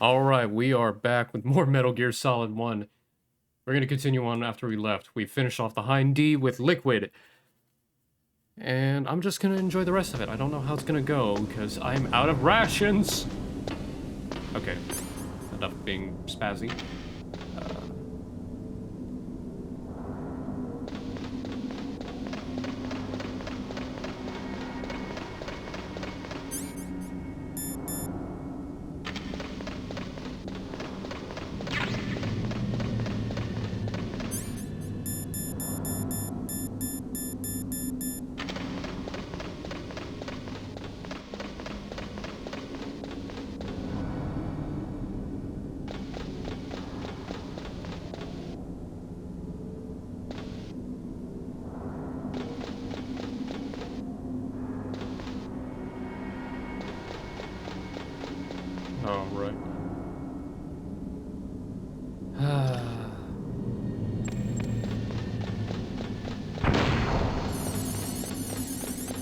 Alright, we are back with more Metal Gear Solid 1. We're gonna continue on after we left. We finished off the Hind D with Liquid. And I'm just gonna enjoy the rest of it. I don't know how it's gonna go, because I'm out of rations! Okay, enough being spazzy. Alright.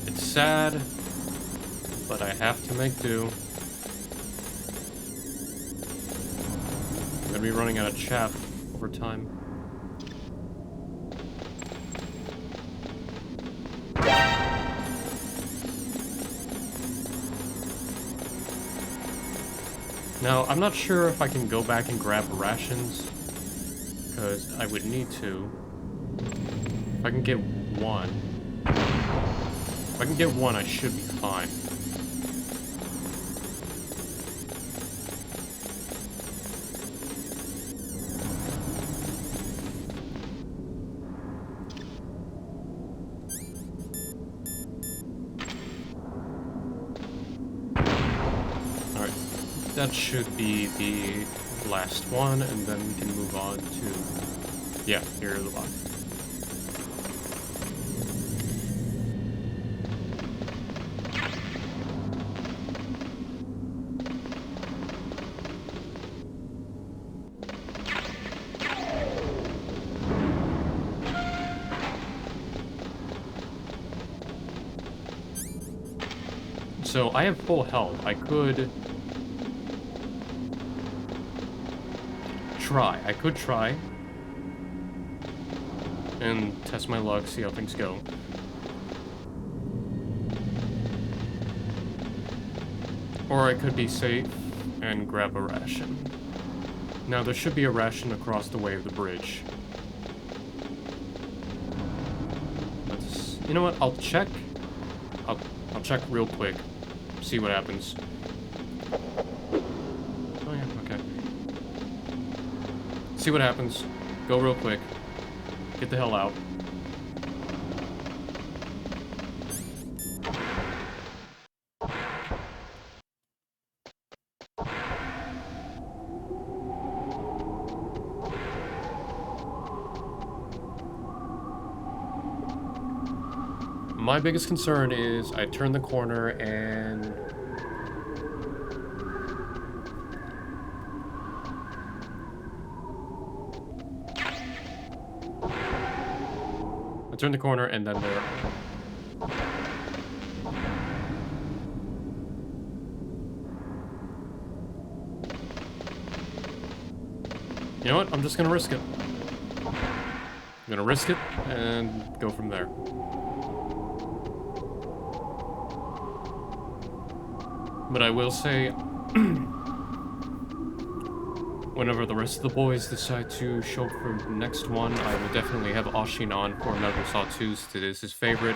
It's sad, but I have to make do. I'm gonna be running out of chaff over time. Now, I'm not sure if I can go back and grab rations, because I would need to. If I can get one. If I can get one, I should be fine. That should be the last one, and then we can move on to... Yeah, here are the box. So, I have full health. I could... I could try and test my luck, see how things go. Or I could be safe and grab a ration. Now there should be a ration across the way of the bridge. You know what? I'll check. I'll check real quick. See what happens. Oh yeah, okay. See what happens. Go real quick. Get the hell out. My biggest concern is I turn the corner and... turn the corner and then there. You know what? I'm just gonna risk it. I'm gonna risk it and go from there. But I will say, whenever the rest of the boys decide to show up for the next one, I will definitely have Oshin on for Metal Gear Solid 2, since it is his favorite,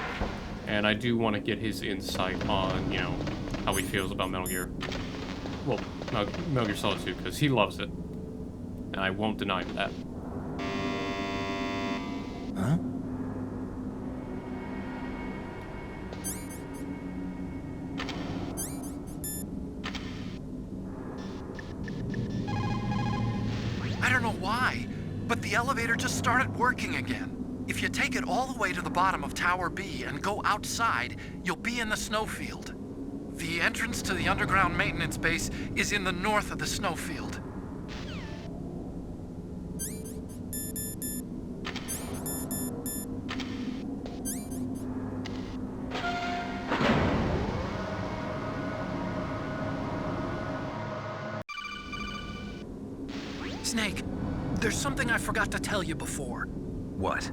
and I do want to get his insight on, you know, how he feels about Metal Gear. Well, Metal Gear Solid 2, because he loves it, and I won't deny him that. Huh? I don't know why, but the elevator just started working again. If you take it all the way to the bottom of Tower B and go outside, you'll be in the snowfield. The entrance to the underground maintenance base is in the north of the snowfield. Snake, there's something I forgot to tell you before. What?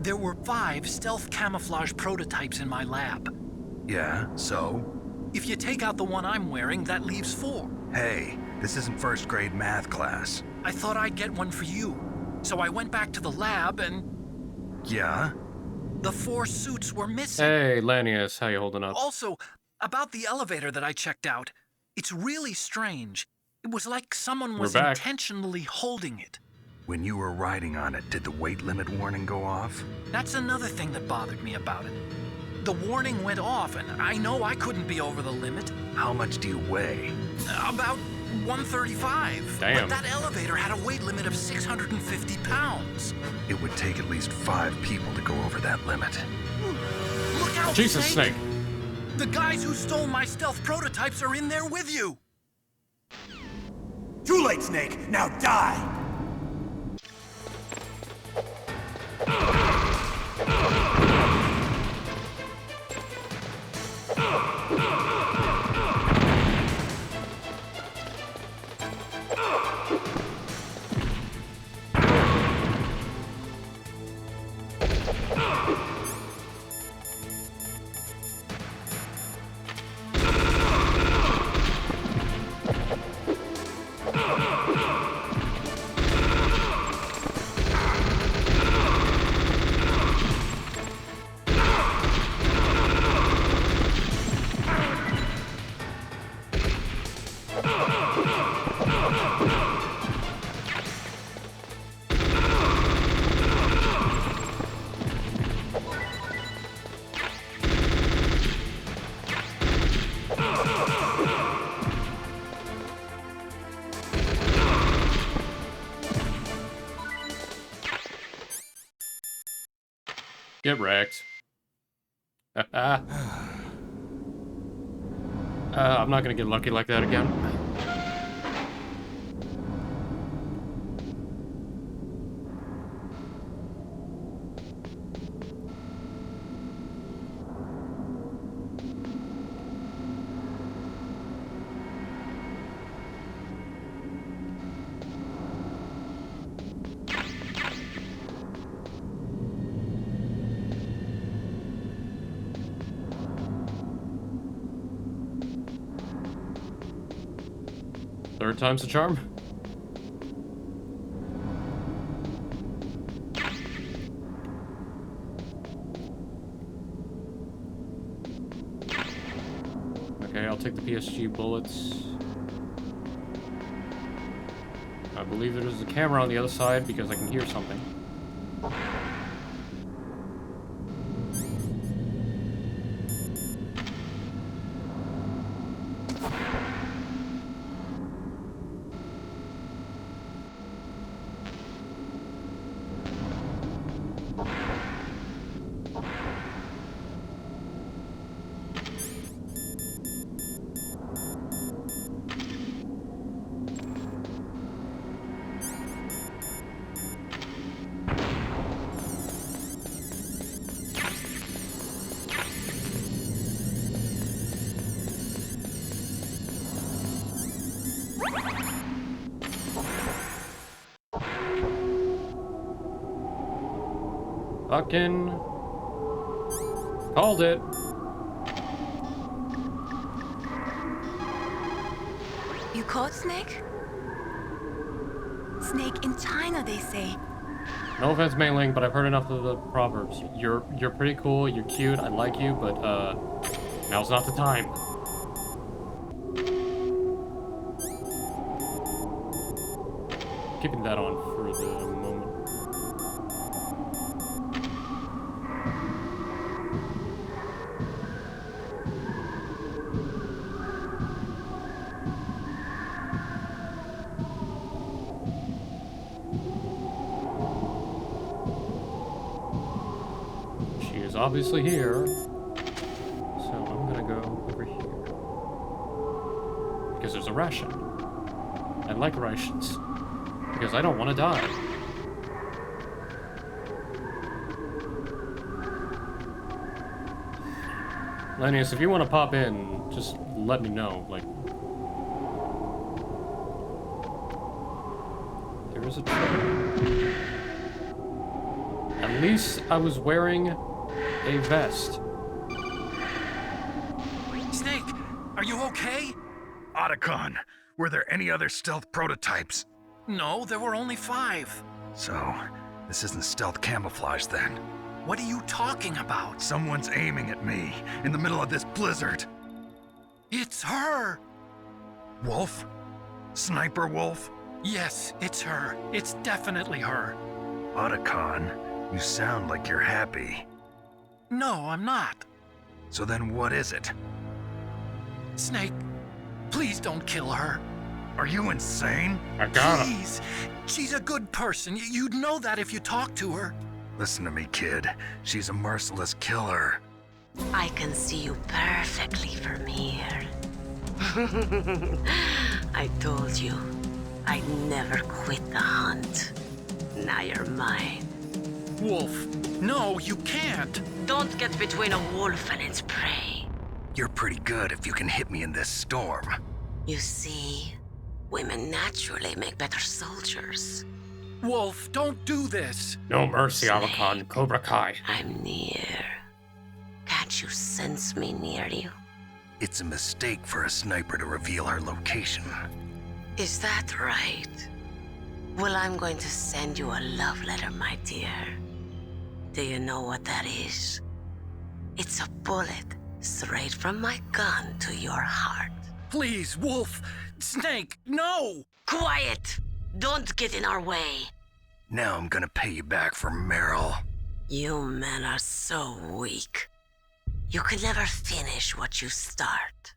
There were 5 stealth camouflage prototypes in my lab. Yeah, so? If you take out the one I'm wearing, that leaves 4. Hey, this isn't first grade math class. I thought I'd get one for you. So I went back to the lab and Yeah? the 4 suits were missing. Hey, Lanius, how you holding up? Also, about the elevator that I checked out, it's really strange. It was like someone was back. intentionally holding it. When you were riding on it, did the weight limit warning go off? That's another thing that bothered me about it. The warning went off, and I know I couldn't be over the limit. How much do you weigh? About 135. Damn. But that elevator had a weight limit of 650 pounds. It would take at least 5 people to go over that limit. Look out, Jesus, Snake. The guys who stole my stealth prototypes are in there with you. Too late, Snake. Now die! Get wrecked. I'm not gonna get lucky like that again. Third time's the charm. Okay, I'll take the PSG bullets. I believe there's a camera on the other side because I can hear something. Fucking called it. You caught Snake? Snake in China, they say. No offense, Mei Ling, but I've heard enough of the proverbs. You're pretty cool, you're cute, I like you, but now's not the time. Keeping that on for the moment. She is obviously here, so I'm gonna go over here. Because there's a ration. I like rations. Because I don't want to die. Lanius, if you want to pop in, just let me know. Like, There's a trigger. At least I was wearing a vest. Snake, are you okay? Otacon, were there any other stealth prototypes? No, there were only 5. So, this isn't stealth camouflage then. What are you talking about? Someone's aiming at me in the middle of this blizzard. It's her! Wolf? Sniper Wolf? Yes, it's her. It's definitely her. Otacon, you sound like you're happy. No, I'm not. So then what is it? Snake, please don't kill her. Are you insane? I got him. Please. She's a good person. You'd know that if you talked to her. Listen to me, kid. She's a merciless killer. I can see you perfectly from here. I told you, I'd never quit the hunt. Now you're mine. Wolf, no, you can't. Don't get between a wolf and its prey. You're pretty good if you can hit me in this storm. You see, women naturally make better soldiers. Wolf, don't do this. No mercy, Otacon. Cobra Kai. I'm near. Can't you sense me near you? It's a mistake for a sniper to reveal her location. Is that right? Well, I'm going to send you a love letter, my dear. Do you know what that is? It's a bullet straight from my gun to your heart. Please, Wolf. Snake, no! Quiet! Don't get in our way. Now I'm gonna pay you back for Meryl. You men are so weak. You can never finish what you start.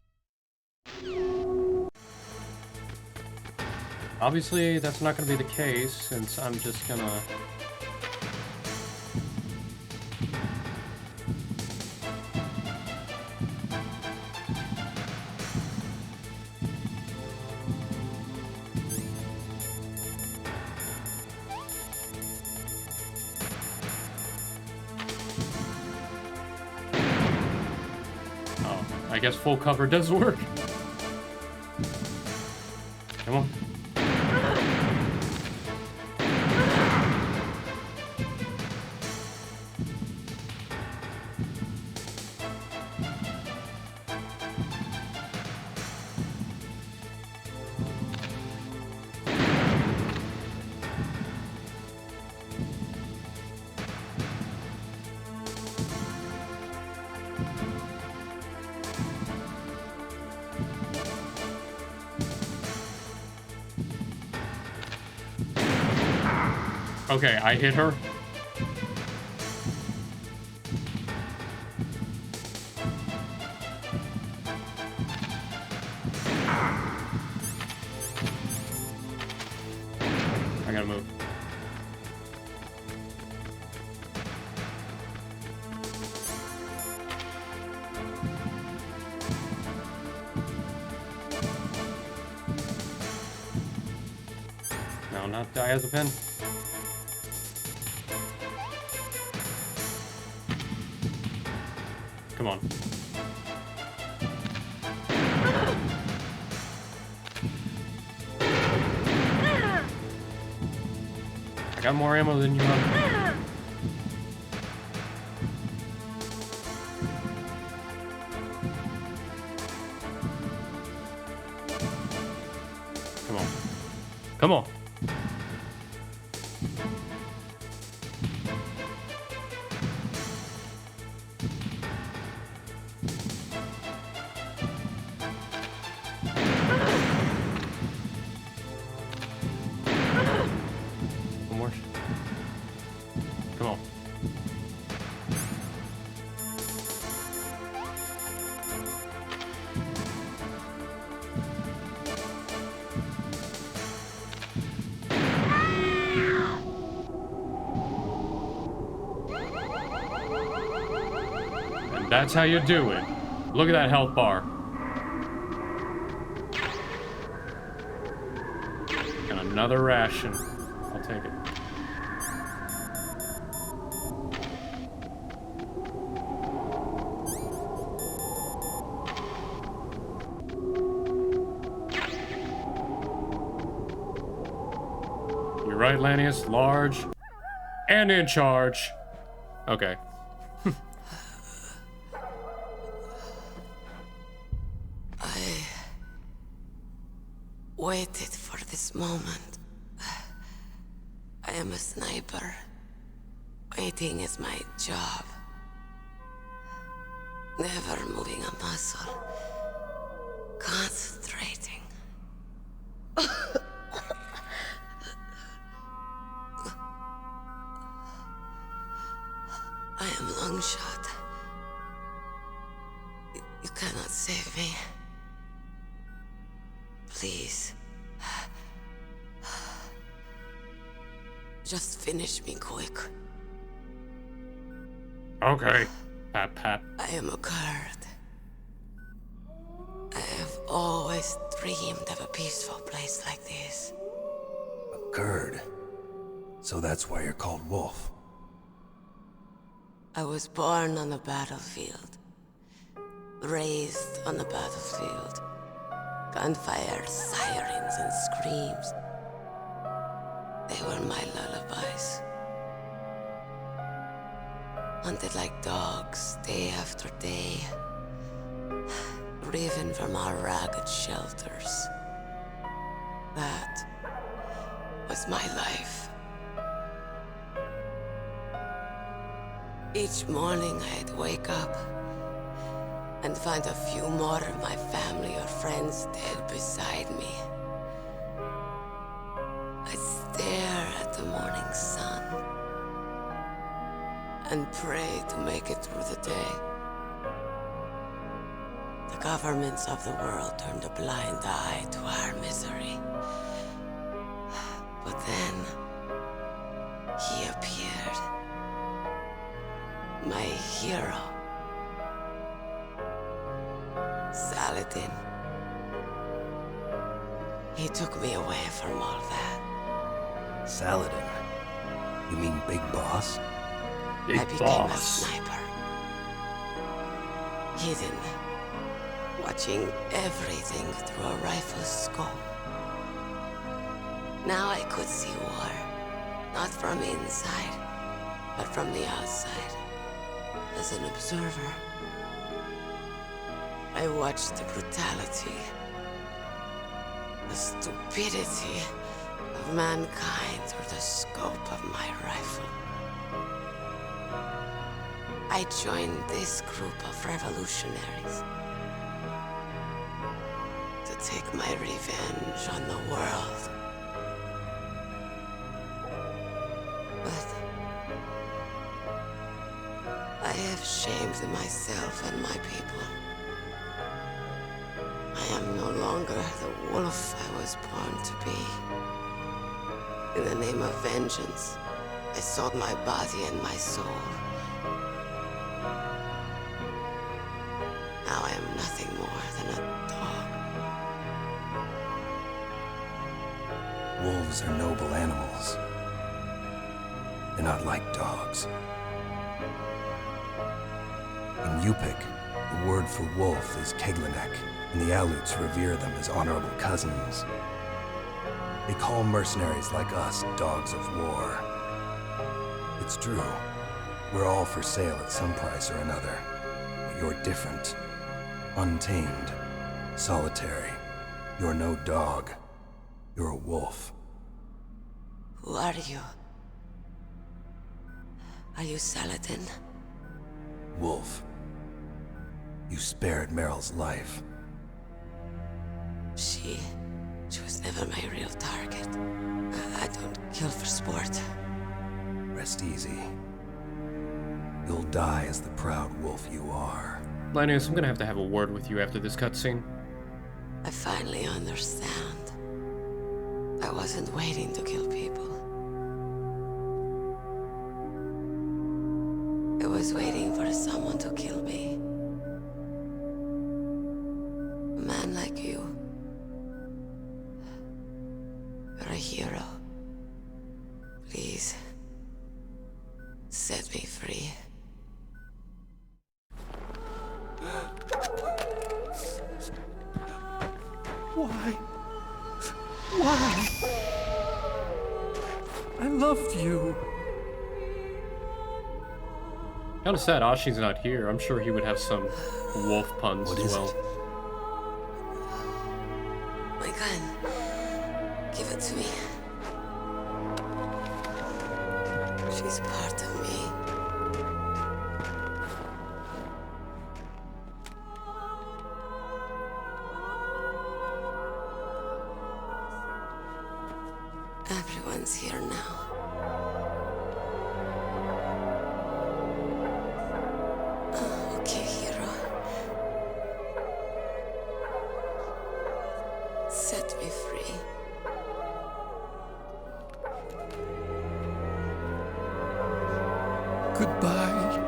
Obviously, that's not going to be the case, since I'm just gonna... Oh, I guess full cover does work. Come on. Okay, I hit her. I gotta move. No, not diazepam. Come on. I got more ammo than you have. Come on. Come on. One more. Come on. And that's how you do it. Look at that health bar. And another ration. I'll take it. You right, Lanius? Large and in charge. Okay. I waited for this moment. I am a sniper. Waiting is my job. Never moving a muscle. Concentrating. I am Longshot. You cannot save me. Please. Just finish me quick. Okay. Pat, pat. I am a Kurd. I have always dreamed of a peaceful place like this. A Kurd. So that's why you're called Wolf. I was born on the battlefield. Raised on the battlefield. Gunfire, sirens, and screams. They were my lullabies. Hunted like dogs, day after day. Driven from our ragged shelters. That was my life. Each morning I'd wake up and find a few more of my family or friends dead beside me. I'd stare at the morning sun and pray to make it through the day. The governments of the world turned a blind eye to our misery. But then, he appeared. My hero. Saladin. He took me away from all that. Saladin? You mean Big Boss? Big I became boss. a sniper. Hidden. Watching everything through a rifle's scope. Now I could see war. Not from inside, but from the outside. As an observer. I watched the brutality, the stupidity of mankind through the scope of my rifle. I joined this group of revolutionaries to take my revenge on the world. But I have shamed myself and my people. I am no longer the wolf I was born to be. In the name of vengeance, I sold my body and my soul. Now I am nothing more than a dog. Wolves are noble animals. They're not like dogs. In Yupik, the word for wolf is Keglanek, and the Aleuts revere them as honorable cousins. They call mercenaries like us dogs of war. It's true. We're all for sale at some price or another. But you're different. Untamed. Solitary. You're no dog. You're a wolf. Who are you? Are you Saladin? Wolf. You spared Meryl's life. She was never my real target. I don't kill for sport. Rest easy. You'll die as the proud wolf you are. Linus, I'm gonna have to have a word with you after this cutscene. I finally understand. I wasn't waiting to kill people. I was waiting for someone to kill me. A man like you. You're a hero. Please, set me free. Why? Why? I loved you. Kinda sad Ashi's not here. I'm sure he would have some wolf puns What as is well. it? My gun. Give it to me. She's part of me. Everyone's here now. Okay, hero. Set me free. Goodbye.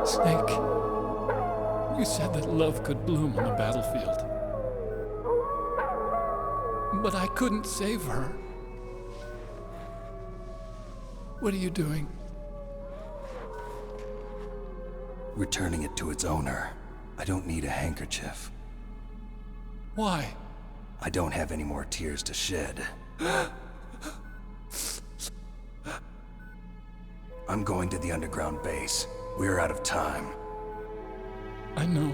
Snake, you said that love could bloom on the battlefield. But I couldn't save her. What are you doing? Returning it to its owner. I don't need a handkerchief. Why? I don't have any more tears to shed. I'm going to the underground base. We're out of time. I know.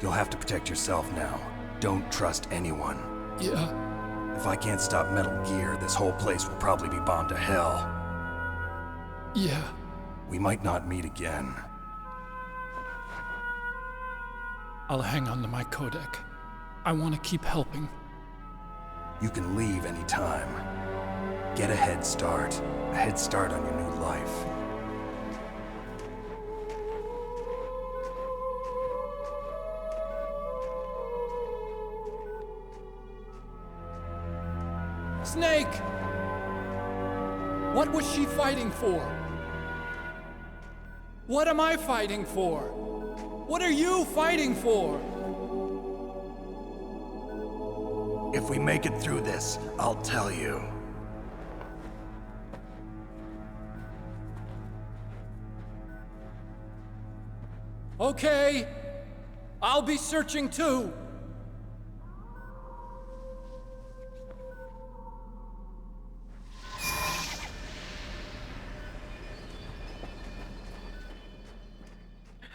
You'll have to protect yourself now. Don't trust anyone. Yeah, If I can't stop Metal Gear, this whole place will probably be bombed to hell. yeah. We might not meet again. I'll hang on to my codec. I want to keep helping. You can leave anytime. Get a head start. A head start on your new life. Snake! What was she fighting for? What am I fighting for? What are you fighting for? If we make it through this, I'll tell you. Okay, I'll be searching too.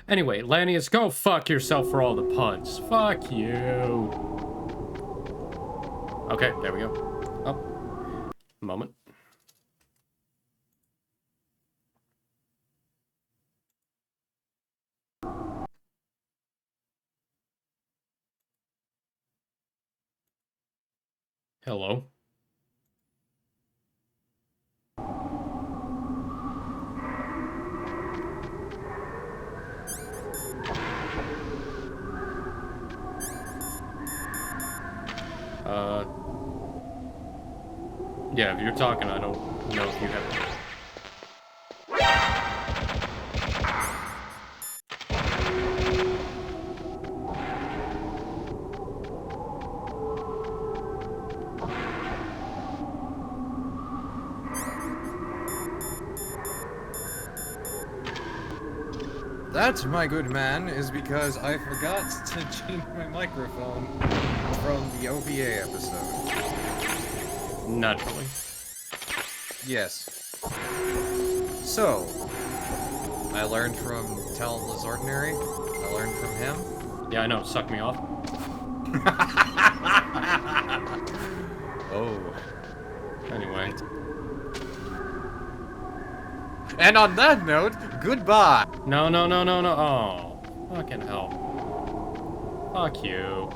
Anyway, Lanius, go fuck yourself for all the puns. Fuck you. Okay, there we go. Oh. Moment. Hello. Yeah, if you're talking, I don't know if you have... That, my good man, is because I forgot to change my microphone from the OVA episode. Naturally. Yes. So, I learned from Talentless Ordinary. I learned from him. Yeah, I know. Suck me off. Oh. Anyway. And on that note, goodbye! No, no, no, no, no. Oh. Fucking hell. Fuck you.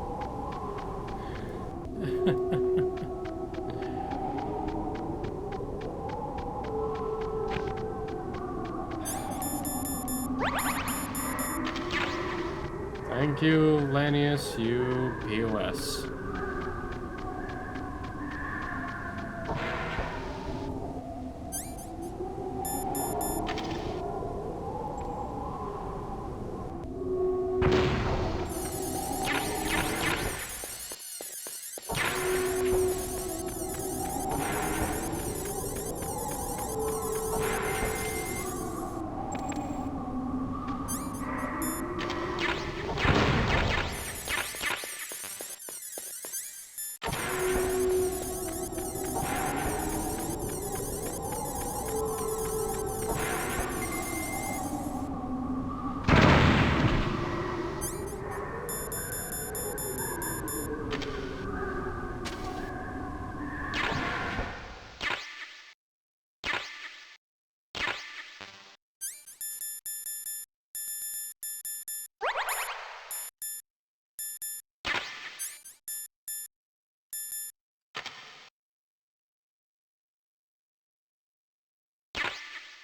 Thank you, Lanius, you POS.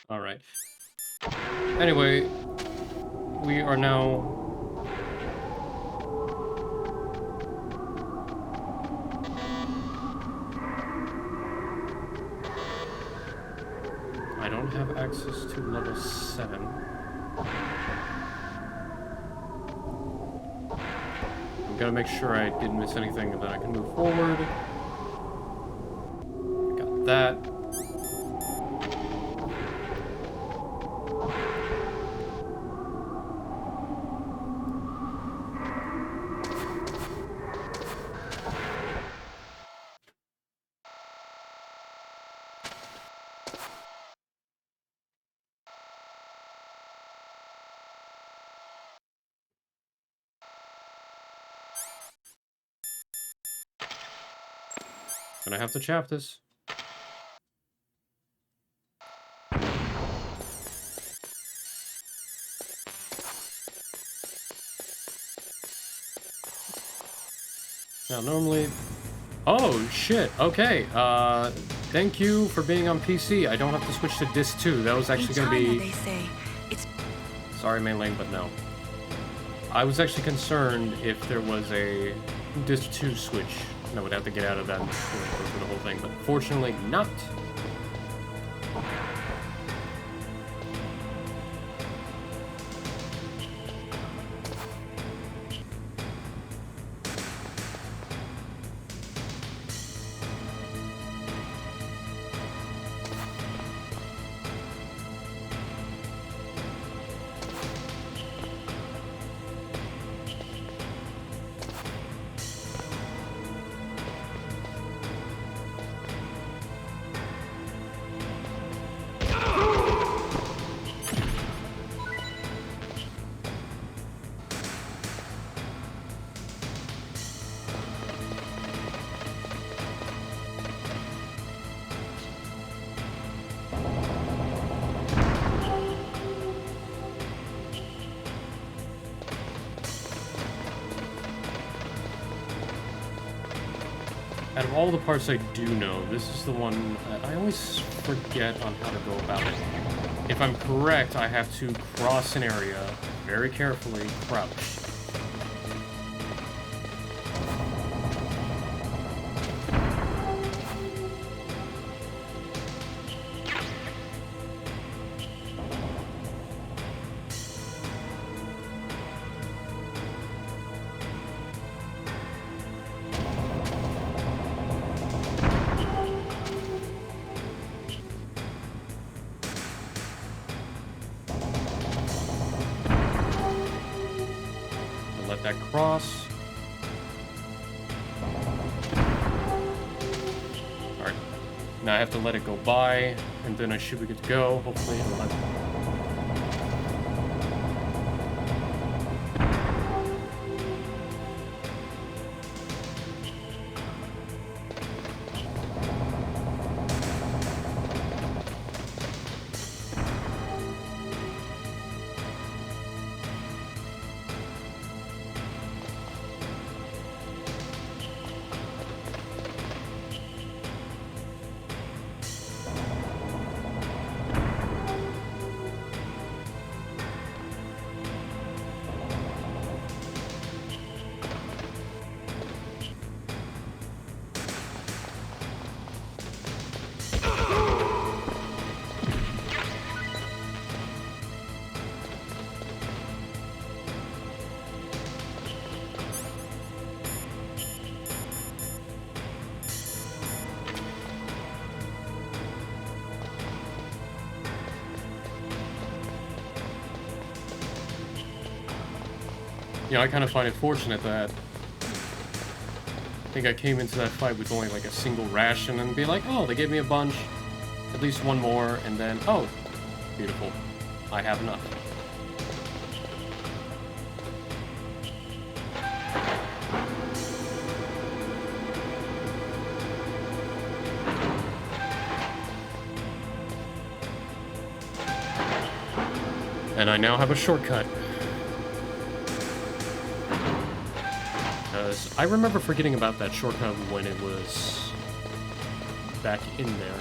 All right. Anyway, we are now. I don't have access to level 7. I'm gonna make sure I didn't miss anything and then I can move forward. Got that. Gonna have to chap this. Now, normally... Oh, shit. Okay. Thank you for being on PC. I don't have to switch to disc 2. That was actually In going to China, be... they say it's Sorry, main lane, but no. I was actually concerned if there was a disc 2 switch. And I would have to get out of that and go through the whole thing, but fortunately not. Out of all the parts I do know, this is the one that I always forget on how to go about it. If I'm correct, I have to cross an area very carefully, crouch. Let that cross. Alright. Now I have to let it go by, and then I should be good to go. Hopefully it'll let... You know, I kind of find it fortunate that I think I came into that fight with only like a single ration and be like, oh, they gave me a bunch, at least one more, and then, oh, beautiful, I have enough. And I now have a shortcut. I remember forgetting about that shortcut when it was back in there.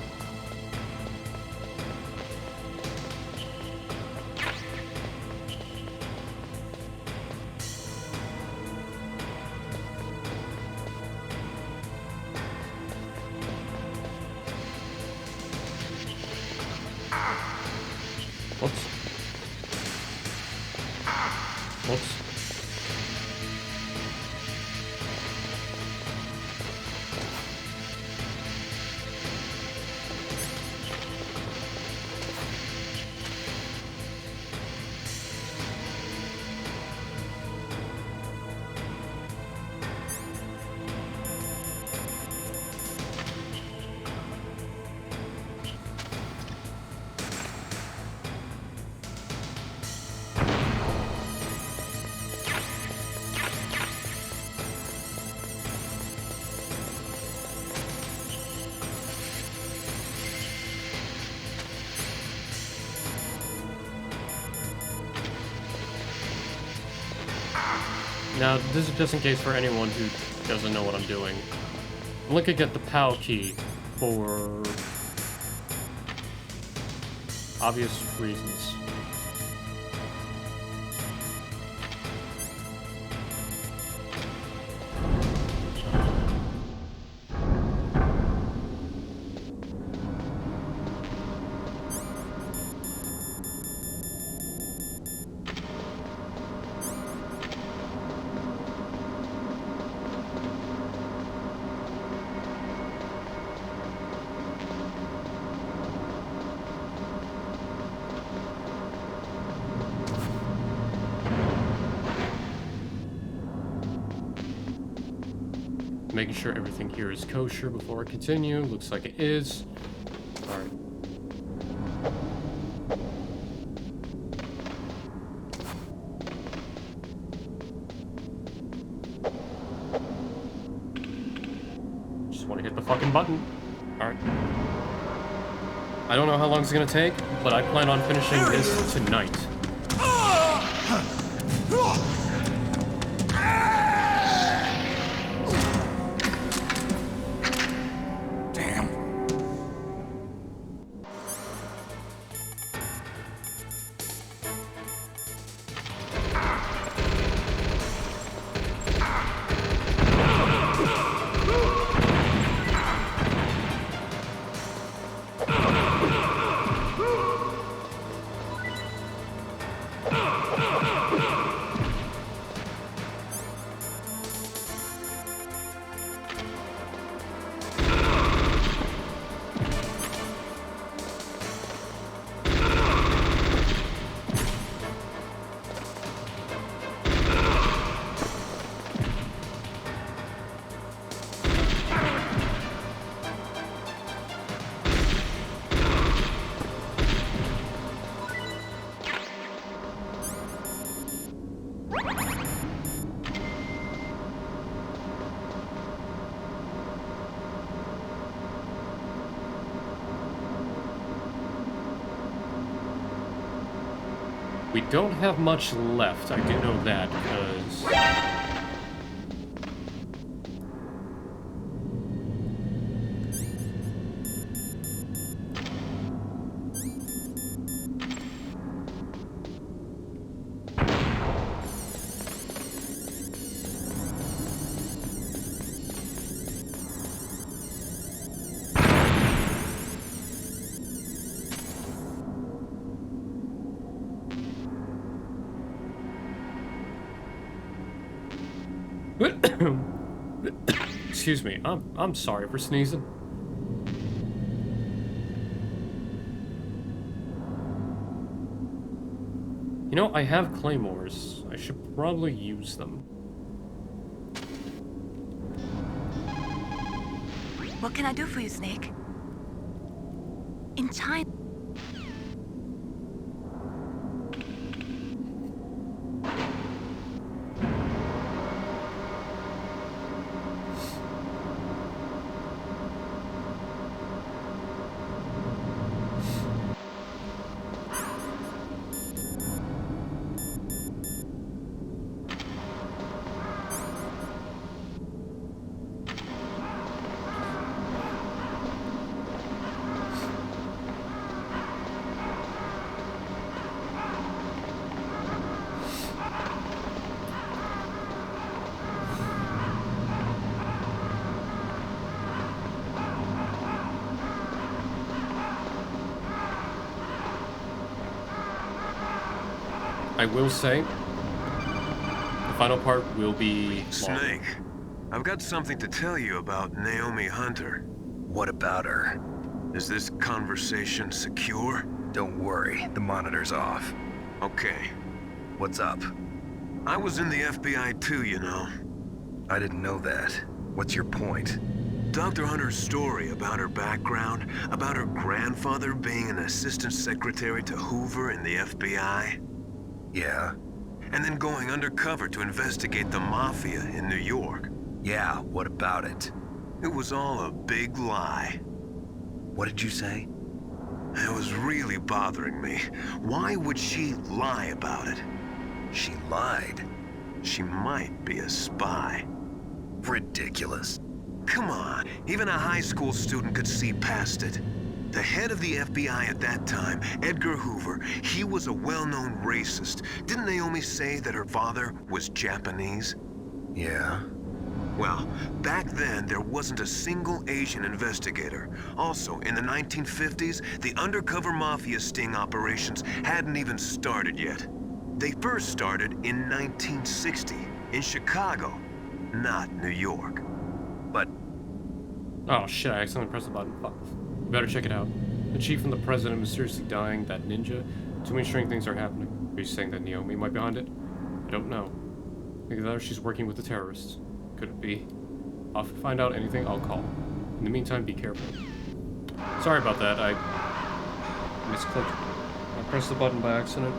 Now, this is just in case for anyone who doesn't know what I'm doing. I'm looking at the POW key for obvious reasons. Making sure everything here is kosher before I continue. Looks like it is. Alright. Just want to hit the fucking button. Alright. I don't know how long it's gonna take, but I plan on finishing this tonight. We don't have much left, I do know that, because... Excuse me, I'm sorry for sneezing. You know, I have claymores. I should probably use them. What can I do for you, Snake? In China... I will say, the final part will be long. Snake, I've got something to tell you about Naomi Hunter. What about her? Is this conversation secure? Don't worry, the monitor's off. Okay. What's up? I was in the FBI too, you know. I didn't know that. What's your point? Dr. Hunter's story about her background, about her grandfather being an assistant secretary to Hoover in the FBI. Yeah? And then going undercover to investigate the Mafia in New York. Yeah, what about it? It was all a big lie. What did you say? It was really bothering me. Why would she lie about it? She lied. she might be a spy. Ridiculous. Come on, even a high school student could see past it. The head of the FBI at that time, Edgar Hoover, he was a well-known racist. Didn't Naomi say that her father was Japanese? Yeah. Well, back then, there wasn't a single Asian investigator. Also, in the 1950s, the undercover mafia sting operations hadn't even started yet. They first started in 1960, in Chicago, not New York. But Oh shit, I accidentally pressed the button. Fuck. We better check it out. The chief and the president mysteriously dying, that ninja. Too many strange things are happening. Are you saying that Naomi might be behind it? I don't know. Either that or she's working with the terrorists. Could it be? I'll find out anything, I'll call. In the meantime, be careful. Sorry about that, I misclicked. I pressed the button by accident.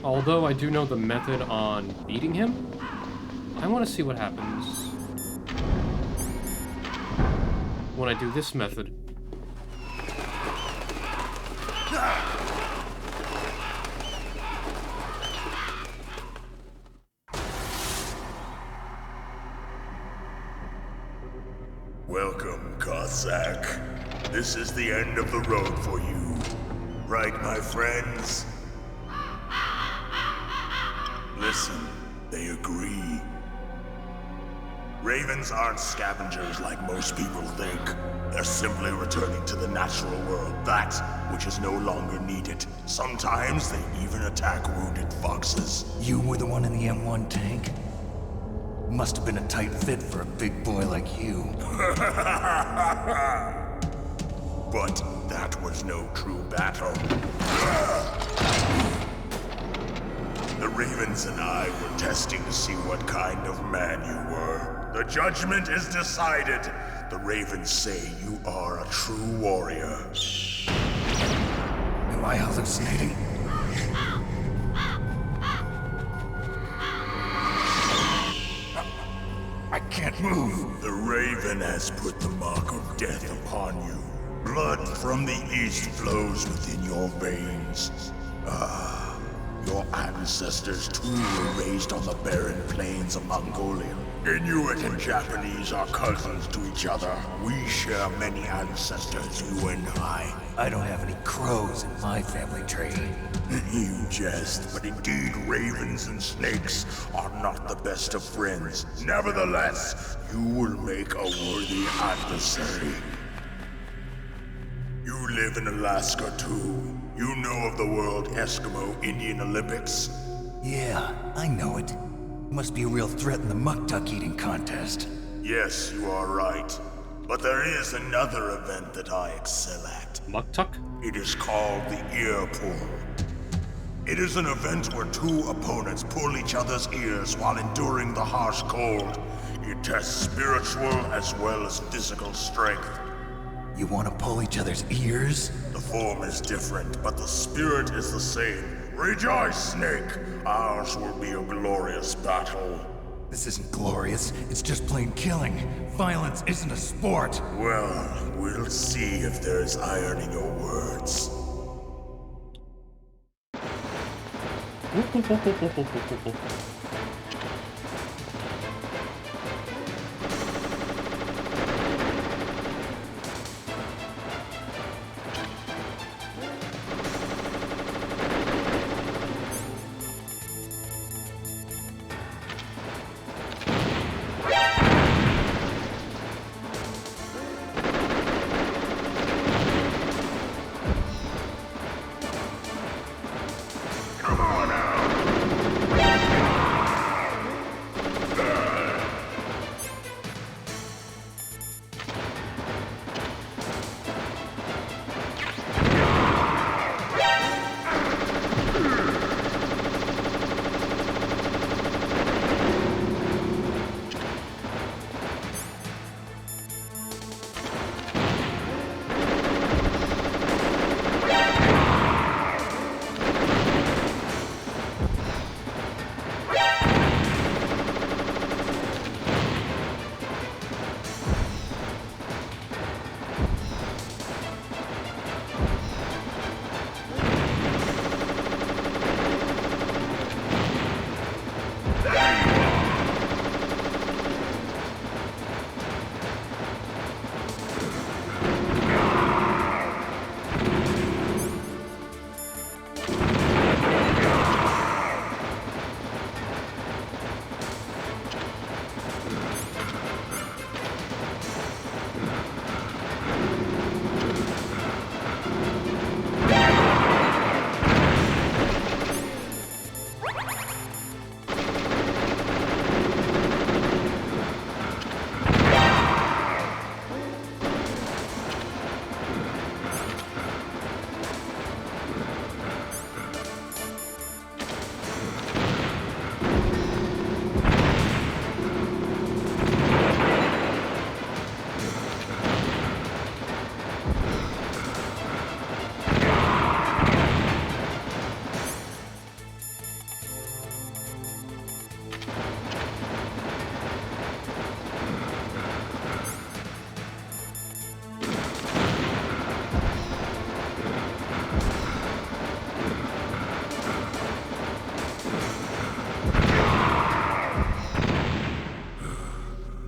Although I do know the method on beating him, I want to see what happens when I do this method. Welcome, Cossack. This is the end of the road for you. Right, my friends? Listen, they agree. Ravens aren't scavengers like most people think. They're simply returning to the natural world, that which is no longer needed. Sometimes they even attack wounded foxes. You were the one in the M1 tank? Must have been a tight fit for a big boy like you. But that was no true battle. The Ravens and I were testing to see what kind of man you were. The judgment is decided. The Ravens say you are a true warrior. Am I hallucinating? I can't move. The Raven has put the mark of death upon you. Blood from the east flows within your veins. Your ancestors too were raised on the barren plains of Mongolia. Inuit and Japanese are cousins to each other. We share many ancestors, you and I. I don't have any crows in my family tree. You jest, but indeed ravens and snakes are not the best of friends. Nevertheless, you will make a worthy adversary. You live in Alaska too. You know of the World Eskimo Indian Olympics? Yeah, I know it. Must be a real threat in the muktuk eating contest. Yes, you are right. But there is another event that I excel at. Muktuk? It is called the ear pull. It is an event where two opponents pull each other's ears while enduring the harsh cold. It tests spiritual as well as physical strength. You want to pull each other's ears? The form is different, but the spirit is the same. Rejoice, Snake! Ours will be a glorious battle. This isn't glorious. It's just plain killing. Violence isn't a sport. Well, we'll see if there's iron in your words.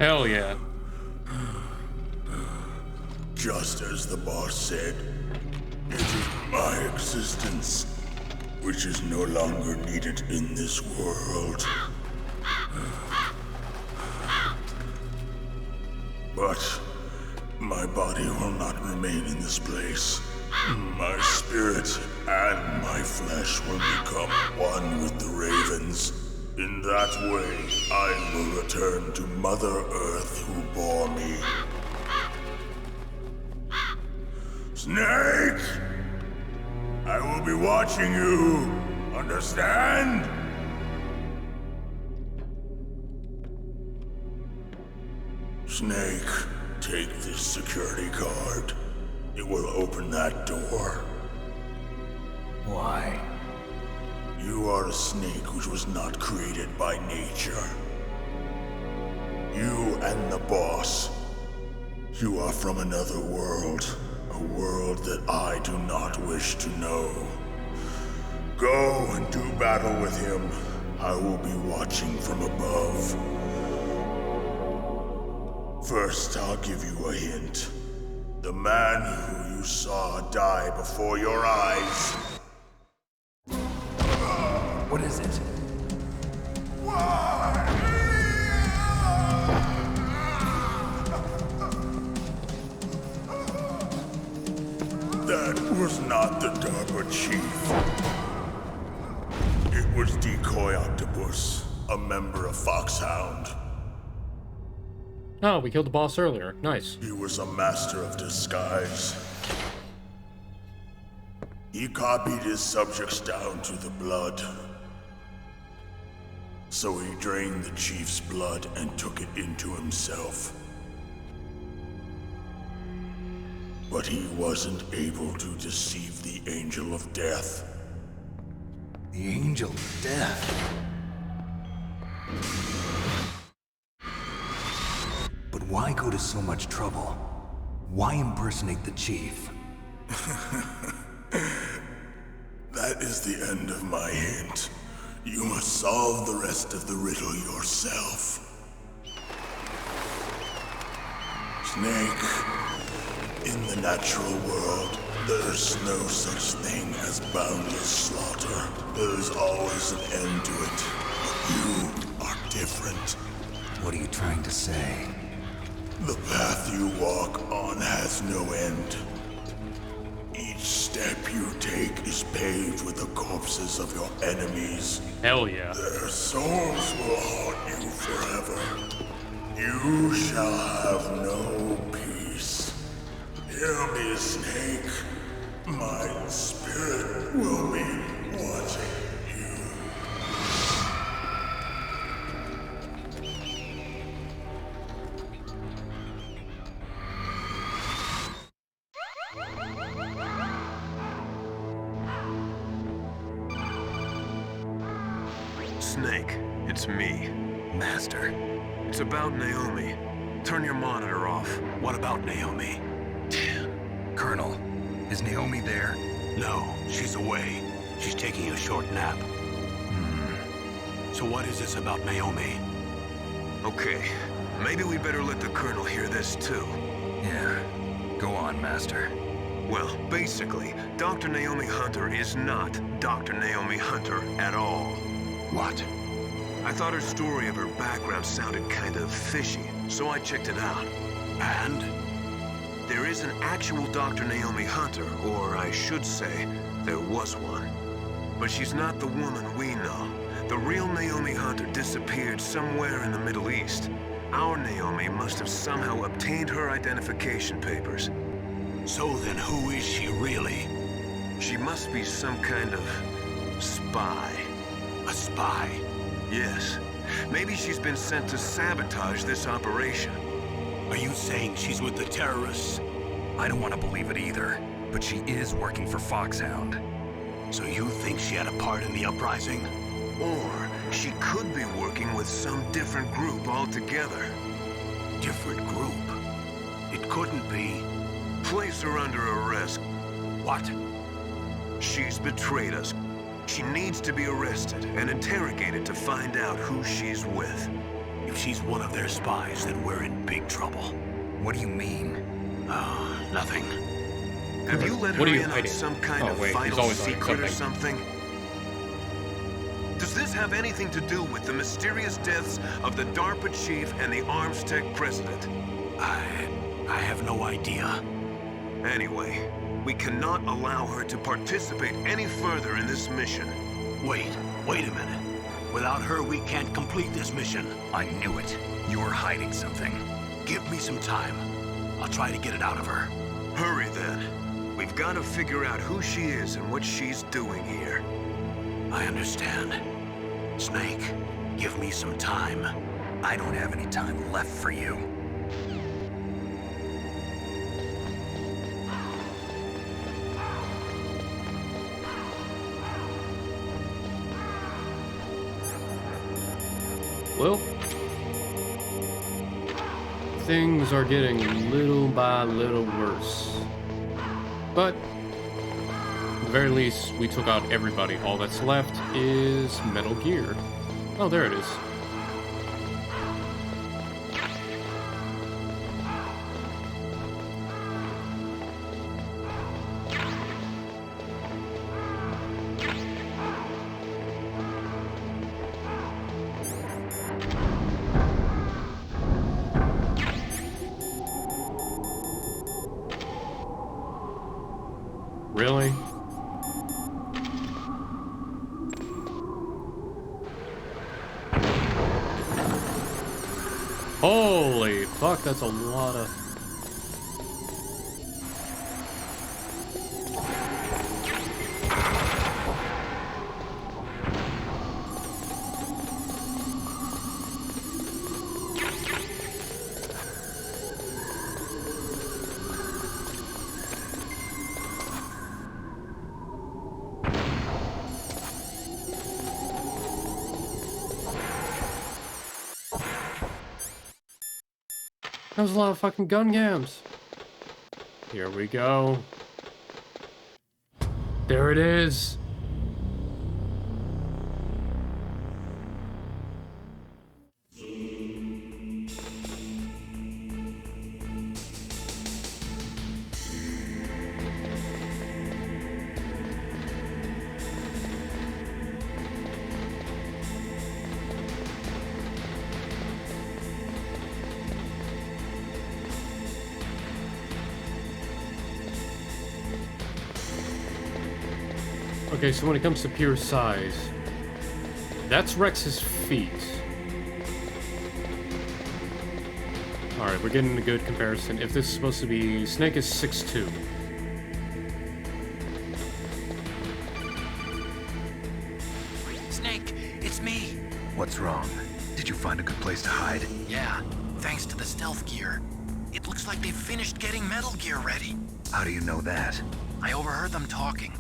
Hell yeah. Just as the boss said, it is my existence which is no longer needed in this world. But my body will not remain in this place. My spirit and my flesh will become one with the ravens. In that way, I will return to Mother Earth who bore me. Snake! I will be watching you. Understand? Snake, take this security card. It will open that door. Why? You are a snake which was not created by nature. You and the boss. You are from another world. A world that I do not wish to know. Go and do battle with him. I will be watching from above. First, I'll give you a hint. The man who you saw die before your eyes. What is it? That was not the DARPA chief. It was Decoy Octopus, a member of Foxhound. Oh, we killed the boss earlier. Nice. He was a master of disguise. He copied his subjects down to the blood. So he drained the chief's blood and took it into himself. But he wasn't able to deceive the Angel of Death. The Angel of Death. But why go to so much trouble? Why impersonate the chief? That is the end of my hint. You must solve the rest of the riddle yourself. Snake, in the natural world, there's no such thing as boundless slaughter. There's always an end to it. But you are different. What are you trying to say? The path you walk on has no end. Each step you take is paved with the corpses of your enemies. Hell yeah. Their souls will haunt you forever. You shall have no peace. Hear me, Snake. My spirit will be watching you. Snake, it's me. Master. It's about Naomi. Turn your monitor off. What about Naomi? Colonel, is Naomi there? No, she's away. She's taking a short nap. So what is this about Naomi? Okay, maybe we better let the Colonel hear this too. Yeah. Go on, Master. Well, basically, Dr. Naomi Hunter is not Dr. Naomi Hunter at all. What? I thought her story of her background sounded kind of fishy, so I checked it out. And? There is an actual Dr. Naomi Hunter, or I should say, there was one. But she's not the woman we know. The real Naomi Hunter disappeared somewhere in the Middle East. Our Naomi must have somehow obtained her identification papers. So then who is she really? She must be some kind of spy. A spy? Yes. Maybe she's been sent to sabotage this operation. Are you saying she's with the terrorists? I don't want to believe it either, but she is working for Foxhound. So you think she had a part in the uprising? Or she could be working with some different group altogether. Different group? It couldn't be. Place her under arrest. What? She's betrayed us. She needs to be arrested and interrogated to find out who she's with. If she's one of their spies, then we're in big trouble. What do you mean? Nothing. Have you let What her are you in on hiding? some kind Oh, of wait, he's vital always hiding secret or something. something? Does this have anything to do with the mysterious deaths of the DARPA chief and the Armstech president? I have no idea. Anyway, we cannot allow her to participate any further in this mission. Wait a minute. Without her, we can't complete this mission. I knew it. You were hiding something. Give me some time. I'll try to get it out of her. Hurry then. We've got to figure out who she is and what she's doing here. I understand. Snake, give me some time. I don't have any time left for you. Well, things are getting little by little worse. But at the very least, we took out everybody. All that's left is Metal Gear. Oh, there it is. Really? Holy fuck, that's a lot of... That was a lot of fucking gun gams. Here we go. There it is. Okay, so when it comes to pure size, that's Rex's feet. Alright, we're getting a good comparison. If this is supposed to be... Snake is 6'2". Snake, it's me. What's wrong? Did you find a good place to hide? Yeah, thanks to the stealth gear. It looks like they've finished getting Metal Gear ready. How do you know that? I overheard them talking.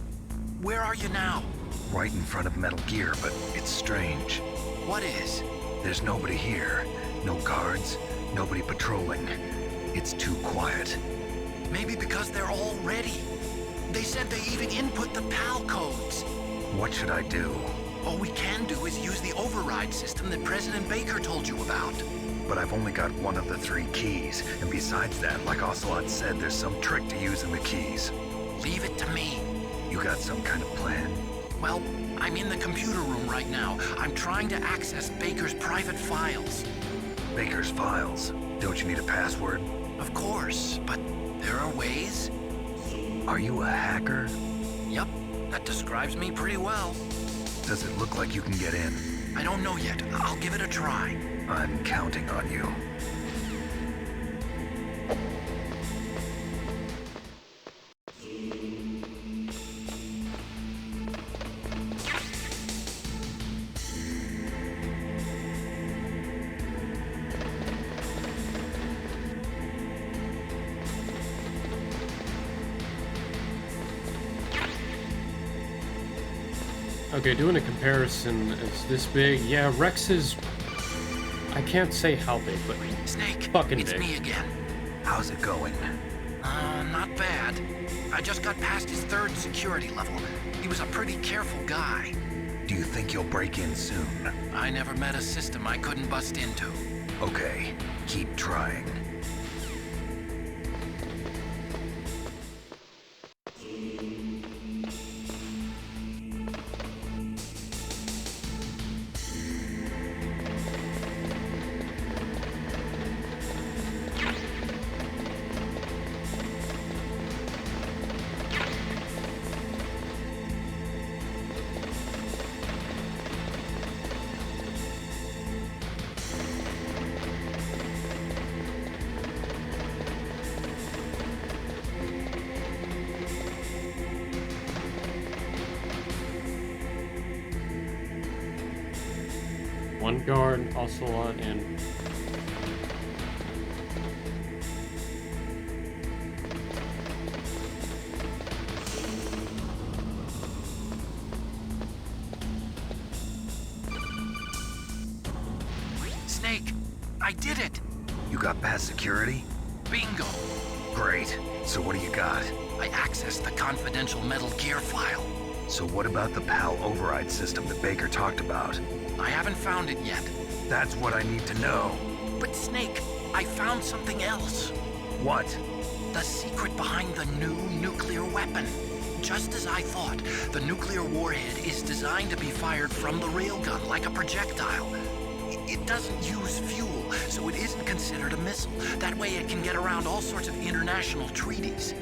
Where are you now? Right in front of Metal Gear, but it's strange. What is? There's nobody here. No guards, nobody patrolling. It's too quiet. Maybe because they're all ready. They said they even input the PAL codes. What should I do? All we can do is use the override system that President Baker told you about. But I've only got one of the 3 keys, and besides that, like Ocelot said, there's some trick to using the keys. Leave it to me. You got some kind of plan? Well, I'm in the computer room right now. I'm trying to access Baker's private files. Baker's files? Don't you need a password? Of course, but there are ways. Are you a hacker? Yup, that describes me pretty well. Does it look like you can get in? I don't know yet. I'll give it a try. I'm counting on you. Okay, doing a comparison, it's this big. Yeah, Rex is... I can't say how big, but Snake, fucking it's big. me again. How's it going? Not bad. I just got past his 3rd security level. He was a pretty careful guy. Do you think you'll break in soon? I never met a system I couldn't bust into. Okay, keep trying. One guard, Ocelot, and Snake, I did it! You got past security? Bingo! Great. So what do you got? I accessed the confidential Metal Gear file. So what about the PAL override system that Baker talked about? I haven't found it yet. That's what I need to know. But Snake, I found something else. What? The secret behind the new nuclear weapon. Just as I thought, the nuclear warhead is designed to be fired from the railgun like a projectile. It doesn't use fuel, so it isn't considered a missile. That way it can get around all sorts of international treaties.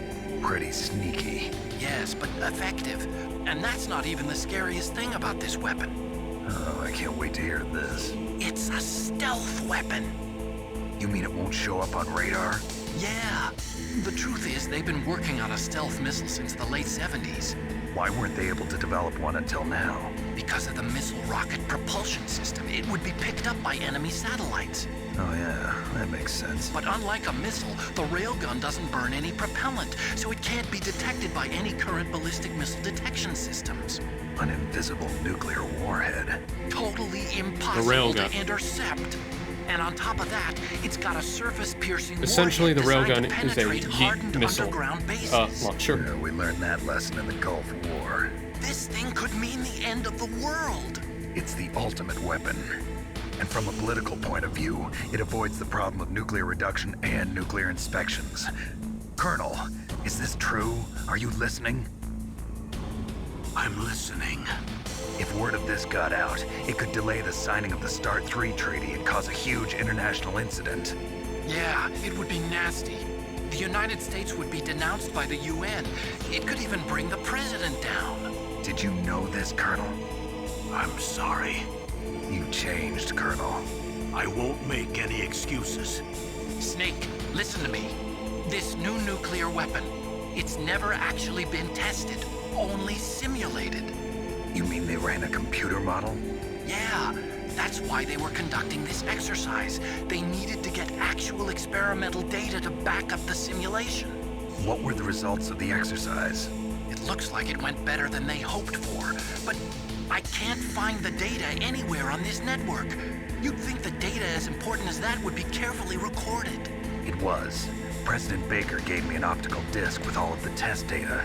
Pretty sneaky. Yes, but effective. And that's not even the scariest thing about this weapon. Oh, I can't wait to hear this. It's a stealth weapon. You mean it won't show up on radar? Yeah. The truth is, they've been working on a stealth missile since the late 70s. Why weren't they able to develop one until now? Because of the missile rocket propulsion system, it would be picked up by enemy satellites. Oh yeah, that makes sense. But unlike a missile, the railgun doesn't burn any propellant, so it can't be detected by any current ballistic missile detection systems. An invisible nuclear warhead. Totally impossible to railgun. intercept. And on top of that, it's got a surface-piercing essentially the warhead railgun designed is to a penetrate hardened yeet missile underground bases. launcher. Yeah, we learned that lesson in the Gulf War. This thing could mean the end of the world. It's the ultimate weapon. And from a political point of view, it avoids the problem of nuclear reduction and nuclear inspections. Colonel, is this true? Are you listening? I'm listening. If word of this got out, it could delay the signing of the START 3 treaty and cause a huge international incident. Yeah, it would be nasty. The United States would be denounced by the UN. It could even bring the president down. Did you know this, Colonel? I'm sorry. You changed, Colonel. I won't make any excuses. Snake, listen to me. This new nuclear weapon, it's never actually been tested, only simulated. You mean they ran a computer model? Yeah, that's why they were conducting this exercise. They needed to get actual experimental data to back up the simulation. What were the results of the exercise? It looks like it went better than they hoped for, but I can't find the data anywhere on this network. You'd think the data as important as that would be carefully recorded. It was. President Baker gave me an optical disc with all of the test data.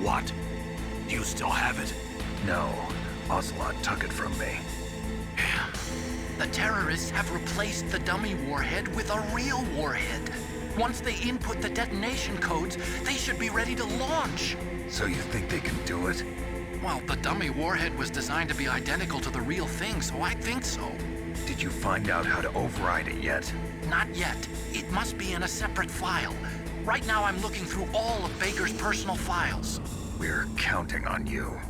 What? Do you still have it? No, Ocelot took it from me. The terrorists have replaced the dummy warhead with a real warhead. Once they input the detonation codes, they should be ready to launch. So you think they can do it? Well, the dummy warhead was designed to be identical to the real thing, so I think so. Did you find out how to override it yet? Not yet. It must be in a separate file. Right now I'm looking through all of Baker's personal files. We're counting on you.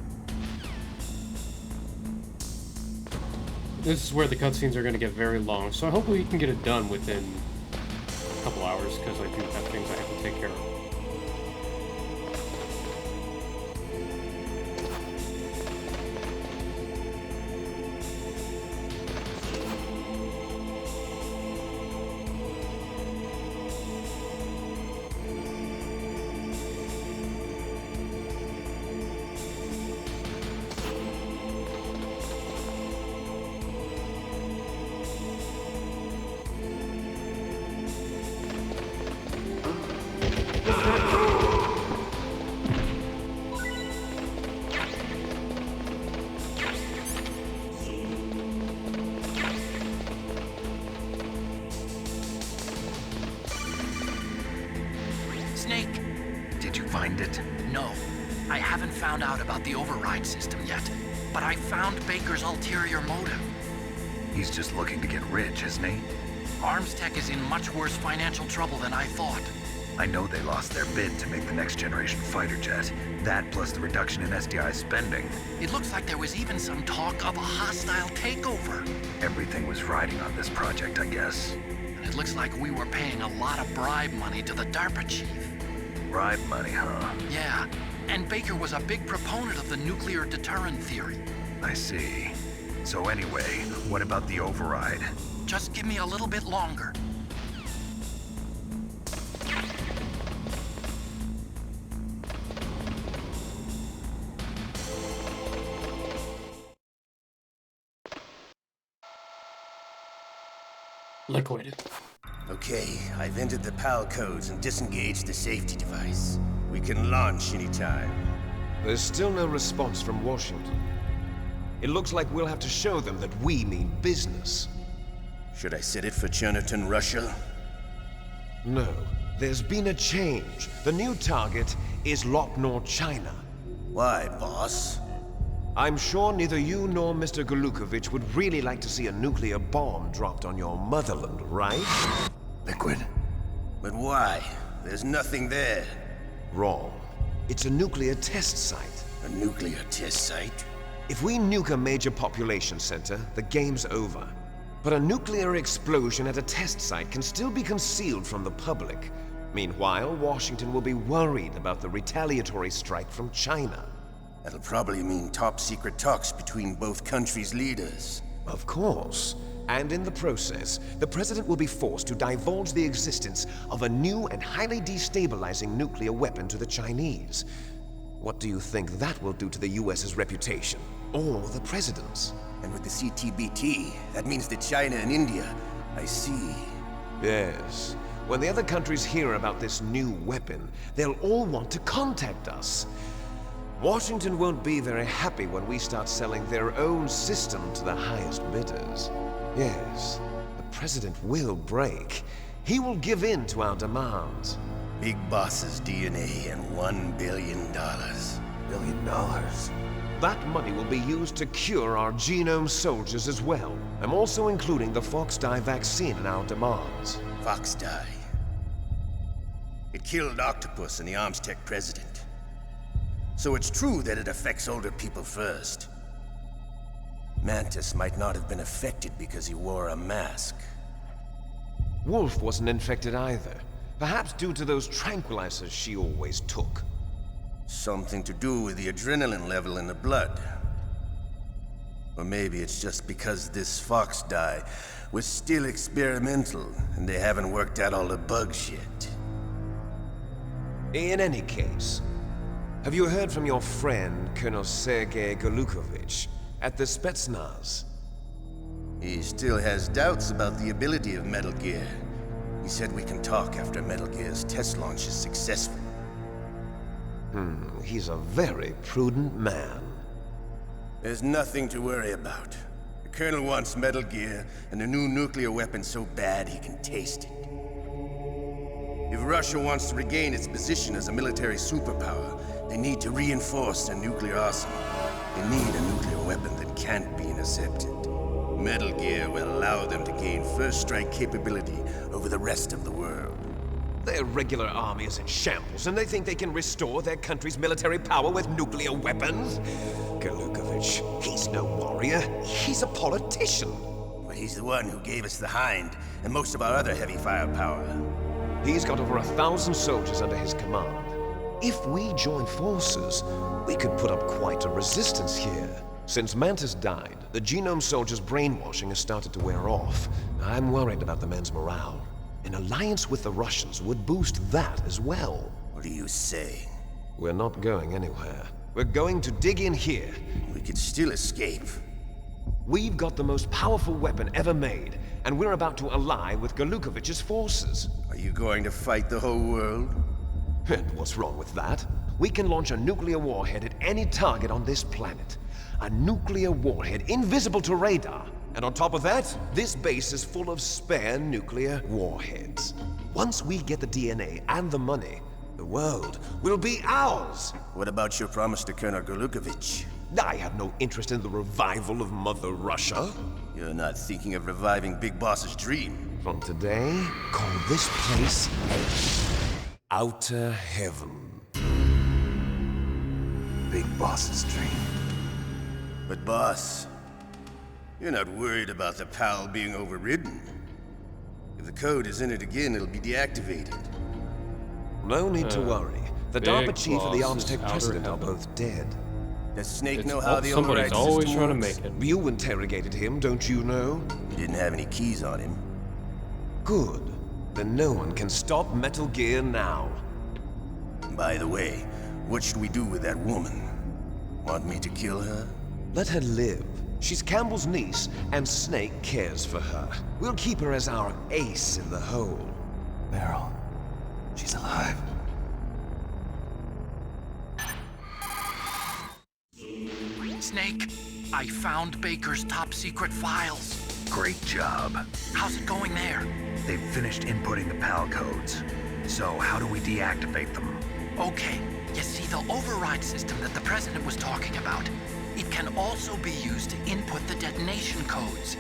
This is where the cutscenes are going to get very long, so I hope we can get it done within a couple hours, because I do have things I have to take care of. know. I haven't found out about the override system yet, but I found Baker's ulterior motive. He's just looking to get rich, isn't he? Armstech is in much worse financial trouble than I thought. I know they lost their bid to make the next generation fighter jet. That plus the reduction in SDI spending. It looks like there was even some talk of a hostile takeover. Everything was riding on this project, I guess. And it looks like we were paying a lot of bribe money to the DARPA chief. Bribe money, huh? Yeah, and Baker was a big proponent of the nuclear deterrent theory. I see. So anyway, what about the override? Just give me a little bit longer. Liquid. Okay, I've entered the PAL codes and disengaged the safety device. We can launch anytime. There's still no response from Washington. It looks like we'll have to show them that we mean business. Should I set it for Cherniton, Russia? No. There's been a change. The new target is Lopnor, China. Why, boss? I'm sure neither you nor Mr. Golukovich would really like to see a nuclear bomb dropped on your motherland, right? Liquid. But why? There's nothing there. Wrong. It's a nuclear test site. A nuclear test site? If we nuke a major population center, the game's over. But a nuclear explosion at a test site can still be concealed from the public. Meanwhile, Washington will be worried about the retaliatory strike from China. That'll probably mean top-secret talks between both countries' leaders. Of course. And in the process, the President will be forced to divulge the existence of a new and highly destabilizing nuclear weapon to the Chinese. What do you think that will do to the US's reputation? Or the President's? And with the CTBT, that means that China and India. I see. Yes. When the other countries hear about this new weapon, they'll all want to contact us. Washington won't be very happy when we start selling their own system to the highest bidders. Yes, the President will break. He will give in to our demands. Big Boss's DNA and $1 billion. $1 billion? That money will be used to cure our genome soldiers as well. I'm also including the Fox-Die vaccine in our demands. Fox-Die? It killed Octopus and the Armstech president. So it's true that it affects older people first. Mantis might not have been affected because he wore a mask. Wolf wasn't infected either. Perhaps due to those tranquilizers she always took. Something to do with the adrenaline level in the blood. Or maybe it's just because this Fox-Die was still experimental and they haven't worked out all the bugs yet. In any case, have you heard from your friend, Colonel Sergei Golukovich, at the Spetsnaz? He still has doubts about the ability of Metal Gear. He said we can talk after Metal Gear's test launch is successful. He's a very prudent man. There's nothing to worry about. The Colonel wants Metal Gear and a new nuclear weapon so bad he can taste it. If Russia wants to regain its position as a military superpower, they need to reinforce their nuclear arsenal. They need a nuclear weapon that can't be intercepted. Metal Gear will allow them to gain first strike capability over the rest of the world. Their regular army is in shambles, and they think they can restore their country's military power with nuclear weapons? Golukovich, he's no warrior. He's a politician. But he's the one who gave us the Hind and most of our other heavy firepower. He's got over 1,000 soldiers under his command. If we join forces, we could put up quite a resistance here. Since Mantis died, the genome soldiers' brainwashing has started to wear off. I'm worried about the men's morale. An alliance with the Russians would boost that as well. What are you saying? We're not going anywhere. We're going to dig in here. We could still escape. We've got the most powerful weapon ever made, and we're about to ally with Golukovich's forces. Are you going to fight the whole world? And what's wrong with that? We can launch a nuclear warhead at any target on this planet. A nuclear warhead invisible to radar. And on top of that, this base is full of spare nuclear warheads. Once we get the DNA and the money, the world will be ours. What about your promise to Colonel Gurlukovich? I have no interest in the revival of Mother Russia. You're not thinking of reviving Big Boss's dream. From today, call this place Outer Heaven. Big Boss's dream. But boss, you're not worried about the PAL being overridden. If the code is in it again, it'll be deactivated. No need to worry. The Big DARPA chief and the Boss is Armstech Outer president are Heaven. both dead. Does Snake It's know how the somebody's override always system trying to works? make it. You interrogated him, don't you know? He didn't have any keys on him. Good. Then no one can stop Metal Gear now. By the way, what should we do with that woman? Want me to kill her? Let her live. She's Campbell's niece, and Snake cares for her. We'll keep her as our ace in the hole. Meryl, she's alive. Snake, I found Baker's top secret files. Great job. How's it going there? They've finished inputting the PAL codes. So how do we deactivate them? Okay, you see the override system that the President was talking about? It can also be used to input the detonation codes.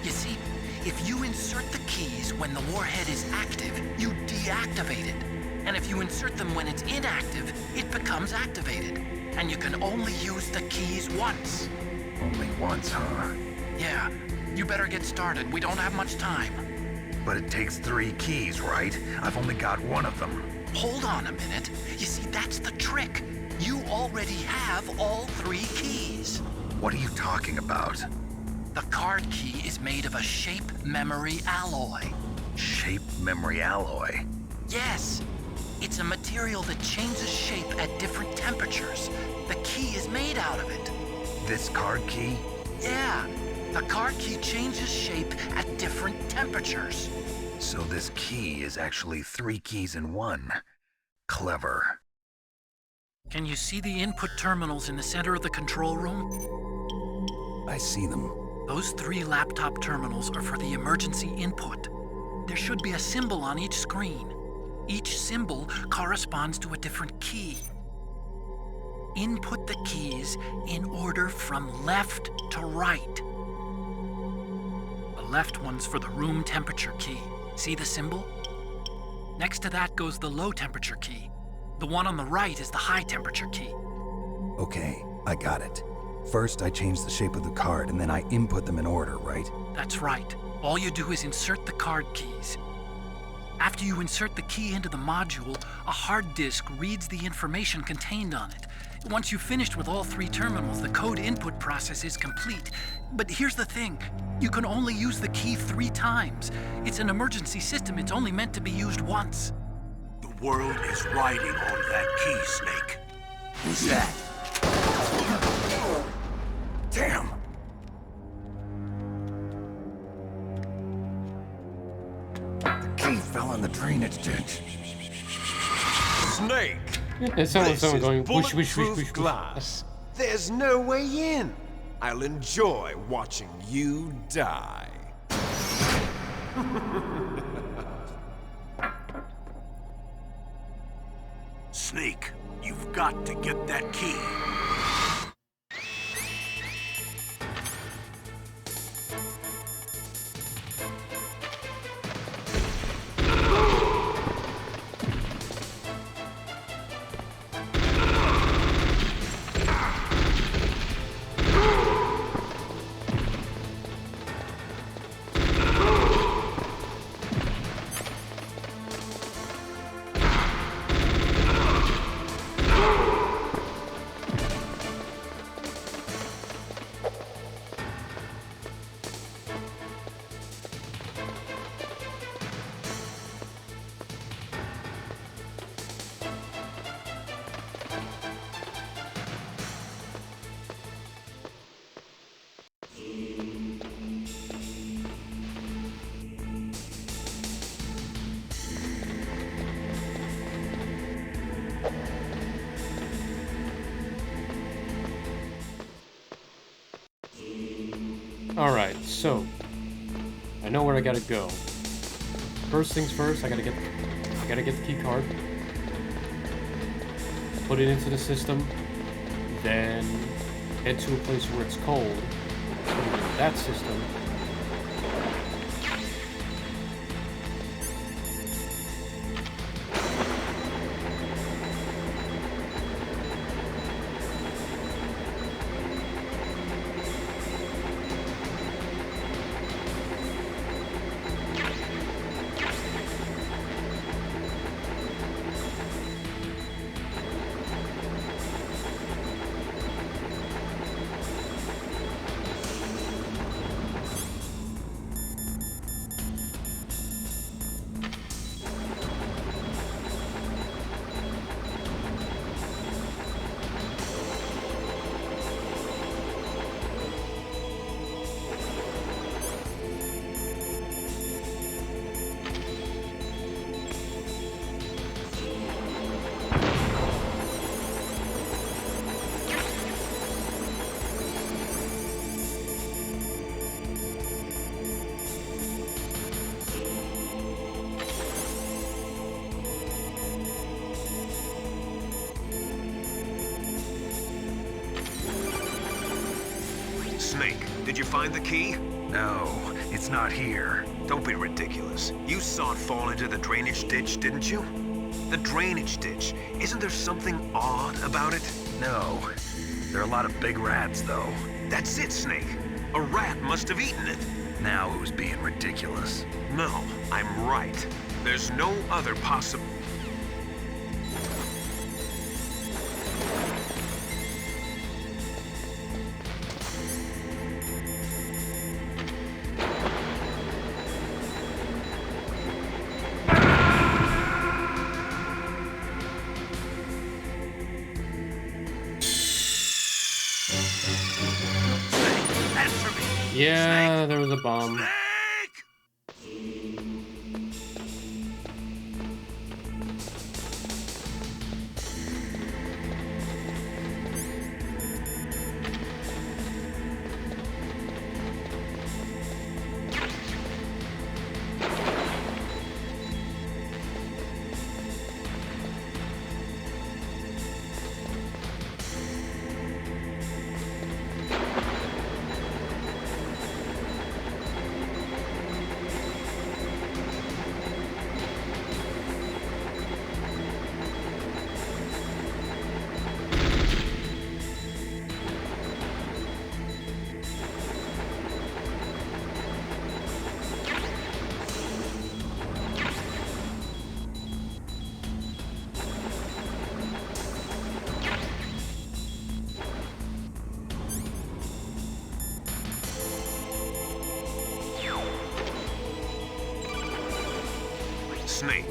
You see, if you insert the keys when the warhead is active, you deactivate it. And if you insert them when it's inactive, it becomes activated. And you can only use the keys once. Only once, huh? Yeah, you better get started. We don't have much time. But it takes 3 keys, right? I've only got 1 of them. Hold on a minute. You see, that's the trick. You already have all 3 keys. What are you talking about? The card key is made of a shape memory alloy. Shape memory alloy? Yes. It's a material that changes shape at different temperatures. The key is made out of it. This card key? Yeah. The card key changes shape at different temperatures. So this key is actually 3 keys in 1. Clever. Can you see the input terminals in the center of the control room? I see them. Those 3 laptop terminals are for the emergency input. There should be a symbol on each screen. Each symbol corresponds to a different key. Input the keys in order from left to right. The left one's for the room temperature key. See the symbol? Next to that goes the low temperature key. The one on the right is the high temperature key. Okay, I got it. First, I change the shape of the card, and then I input them in order, right? That's right. All you do is insert the card keys. After you insert the key into the module, a hard disk reads the information contained on it. Once you've finished with all 3 terminals, the code input process is complete. But here's the thing. You can only use the key 3 times. It's an emergency system. It's only meant to be used once. The world is riding on that key, Snake. Who's that? Damn! The key fell in the drainage ditch. Snake! It sounds like This someone is going whoosh, whoosh, whoosh, bulletproof whoosh, whoosh. glass. There's no way in. I'll enjoy watching you die. Snake, you've got to get that key. Alright, so I know where I gotta go. First things first, I gotta get the key card. put it into the system, then head to a place where it's cold, put it in that system. Snake, did you find the key? No, it's not here. Don't be ridiculous. You saw it fall into the drainage ditch, didn't you? The drainage ditch. Isn't there something odd about it? No. There are a lot of big rats, though. That's it, Snake. A rat must have eaten it. Now who's being ridiculous? No, I'm right. There's no other possible... Yeah, there was a bomb. Snake.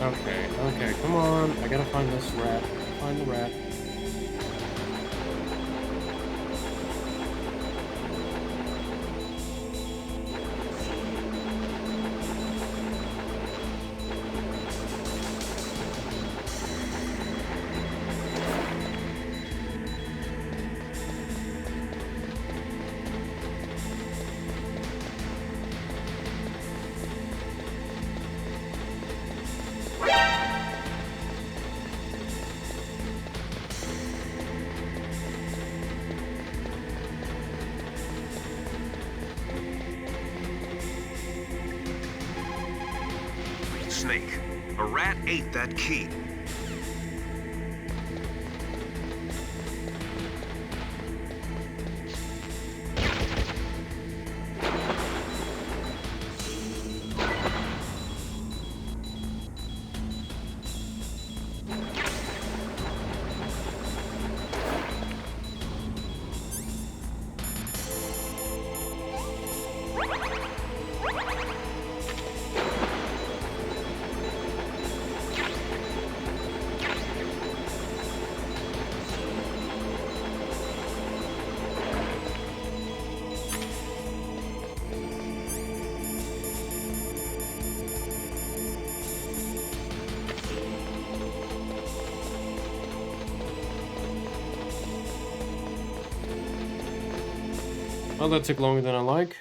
Okay, okay, come on. I gotta find this rat. Find the rat. Snake, a rat ate that key. Well, that took longer than I like.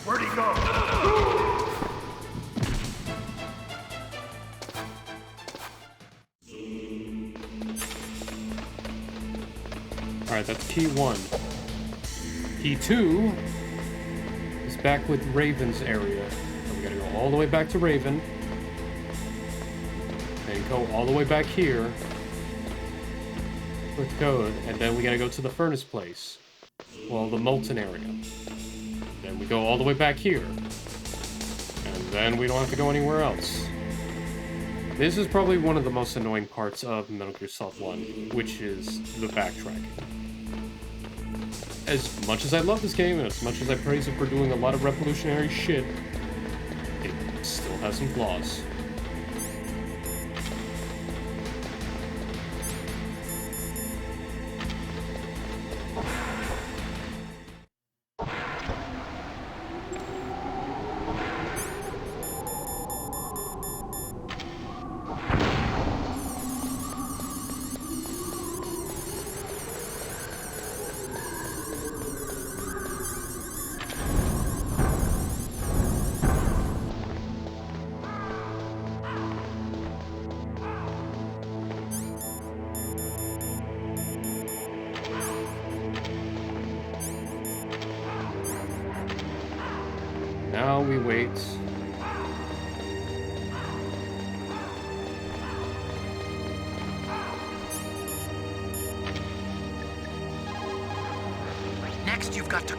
Where'd he go? Alright, that's key 1. Key 2 is back with Raven's area. So we gotta go all the way back to Raven. Then go all the way back here with code, and then we gotta go to the furnace place. Well, the molten area. Then we go all the way back here. And then we don't have to go anywhere else. This is probably one of the most annoying parts of Metal Gear Solid 1, which is the backtracking. As much as I love this game, and as much as I praise it for doing a lot of revolutionary shit, it still has some flaws. Now we wait. Next, you've got to...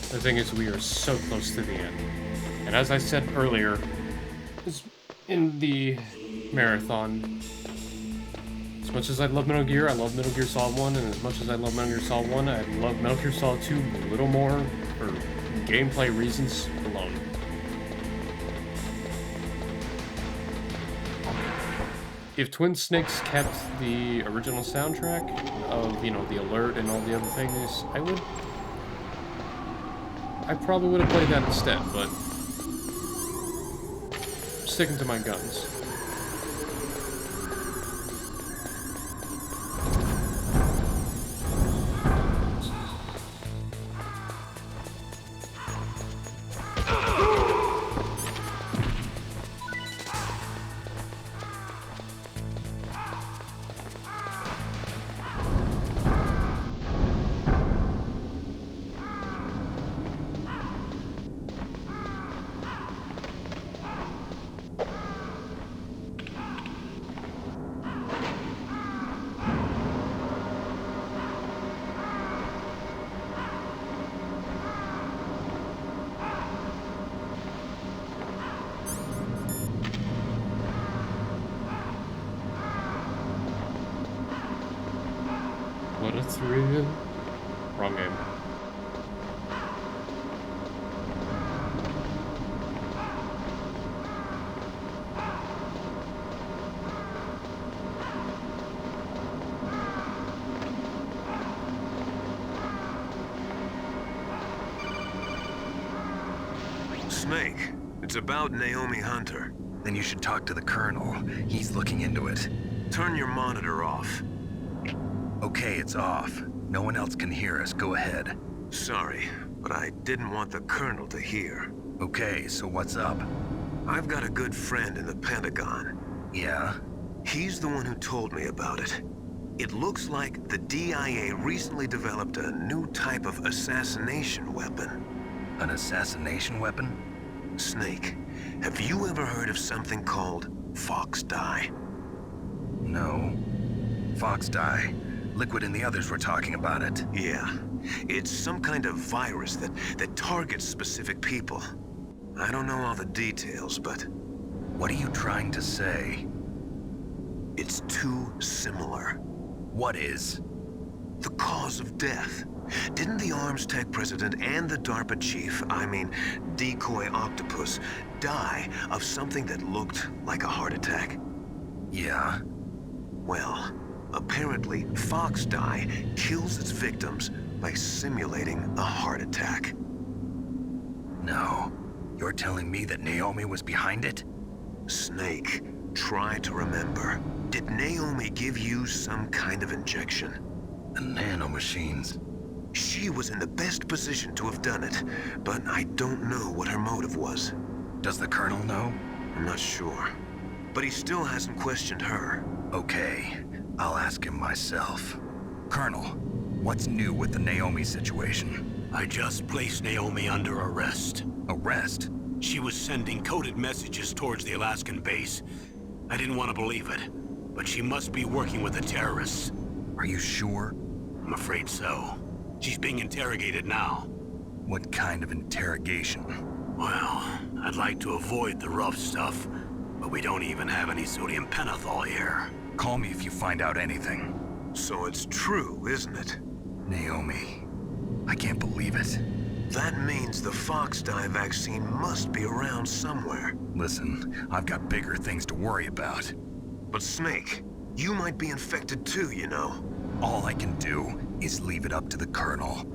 The thing is, we are so close to the end. And as I said earlier, in the marathon, as much as I love Metal Gear, I love Metal Gear Solid 1, and as much as I love Metal Gear Solid 1, I love Metal Gear Solid 2 a little more for gameplay reasons alone. If Twin Snakes kept the original soundtrack of, you know, the alert and all the other things, I probably would have played that instead, but I'm sticking to my guns. What a thrill. Wrong game. Snake, it's about Naomi Hunter. Then you should talk to the Colonel. He's looking into it. Turn your monitor off. Okay, it's off. No one else can hear us. Go ahead. Sorry, but I didn't want the Colonel to hear. Okay, so what's up? I've got a good friend in the Pentagon. Yeah? He's the one who told me about it. It looks like the DIA recently developed a new type of assassination weapon. An assassination weapon? Snake, have you ever heard of something called Fox Dye? No. Fox Dye. Liquid and the others were talking about it. Yeah. It's some kind of virus that targets specific people. I don't know all the details, but... What are you trying to say? It's too similar. What is? The cause of death. Didn't the Arms Tech president and the DARPA chief, I mean, Decoy Octopus, die of something that looked like a heart attack? Yeah? Well, apparently Fox Dye kills its victims by simulating a heart attack. No. You're telling me that Naomi was behind it? Snake, try to remember. Did Naomi give you some kind of injection? The nanomachines. She was in the best position to have done it, but I don't know what her motive was. Does the Colonel know? I'm not sure. But he still hasn't questioned her. Okay, I'll ask him myself. Colonel, what's new with the Naomi situation? I just placed Naomi under arrest. Arrest? She was sending coded messages towards the Alaskan base. I didn't want to believe it, but she must be working with the terrorists. Are you sure? I'm afraid so. She's being interrogated now. What kind of interrogation? Well, I'd like to avoid the rough stuff, but we don't even have any sodium pentothal here. Call me if you find out anything. So it's true, isn't it? Naomi, I can't believe it. That means the Fox Dye vaccine must be around somewhere. Listen, I've got bigger things to worry about. But Snake, you might be infected too, you know. All I can do is leave it up to the Colonel.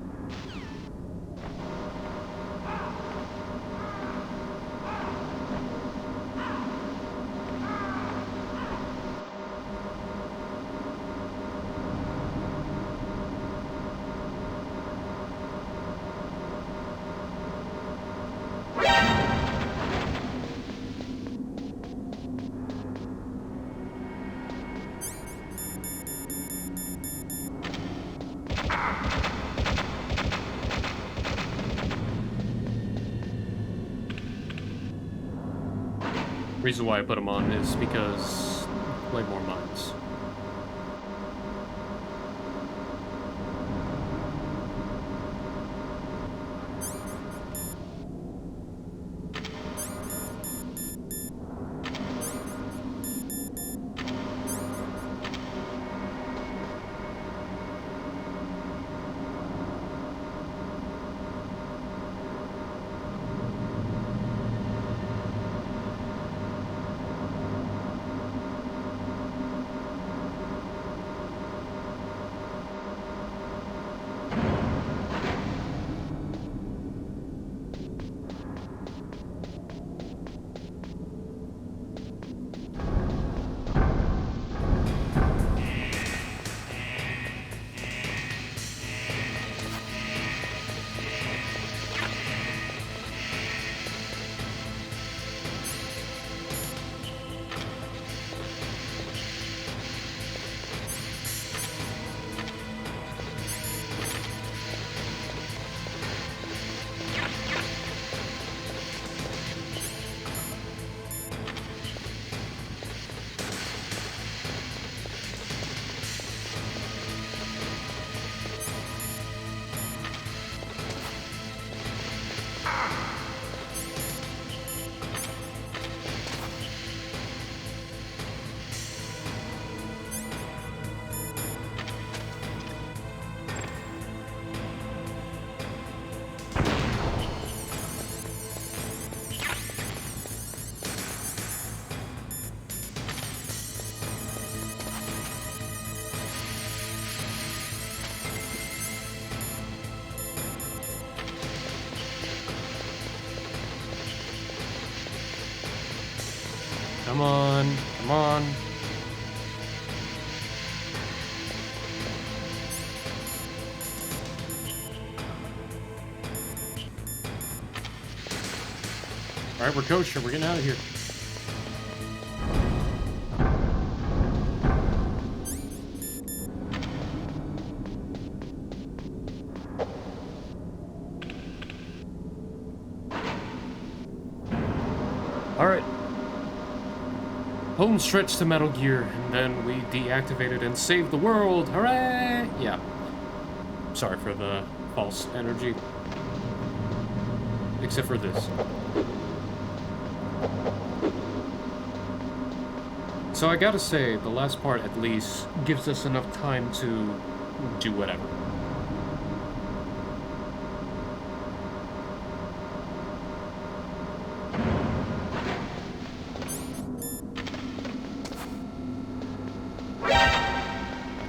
Reason why I put them on is because way more mines. Come on, come on. All right, we're kosher. We're getting out of here. All right. Home stretch to Metal Gear, and then we deactivated and saved the world. Hooray! Yeah. Sorry for the false energy. Except for this. So I gotta say, the last part at least gives us enough time to do whatever.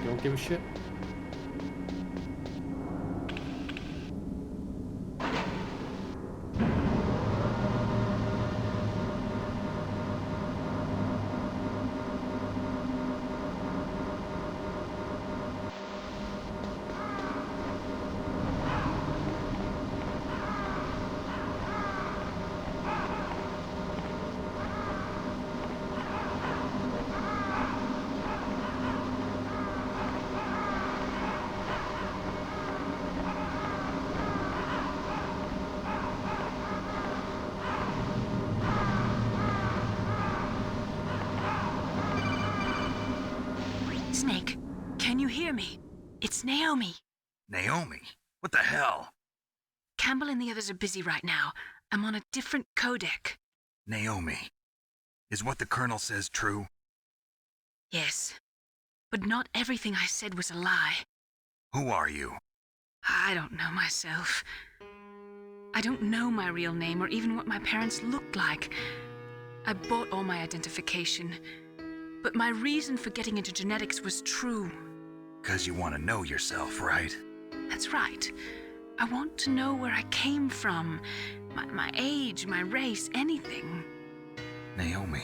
Don't give a shit. Snake, can you hear me? It's Naomi. Naomi? What the hell? Campbell and the others are busy right now. I'm on a different codec. Naomi, is what the Colonel says true? Yes, but not everything I said was a lie. Who are you? I don't know myself. I don't know my real name or even what my parents looked like. I bought all my identification. But my reason for getting into genetics was true. 'Cause you want to know yourself, right? That's right. I want to know where I came from. My age, my race, anything. Naomi.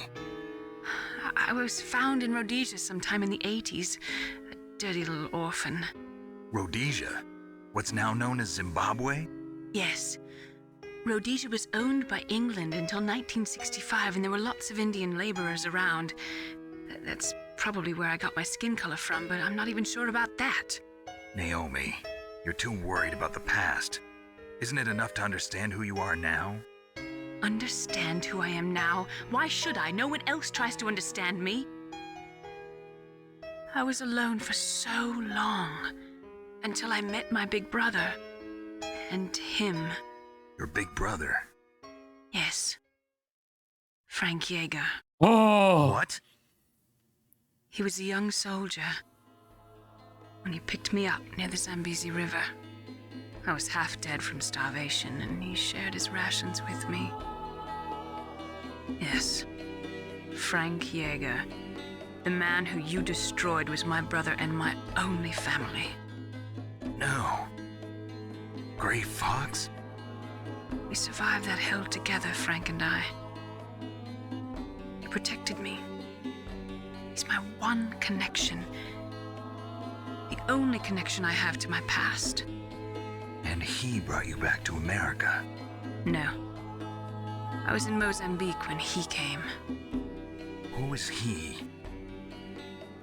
I was found in Rhodesia sometime in the 80s. A dirty little orphan. Rhodesia? What's now known as Zimbabwe? Yes. Rhodesia was owned by England until 1965, and there were lots of Indian laborers around. That's probably where I got my skin color from, but I'm not even sure about that. Naomi, you're too worried about the past. Isn't it enough to understand who you are now? Understand who I am now? Why should I? No one else tries to understand me. I was alone for so long, until I met my big brother. And him. Your big brother? Yes. Frank Yeager. Oh! What? He was a young soldier when he picked me up near the Zambezi River. I was half dead from starvation, and he shared his rations with me. Yes, Frank Yeager. The man who you destroyed was my brother and my only family. No. Gray Fox? We survived that hell together, Frank and I. He protected me. He's my one connection. The only connection I have to my past. And he brought you back to America? No. I was in Mozambique when he came. Who is he?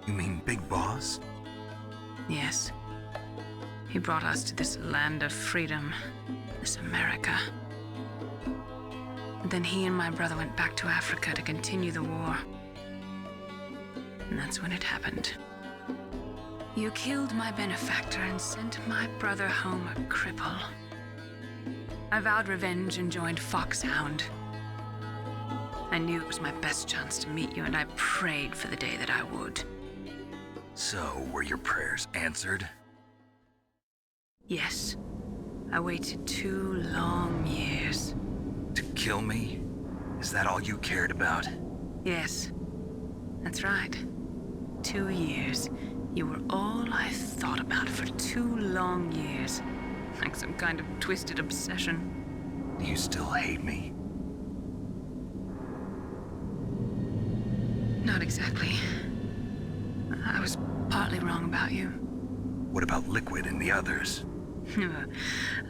You mean Big Boss? Yes. He brought us to this land of freedom, this America. And then he and my brother went back to Africa to continue the war. And that's when it happened. You killed my benefactor and sent my brother home a cripple. I vowed revenge and joined Foxhound. I knew it was my best chance to meet you, and I prayed for the day that I would. So, were your prayers answered? Yes. I waited 2 long years. To kill me? Is that all you cared about? Yes. That's right. 2 years. You were all I thought about for 2 long years. Like some kind of twisted obsession. Do you still hate me? Not exactly. I was partly wrong about you. What about Liquid and the others?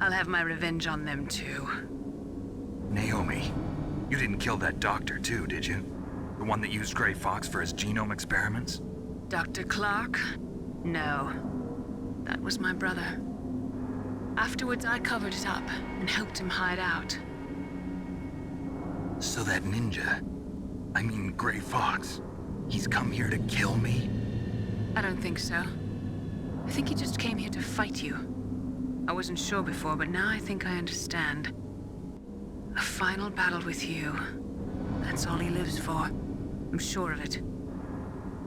I'll have my revenge on them too. Naomi, you didn't kill that doctor too, did you? The one that used Gray Fox for his genome experiments? Dr. Clark? No. That was my brother. Afterwards, I covered it up and helped him hide out. So that ninja, I mean Gray Fox, he's come here to kill me? I don't think so. I think he just came here to fight you. I wasn't sure before, but now I think I understand. A final battle with you. That's all he lives for. I'm sure of it.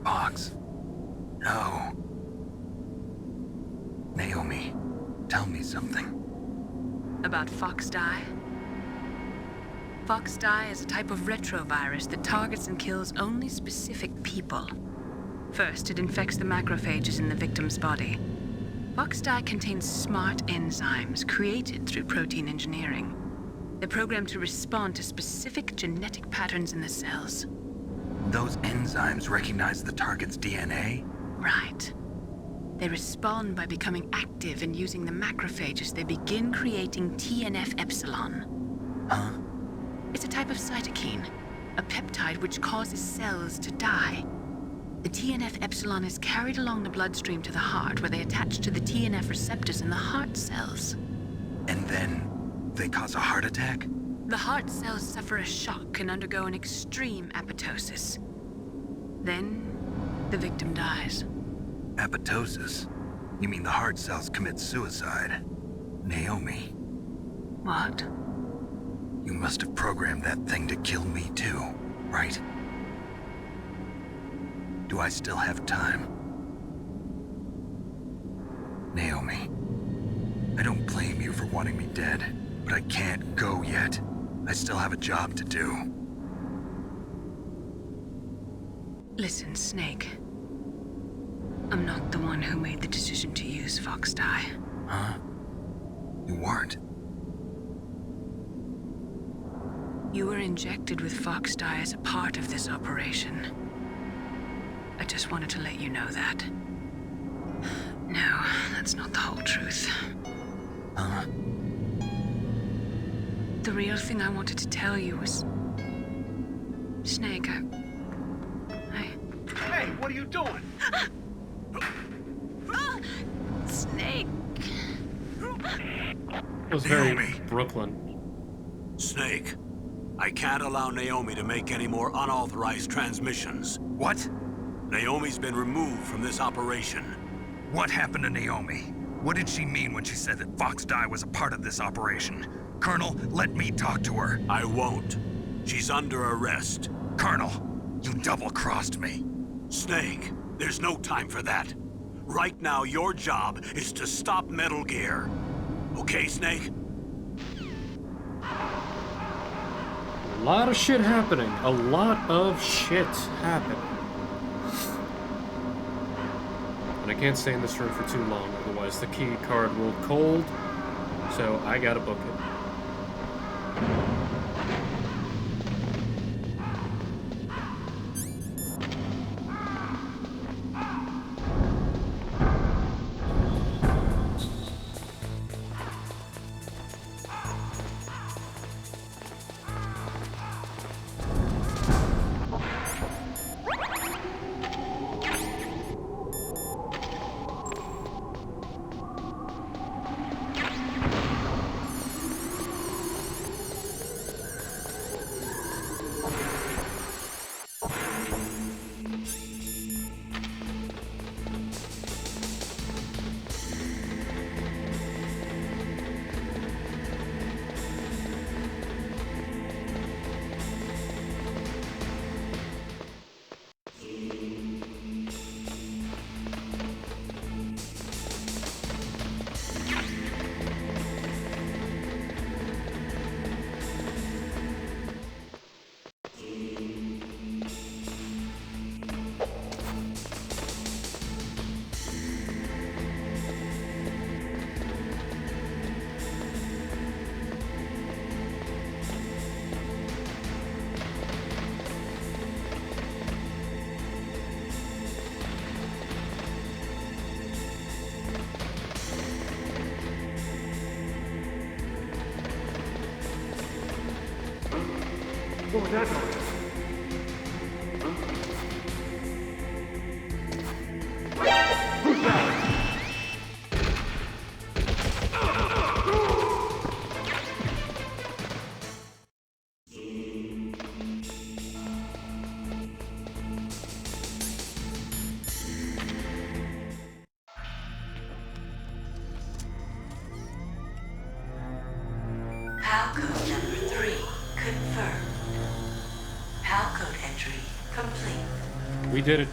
Fox? No. Naomi, tell me something. About FoxDie? FoxDie is a type of retrovirus that targets and kills only specific people. First, it infects the macrophages in the victim's body. FoxDie contains smart enzymes created through protein engineering. They're programmed to respond to specific genetic patterns in the cells. Those enzymes recognize the target's DNA? Right. They respond by becoming active and using the macrophages. They begin creating TNF-epsilon. Huh? It's a type of cytokine, a peptide which causes cells to die. The TNF-epsilon is carried along the bloodstream to the heart, where they attach to the TNF receptors in the heart cells. And then they cause a heart attack? The heart cells suffer a shock and undergo an extreme apoptosis. Then, the victim dies. Apoptosis? You mean the heart cells commit suicide? Naomi. What? You must have programmed that thing to kill me too, right? Do I still have time? Naomi, I don't blame you for wanting me dead, but I can't go yet. I still have a job to do. Listen, Snake. I'm not the one who made the decision to use Fox dye. Huh? You weren't. You were injected with Fox dye as a part of this operation. I just wanted to let you know that. No, that's not the whole truth. Huh? The real thing I wanted to tell you was... Snake, Hey, what are you doing? Snake! It was very Brooklyn. Snake, I can't allow Naomi to make any more unauthorized transmissions. What? Naomi's been removed from this operation. What happened to Naomi? What did she mean when she said that Fox dye was a part of this operation? Colonel, let me talk to her. I won't. She's under arrest. Colonel, you double-crossed me. Snake, there's no time for that. Right now, your job is to stop Metal Gear. Okay, Snake? A lot of shit happening. A lot of shit happening. And I can't stay in this room for too long, otherwise the key card will cold. So I gotta book it. What was that noise? Who's that? PAL code number 3 confirmed. PAL code entry complete. We did it.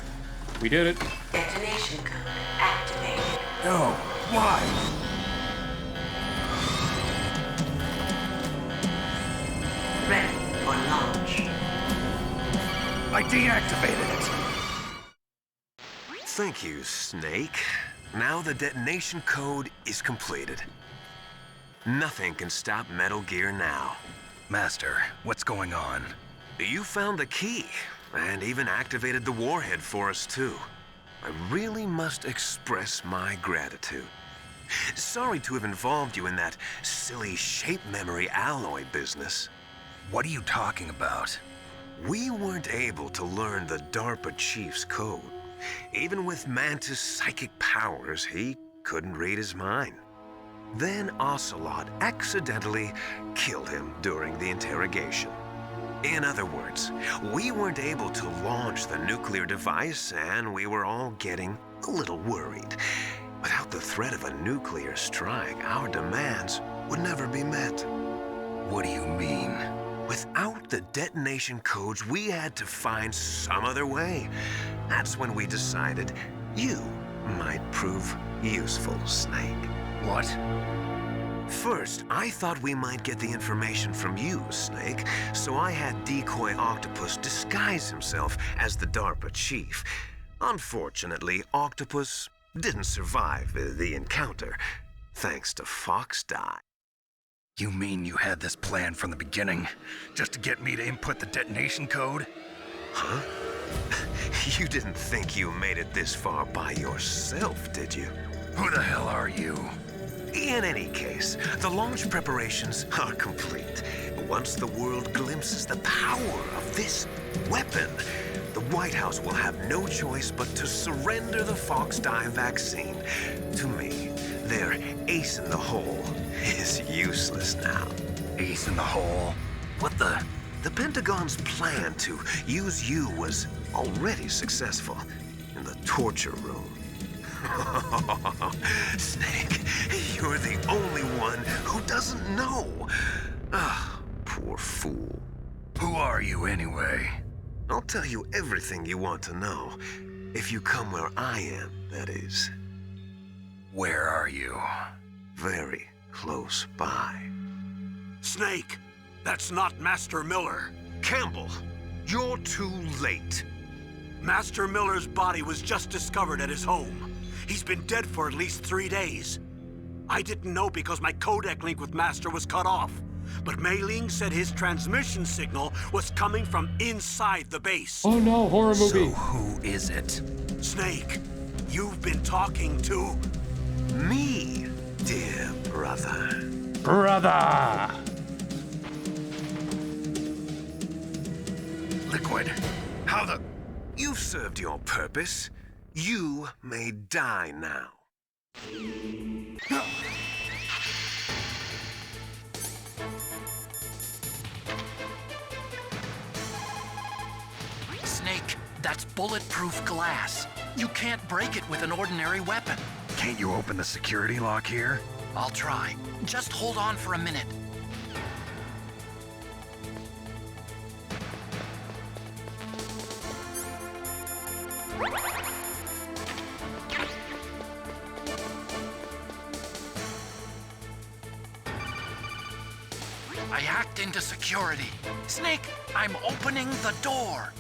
We did it. Detonation code activated. No, why? Ready for launch. I deactivated it. Thank you, Snake. Now the detonation code is completed. Nothing can stop Metal Gear now. Master, what's going on? You found the key, and even activated the warhead for us, too. I really must express my gratitude. Sorry to have involved you in that silly shape memory alloy business. What are you talking about? We weren't able to learn the DARPA chief's code. Even with Mantis' psychic powers, he couldn't read his mind. Then Ocelot accidentally killed him during the interrogation. In other words, we weren't able to launch the nuclear device, and we were all getting a little worried. Without the threat of a nuclear strike, our demands would never be met. What do you mean? Without the detonation codes, we had to find some other way. That's when we decided you might prove useful, Snake. What? First, I thought we might get the information from you, Snake, so I had Decoy Octopus disguise himself as the DARPA chief. Unfortunately, Octopus didn't survive the encounter, thanks to Fox Die. You mean you had this plan from the beginning, just to get me to input the detonation code? Huh? You didn't think you made it this far by yourself, did you? Who the hell are you? In any case, the launch preparations are complete. Once the world glimpses the power of this weapon, the White House will have no choice but to surrender the Fox Die vaccine to me. Their ace in the hole is useless now. Ace in the hole? What the? The Pentagon's plan to use you was already successful in the torture room. Snake, you're the only one who doesn't know. Ah, poor fool. Who are you anyway? I'll tell you everything you want to know. If you come where I am, that is. Where are you? Very close by. Snake, that's not Master Miller. Campbell, you're too late. Master Miller's body was just discovered at his home. He's been dead for at least 3 days. I didn't know because my codec link with Master was cut off. But Mei Ling said his transmission signal was coming from inside the base. Oh no, horror movie. So who is it? Snake, you've been talking to... me, dear brother. Brother! Liquid, how the... You've served your purpose. You may die now. Snake, that's bulletproof glass. You can't break it with an ordinary weapon. Can't you open the security lock here? I'll try. Just hold on for a minute. I hacked into security. Snake, I'm opening the door.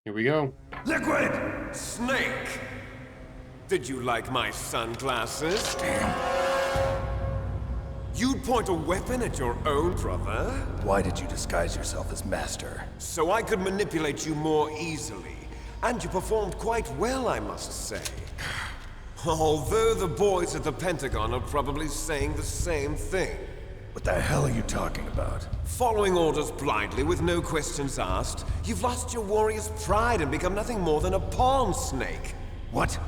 Here we go. Liquid! Snake! Did you like my sunglasses? You'd point a weapon at your own brother? Why did you disguise yourself as Master? So I could manipulate you more easily. And you performed quite well, I must say. Although the boys at the Pentagon are probably saying the same thing. What the hell are you talking about? Following orders blindly with no questions asked, you've lost your warrior's pride and become nothing more than a pawn, Snake. What?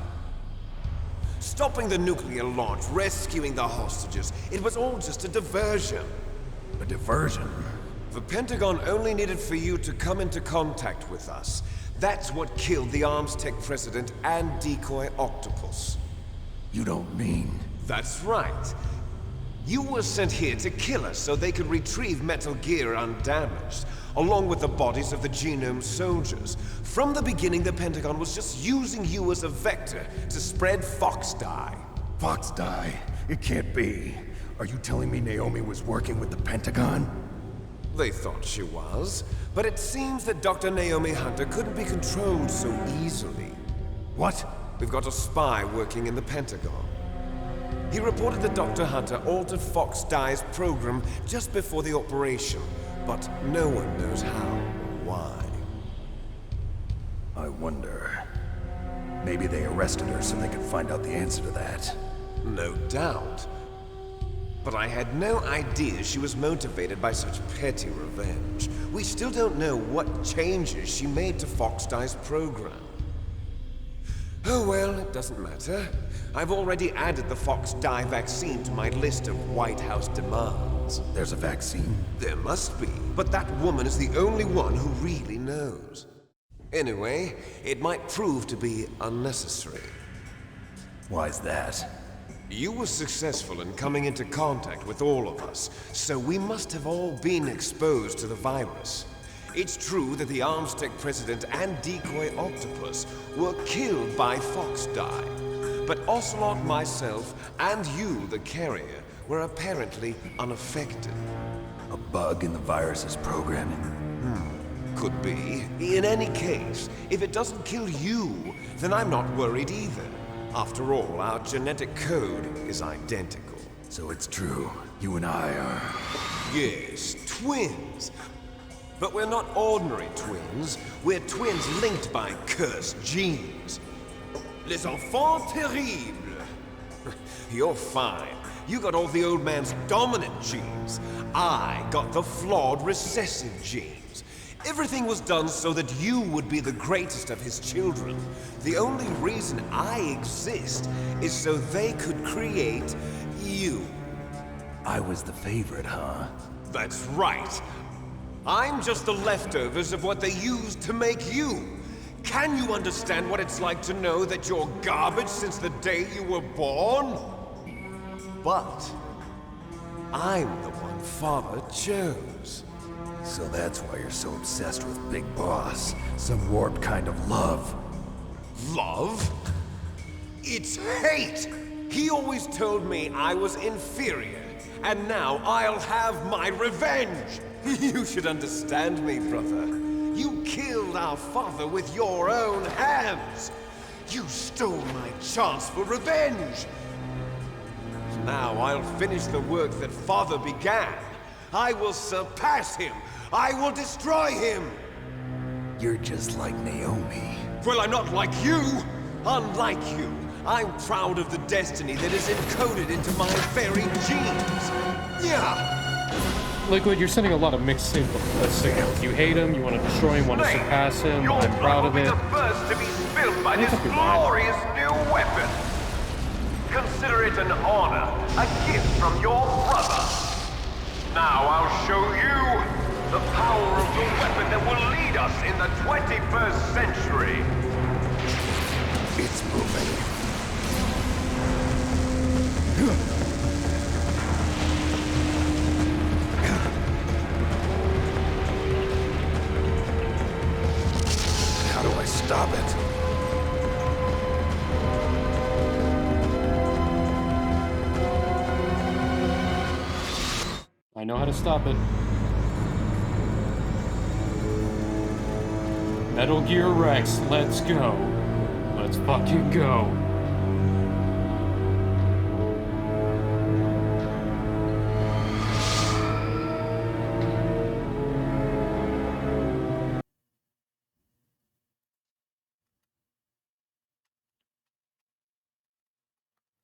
Stopping the nuclear launch, rescuing the hostages, it was all just a diversion. A diversion? The Pentagon only needed for you to come into contact with us. That's what killed the ArmsTech president and Decoy Octopus. You don't mean... That's right. You were sent here to kill us so they could retrieve Metal Gear undamaged, along with the bodies of the Genome soldiers. From the beginning, the Pentagon was just using you as a vector to spread Fox Die. Fox Die? It can't be. Are you telling me Naomi was working with the Pentagon? They thought she was, but it seems that Dr. Naomi Hunter couldn't be controlled so easily. What? We've got a spy working in the Pentagon. He reported that Dr. Hunter altered Fox Die's program just before the operation, but no one knows how or why. I wonder... Maybe they arrested her so they could find out the answer to that. No doubt. But I had no idea she was motivated by such petty revenge. We still don't know what changes she made to Fox Die's program. Oh well, it doesn't matter. I've already added the Fox Die vaccine to my list of White House demands. There's a vaccine? There must be, but that woman is the only one who really knows. Anyway, it might prove to be unnecessary. Why's that? You were successful in coming into contact with all of us, so we must have all been exposed to the virus. It's true that the Armstech President and Decoy Octopus were killed by Fox Die, but Ocelot, myself, and you, the carrier, were apparently unaffected. A bug in the virus's programming? Could be. In any case, if it doesn't kill you, then I'm not worried either. After all, our genetic code is identical. So it's true. You and I are... Yes, twins. But we're not ordinary twins. We're twins linked by cursed genes. Les enfants terribles. You're fine. You got all the old man's dominant genes. I got the flawed recessive genes. Everything was done so that you would be the greatest of his children. The only reason I exist is so they could create you. I was the favorite, huh? That's right. I'm just the leftovers of what they used to make you. Can you understand what it's like to know that you're garbage since the day you were born? But I'm the one Father chose. So that's why you're so obsessed with Big Boss. Some warped kind of love. Love? It's hate! He always told me I was inferior, and now I'll have my revenge! You should understand me, brother. You killed our father with your own hands! You stole my chance for revenge! Now I'll finish the work that Father began. I will surpass him! I will destroy him! You're just like Naomi. Well, I'm not like you! Unlike you, I'm proud of the destiny that is encoded into my very genes! Yeah! Liquid, you're sending a lot of mixed signals. You hate him, you want to destroy him, want to surpass him, I'm proud of it. You're the first to be spilled by this glorious new weapon. Consider it an honor, a gift from your brother. Now I'll show you the power of the weapon that will lead us in the 21st century. It's moving. How do I stop it? I know how to stop it. Metal Gear Rex, let's go. Let's fucking go.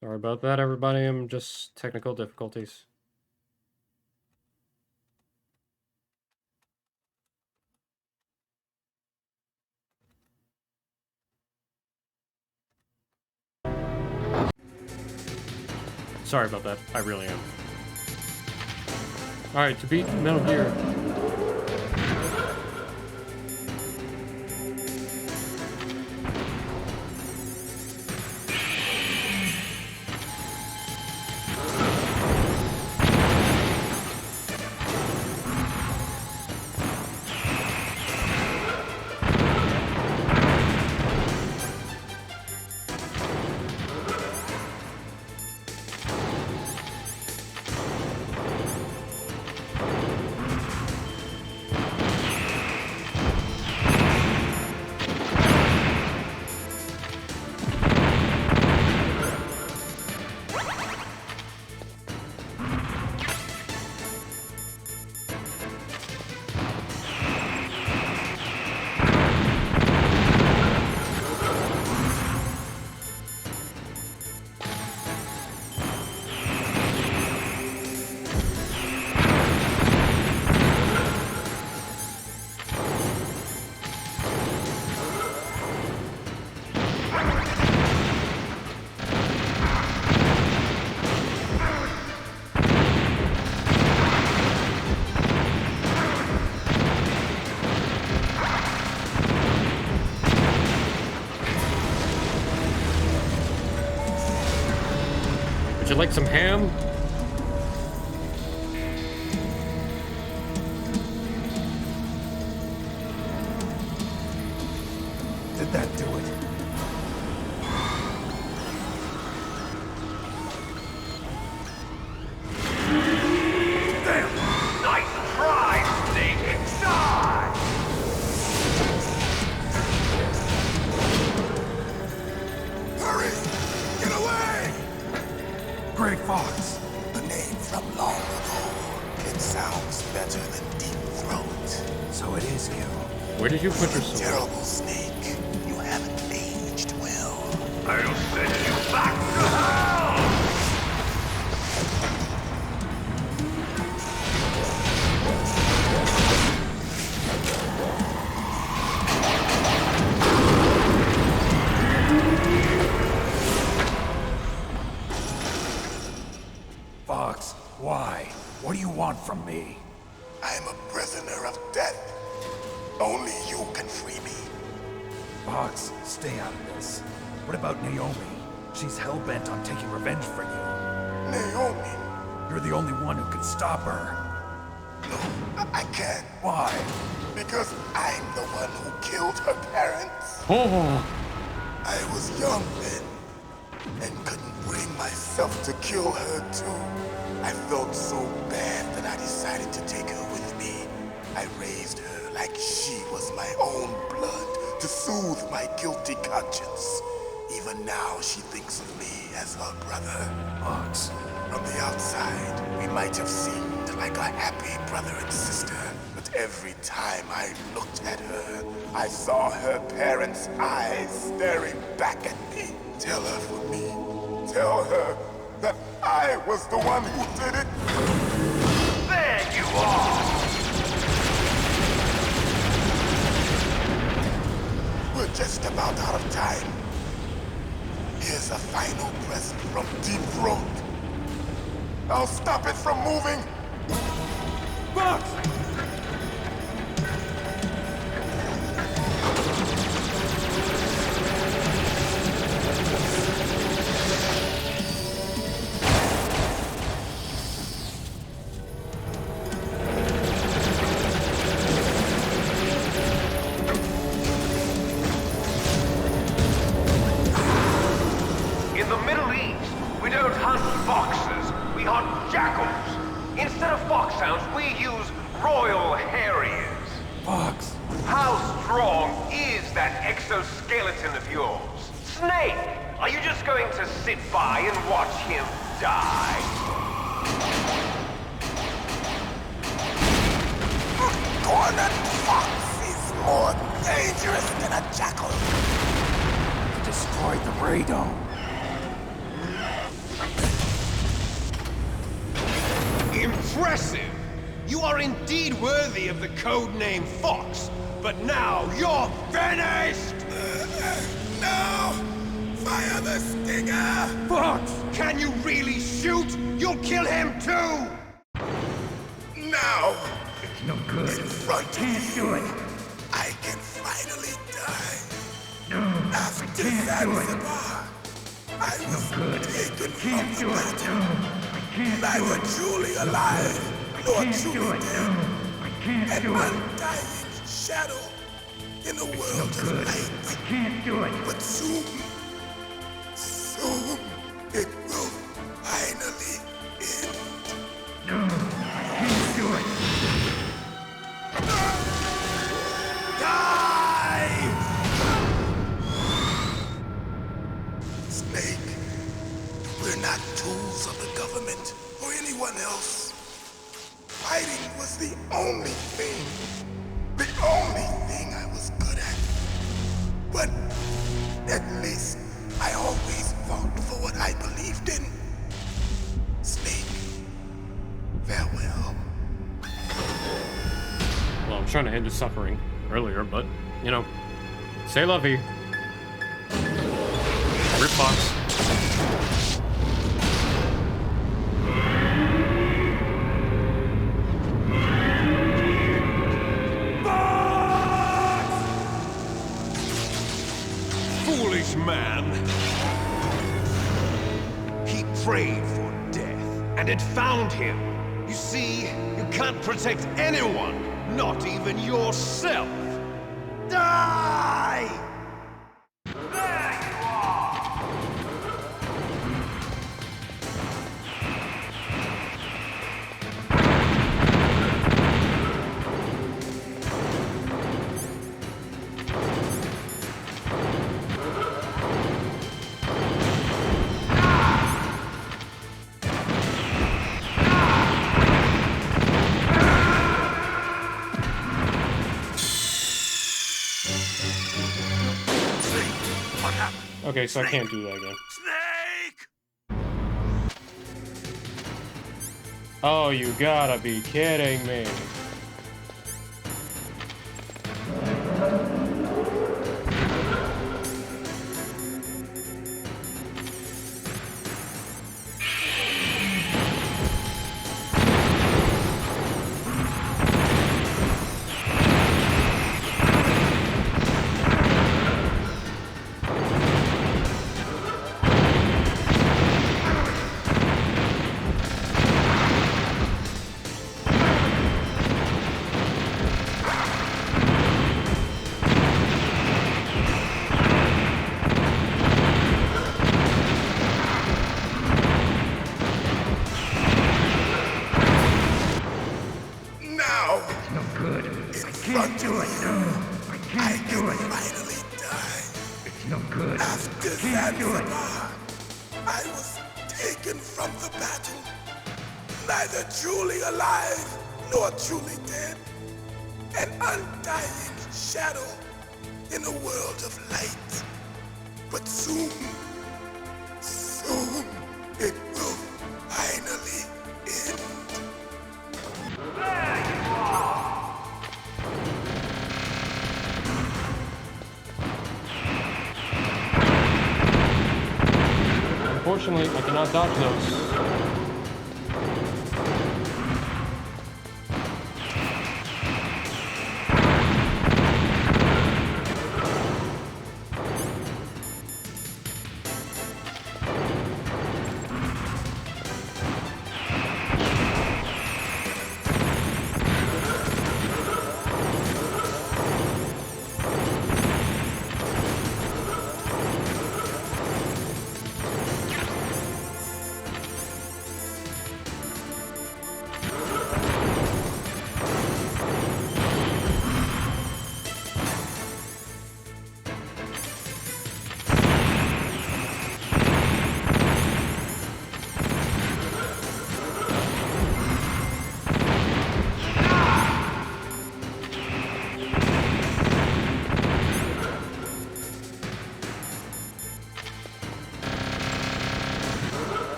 Sorry about that, everybody. I'm just technical difficulties. Sorry about that. I really am. Alright, to beat Metal Gear. Would you like some ham? Did that do it? Damn! Nice try, Snake! Inside! Hurry! Get away! Grey Fox. A name from long ago. It sounds better than Deep Throat. So it is you. Where did you put your sword? Terrible Snake. You haven't aged well. I'll send you back to hell! Fox, why? What do you want from me? I'm a prisoner of death. Only you can free me. Fox, stay out of this. What about Naomi? She's hell-bent on taking revenge for you. Naomi? You're the only one who can stop her. No, I can't. Why? Because I'm the one who killed her parents. Oh. I was young then, and couldn't bring myself to kill her too. I felt so bad that I decided to take her with me. I raised her like she was my own blood to soothe my guilty conscience. Even now, she thinks of me as her brother. Fox. From the outside, we might have seemed like a happy brother and sister, but every time I looked at her, I saw her parents' eyes staring back at me. Tell her for me. Tell her that I was the one who did it. There you are! We're just about out of time. Here's a final present from Deep Throat. I'll stop it from moving. Fox! In the Middle East, we don't hunt foxes, we hunt jackals. Instead of foxhounds, we use Royal Harriers. Fox! How strong is that exoskeleton of yours? Snake, are you just going to sit by and watch him die? Cornered fox is more dangerous than a jackal. Destroyed the radome. Impressive! You are indeed worthy of the codename Fox, but now you're finished! No! Fire the stinger! Fox! Can you really shoot? You'll kill him too! Now! It's no good. In front of Can't you, do it. I can finally die. No, After I can't do it. Zanzibar, I No was good. taken Can't from do the it. battle. No, I can't do Neither it. truly alive, nor Can't do truly it. dead. No, I can't An do it. undying shadow in a No world of good. light. I can't do it. But soon, it will finally end. No, I can't do it. Die! Snake, we're not tools of the government or anyone else. Fighting was the only thing I was good at. But at least I always fought for what I believed in. Snake, farewell. Well, I'm trying to end his suffering earlier, but, you know, c'est la vie. Rip Fox. Foolish man! Keep prayed for death, and it found him. You see, you can't protect anyone, not even yourself. Die! There you are! Okay, so I can't do that again. Snake! Oh, you gotta be kidding me. Now, in front of you, I can finally die. It's no good. After Zanzibar, I was taken from the battle, neither truly alive nor truly dead, an undying shadow in a world of light. But soon, it will finally end. There you are! Unfortunately, I cannot dodge those.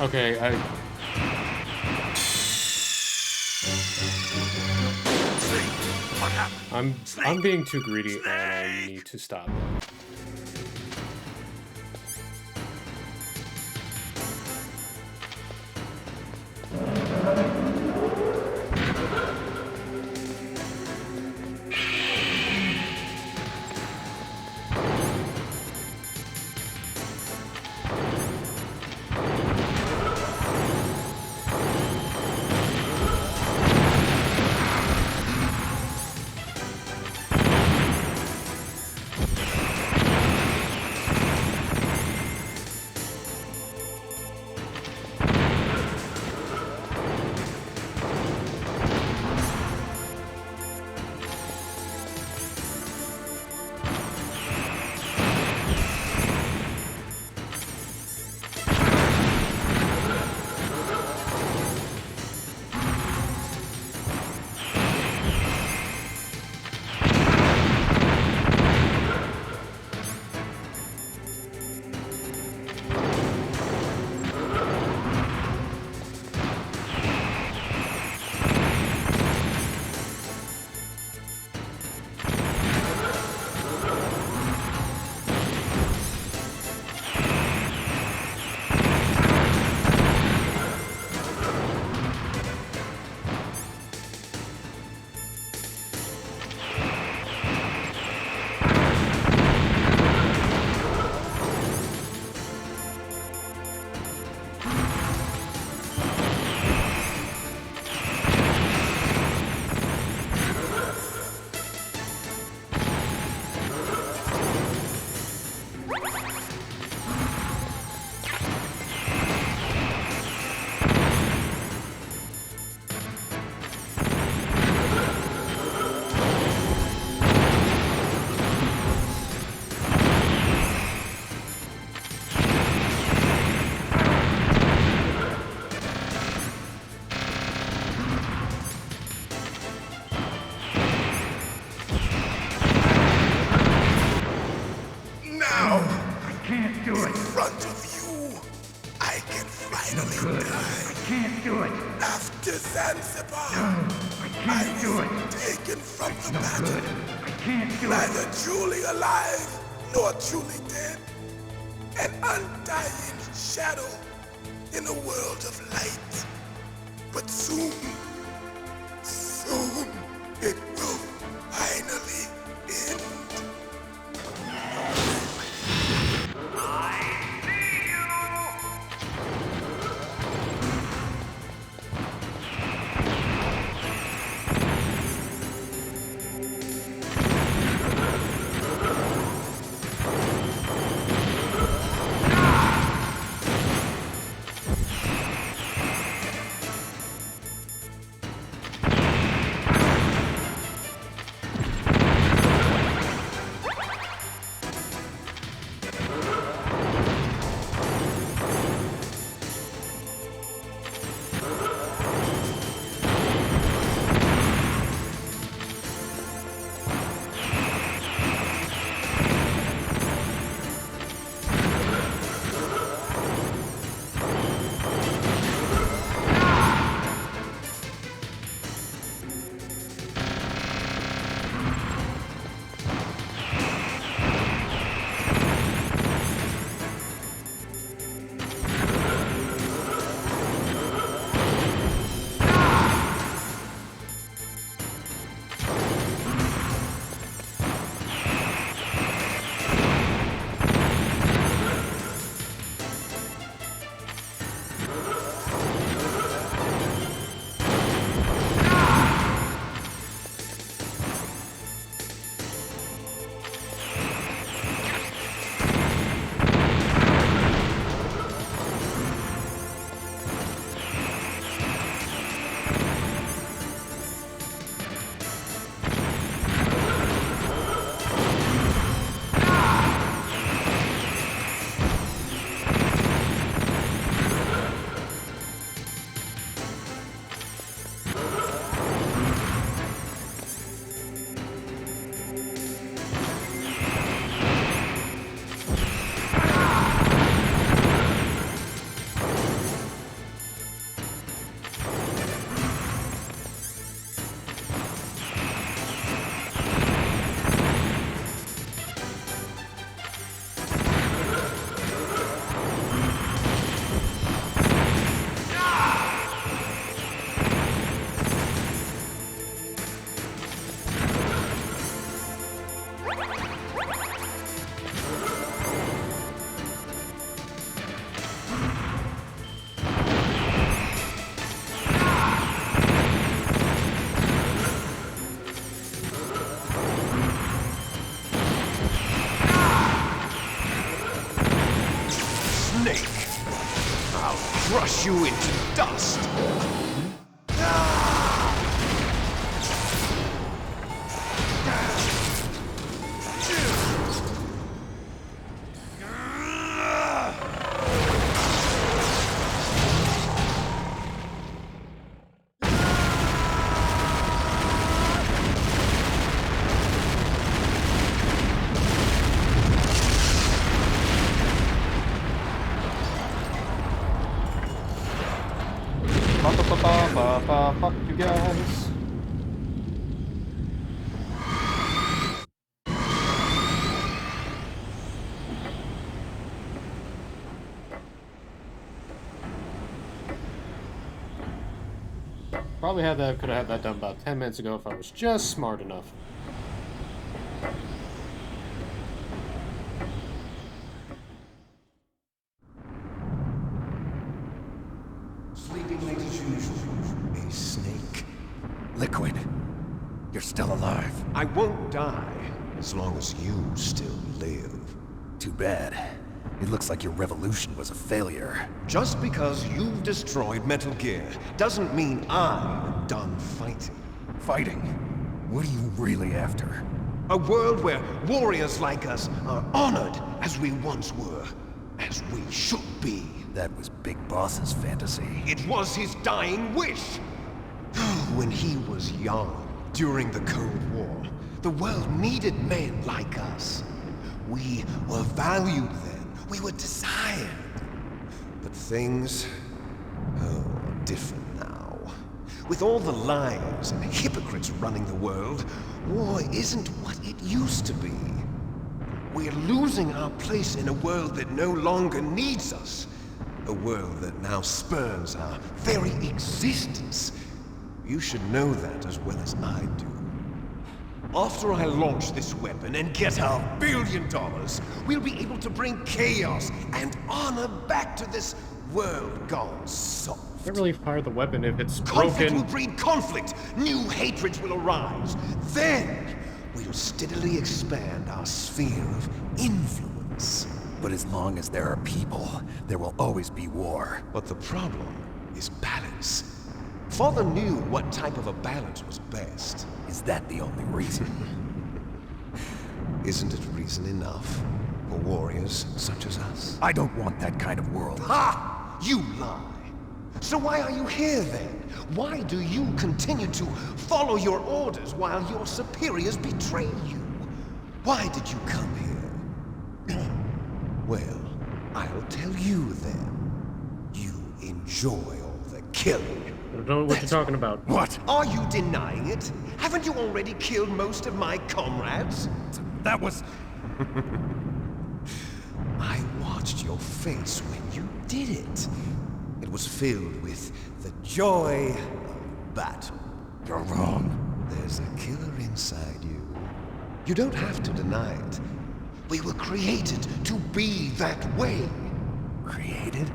Okay, I'm being too greedy and I need to stop. can't do it. In front of you, I can finally die. I can't do it. After Zanzibar, I was taken from the battle. I can't do it. Neither truly alive nor truly dead. An undying shadow in a world of light. But soon, it will finally end. Crush you into dust! Fuck you guys. Probably could have had that done about 10 minutes ago if I was just smart enough. Sleeping late as usual. A snake. Liquid. You're still alive. I won't die as long as you still live. Too bad. It looks like your revolution was a failure. Just because you've destroyed Metal Gear doesn't mean I'm done fighting. Fighting? What are you really after? A world where warriors like us are honored as we once were, as we should be. That was Big Boss's fantasy. It was his dying wish. When he was young, during the Cold War, the world needed men like us. We were valued then. We were desired. But things are different now. With all the lies and hypocrites running the world, war isn't what it used to be. We're losing our place in a world that no longer needs us. A world that now spurns our very existence. You should know that as well as I do. After I launch this weapon and get our $1 billion, we'll be able to bring chaos and honor back to this world gone soft. Can't really fire the weapon if it's Conflict broken. will breed conflict. New hatreds will arise. Then we'll steadily expand our sphere of influence. But as long as there are people, there will always be war. But the problem is balance. Father knew what type of a balance was best. Is that the only reason? Isn't it reason enough for warriors such as us? I don't want that kind of world. Ha! You lie! So why are you here then? Why do you continue to follow your orders while your superiors betray you? Why did you come here? Well, I'll tell you then. You enjoy all the killing. I don't know what you're talking about. What? Are you denying it? Haven't you already killed most of my comrades? That was... I watched your face when you did it. It was filled with the joy of battle. You're wrong. There's a killer inside you. You don't have to deny it. We were created to be that way. Created?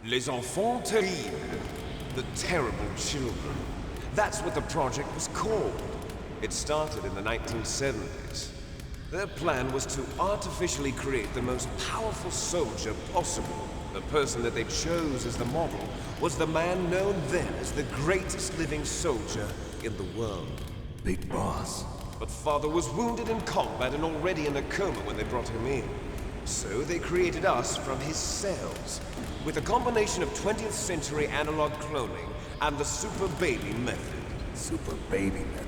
Les enfants terribles. The terrible children. That's what the project was called. It started in the 1970s. Their plan was to artificially create the most powerful soldier possible. The person that they chose as the model was the man known then as the greatest living soldier in the world. Big Boss. But Father was wounded in combat and already in a coma when they brought him in. So they created us from his cells, with a combination of 20th century analog cloning and the super baby method. Super baby method.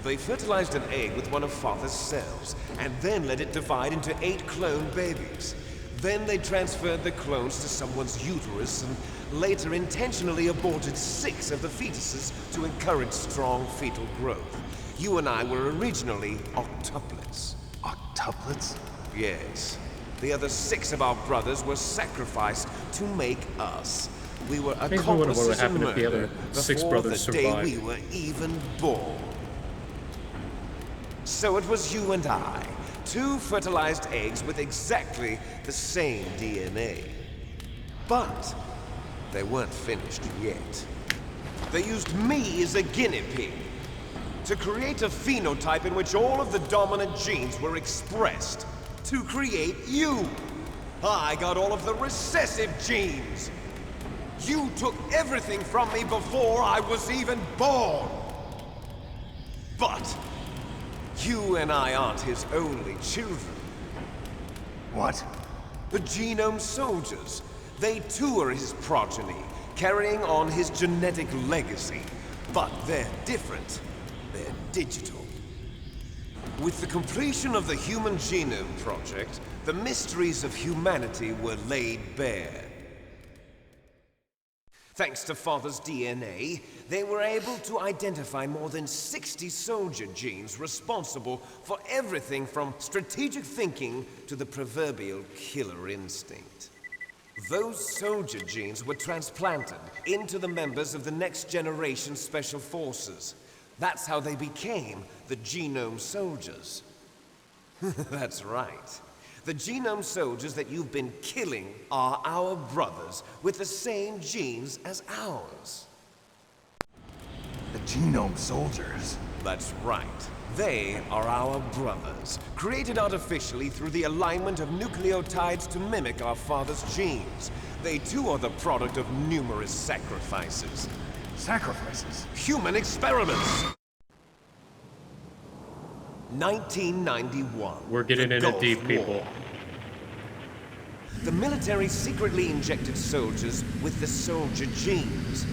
They fertilized an egg with one of Father's cells, and then let it divide into 8 clone babies. Then they transferred the clones to someone's uterus, and later intentionally aborted 6 of the fetuses to encourage strong fetal growth. You and I were originally octuplets. Octuplets? Yes. The other 6 of our brothers were sacrificed to make us. We were accomplices in happened if the murder other 6 before brothers the day survived. we were even born. So it was you and I, 2 fertilized eggs with exactly the same DNA. But they weren't finished yet. They used me as a guinea pig to create a phenotype in which all of the dominant genes were expressed. To create you. I got all of the recessive genes. You took everything from me before I was even born. But you and I aren't his only children. What? The Genome Soldiers. They too are his progeny, carrying on his genetic legacy. But they're different. They're digital. With the completion of the Human Genome Project, the mysteries of humanity were laid bare. Thanks to Father's DNA, they were able to identify more than 60 soldier genes responsible for everything from strategic thinking to the proverbial killer instinct. Those soldier genes were transplanted into the members of the next generation Special Forces. That's how they became the Genome Soldiers. That's right. The Genome Soldiers that you've been killing are our brothers with the same genes as ours. The Genome Soldiers? That's right. They are our brothers, created artificially through the alignment of nucleotides to mimic our father's genes. They too are the product of numerous sacrifices. Sacrifices? Human experiments! 1991. We're getting the in it Gulf deep, War. people. The military secretly injected soldiers with the soldier genes.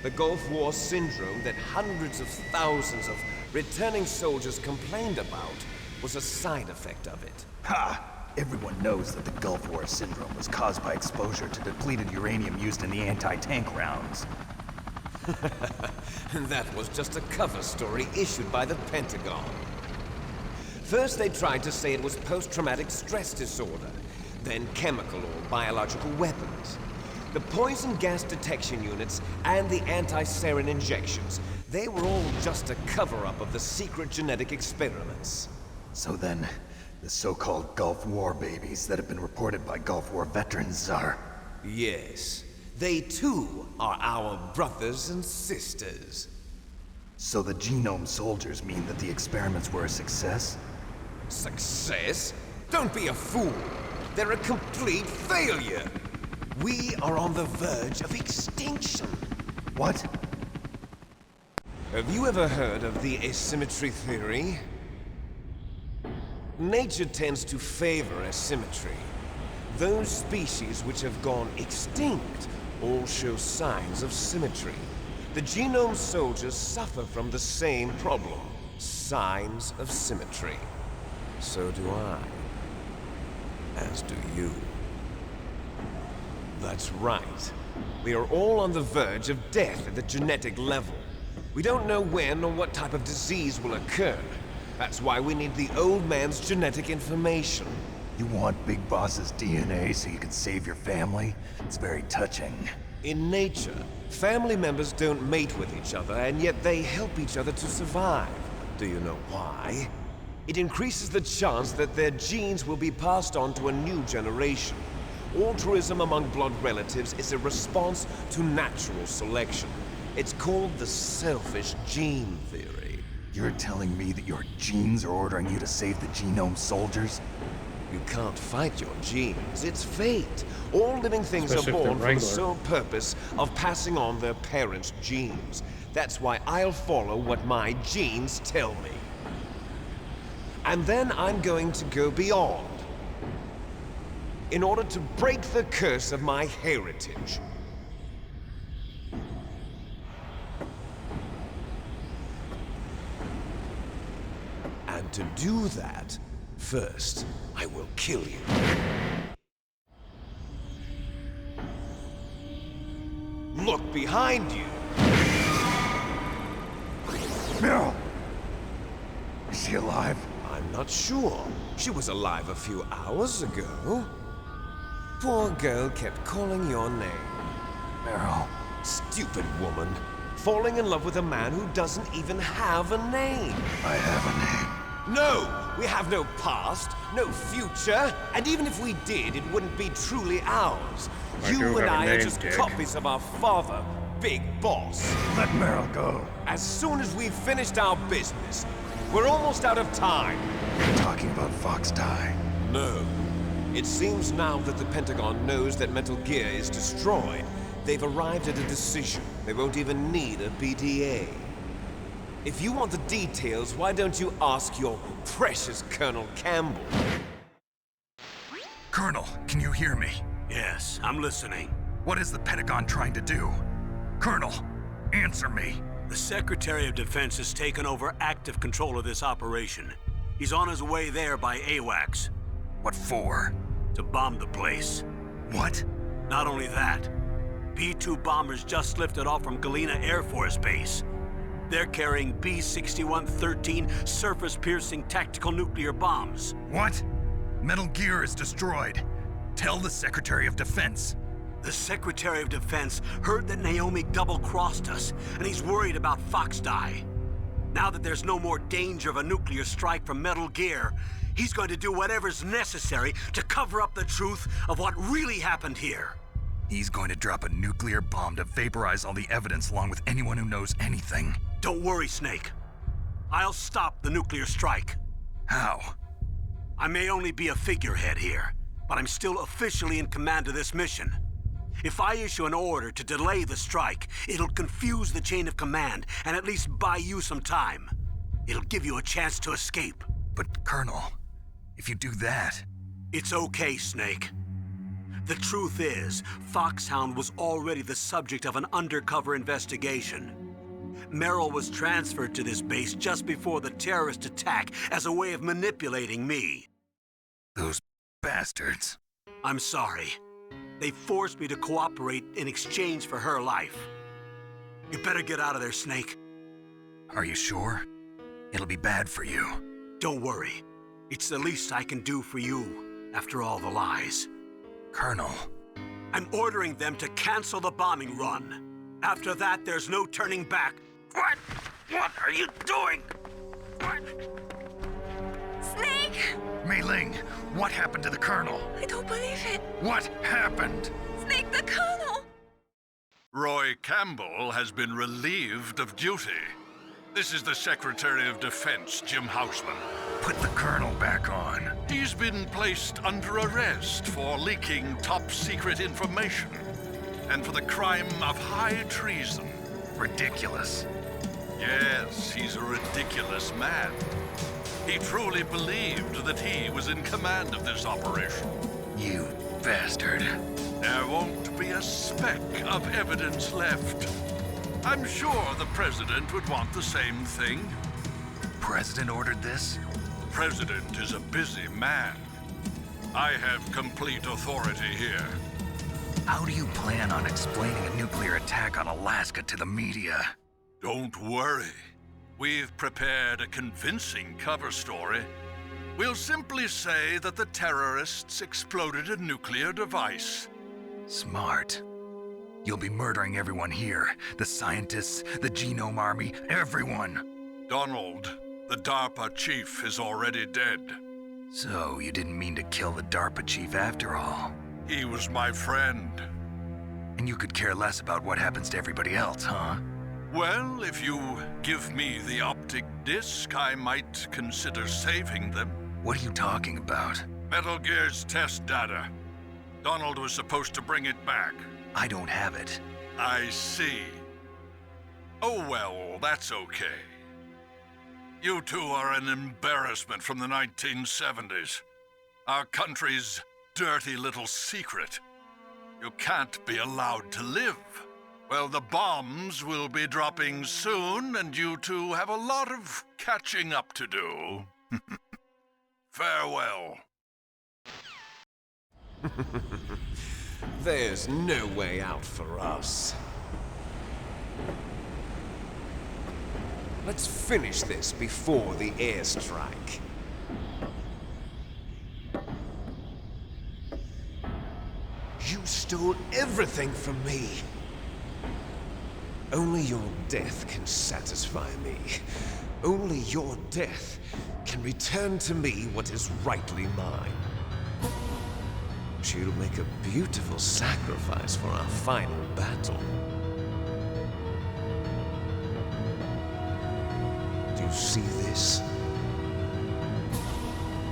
The Gulf War syndrome that hundreds of thousands of returning soldiers complained about was a side effect of it. Ha! Everyone knows that the Gulf War syndrome was caused by exposure to depleted uranium used in the anti-tank rounds. That was just a cover story issued by the Pentagon. First, they tried to say it was post-traumatic stress disorder, then chemical or biological weapons. The poison gas detection units and the anti-sarin injections, they were all just a cover-up of the secret genetic experiments. So then, the so-called Gulf War babies that have been reported by Gulf War veterans are... Yes. They too are our brothers and sisters. So the genome soldiers mean that the experiments were a success? Success? Don't be a fool. They're a complete failure. We are on the verge of extinction. What? Have you ever heard of the asymmetry theory? Nature tends to favor asymmetry. Those species which have gone extinct all show signs of symmetry. The genome soldiers suffer from the same problem, signs of symmetry. So do I. As do you. That's right. We are all on the verge of death at the genetic level. We don't know when or what type of disease will occur. That's why we need the old man's genetic information. You want Big Boss's DNA so you can save your family? It's very touching. In nature, family members don't mate with each other, and yet they help each other to survive. Do you know why? It increases the chance that their genes will be passed on to a new generation. Altruism among blood relatives is a response to natural selection. It's called the selfish gene theory. You're telling me that your genes are ordering you to save the genome soldiers? You can't fight your genes. It's fate. All living things are born for the sole purpose of passing on their parents' genes. That's why I'll follow what my genes tell me. And then I'm going to go beyond. In order to break the curse of my heritage. And to do that, first, I will kill you. Look behind you! Meryl! Is she alive? I'm not sure. She was alive a few hours ago. Poor girl kept calling your name. Meryl. Stupid woman. Falling in love with a man who doesn't even have a name. I have a name. No! We have no past, no future, and even if we did, it wouldn't be truly ours. You and I are just copies of our father, Big Boss. Let Meryl go. As soon as we've finished our business, we're almost out of time. You're talking about Fox Die? No. It seems now that the Pentagon knows that Metal Gear is destroyed. They've arrived at a decision. They won't even need a BDA. If you want the details, why don't you ask your precious Colonel Campbell? Colonel, can you hear me? Yes, I'm listening. What is the Pentagon trying to do? Colonel, answer me. The Secretary of Defense has taken over active control of this operation. He's on his way there by AWACS. What for? To bomb the place. What? Not only that, B-2 bombers just lifted off from Galena Air Force Base. They're carrying B-6113 surface-piercing tactical nuclear bombs. What? Metal Gear is destroyed. Tell the Secretary of Defense. The Secretary of Defense heard that Naomi double-crossed us, and he's worried about Fox Die. Now that there's no more danger of a nuclear strike from Metal Gear, he's going to do whatever's necessary to cover up the truth of what really happened here. He's going to drop a nuclear bomb to vaporize all the evidence along with anyone who knows anything. Don't worry, Snake. I'll stop the nuclear strike. How? I may only be a figurehead here, but I'm still officially in command of this mission. If I issue an order to delay the strike, it'll confuse the chain of command and at least buy you some time. It'll give you a chance to escape. But, Colonel, if you do that... It's okay, Snake. The truth is, Foxhound was already the subject of an undercover investigation. Merrill was transferred to this base just before the terrorist attack as a way of manipulating me. Those bastards. I'm sorry. They forced me to cooperate in exchange for her life. You better get out of there, Snake. Are you sure? It'll be bad for you. Don't worry. It's the least I can do for you, after all the lies. Colonel. I'm ordering them to cancel the bombing run. After that, there's no turning back. What? What are you doing? What? Snake! Mei Ling, what happened to the Colonel? I don't believe it. What happened? Snake, the Colonel! Roy Campbell has been relieved of duty. This is the Secretary of Defense, Jim Houseman. Put the Colonel back on. He's been placed under arrest for leaking top-secret information and for the crime of high treason. Ridiculous. Yes, he's a ridiculous man. He truly believed that he was in command of this operation. You bastard. There won't be a speck of evidence left. I'm sure the President would want the same thing. President ordered this? President is a busy man. I have complete authority here. How do you plan on explaining a nuclear attack on Alaska to the media? Don't worry. We've prepared a convincing cover story. We'll simply say that the terrorists exploded a nuclear device. Smart. You'll be murdering everyone here. The scientists, the Genome Army, everyone. Donald, the DARPA chief, is already dead. So, you didn't mean to kill the DARPA chief after all? He was my friend. And you could care less about what happens to everybody else, huh? Well, if you give me the optic disc, I might consider saving them. What are you talking about? Metal Gear's test data. Donald was supposed to bring it back. I don't have it. I see. Oh well, that's okay. You two are an embarrassment from the 1970s. Our country's dirty little secret. You can't be allowed to live. Well, the bombs will be dropping soon, and you two have a lot of catching up to do. Farewell. There's no way out for us. Let's finish this before the airstrike. You stole everything from me. Only your death can satisfy me. Only your death can return to me what is rightly mine. She'll make a beautiful sacrifice for our final battle. Do you see this?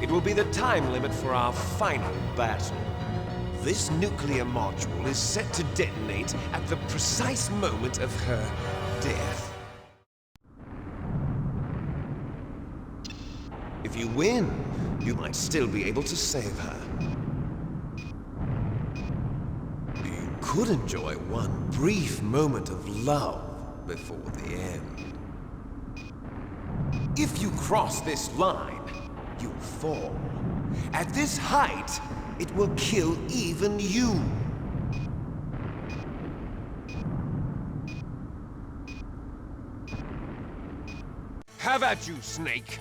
It will be the time limit for our final battle. This nuclear module is set to detonate at the precise moment of her death. If you win, you might still be able to save her. You could enjoy one brief moment of love before the end. If you cross this line, you fall. At this height, it will kill even you. Have at you, Snake.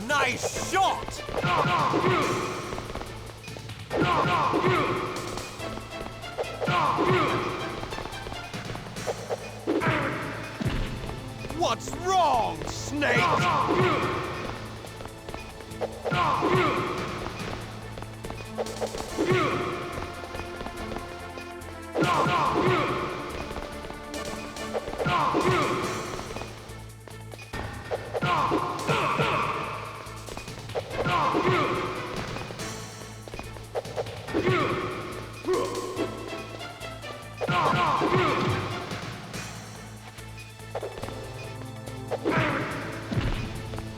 Nice shot! What's wrong, Snake?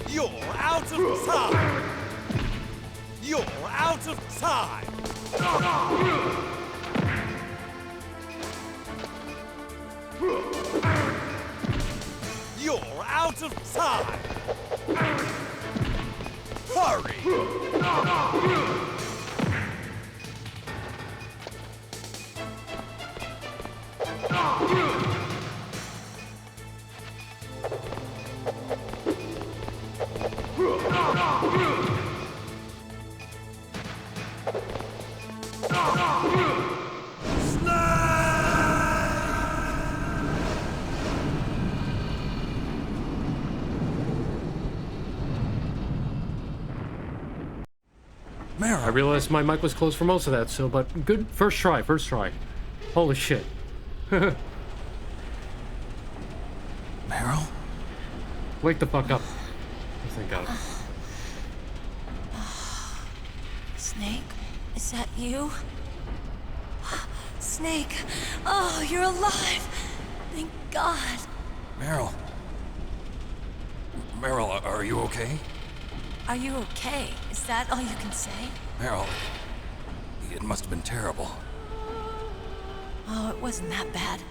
You're out of time! You're out of time! You're out of time! Hurry! I realized my mic was closed for most of that, so, but good. First try. Holy shit. Meryl? Wake the fuck up. Oh, thank God. Snake, is that you? Snake, oh, you're alive! Thank God. Meryl, are you okay? Are you okay? Is that all you can say? Meryl, it must have been terrible. Oh, it wasn't that bad.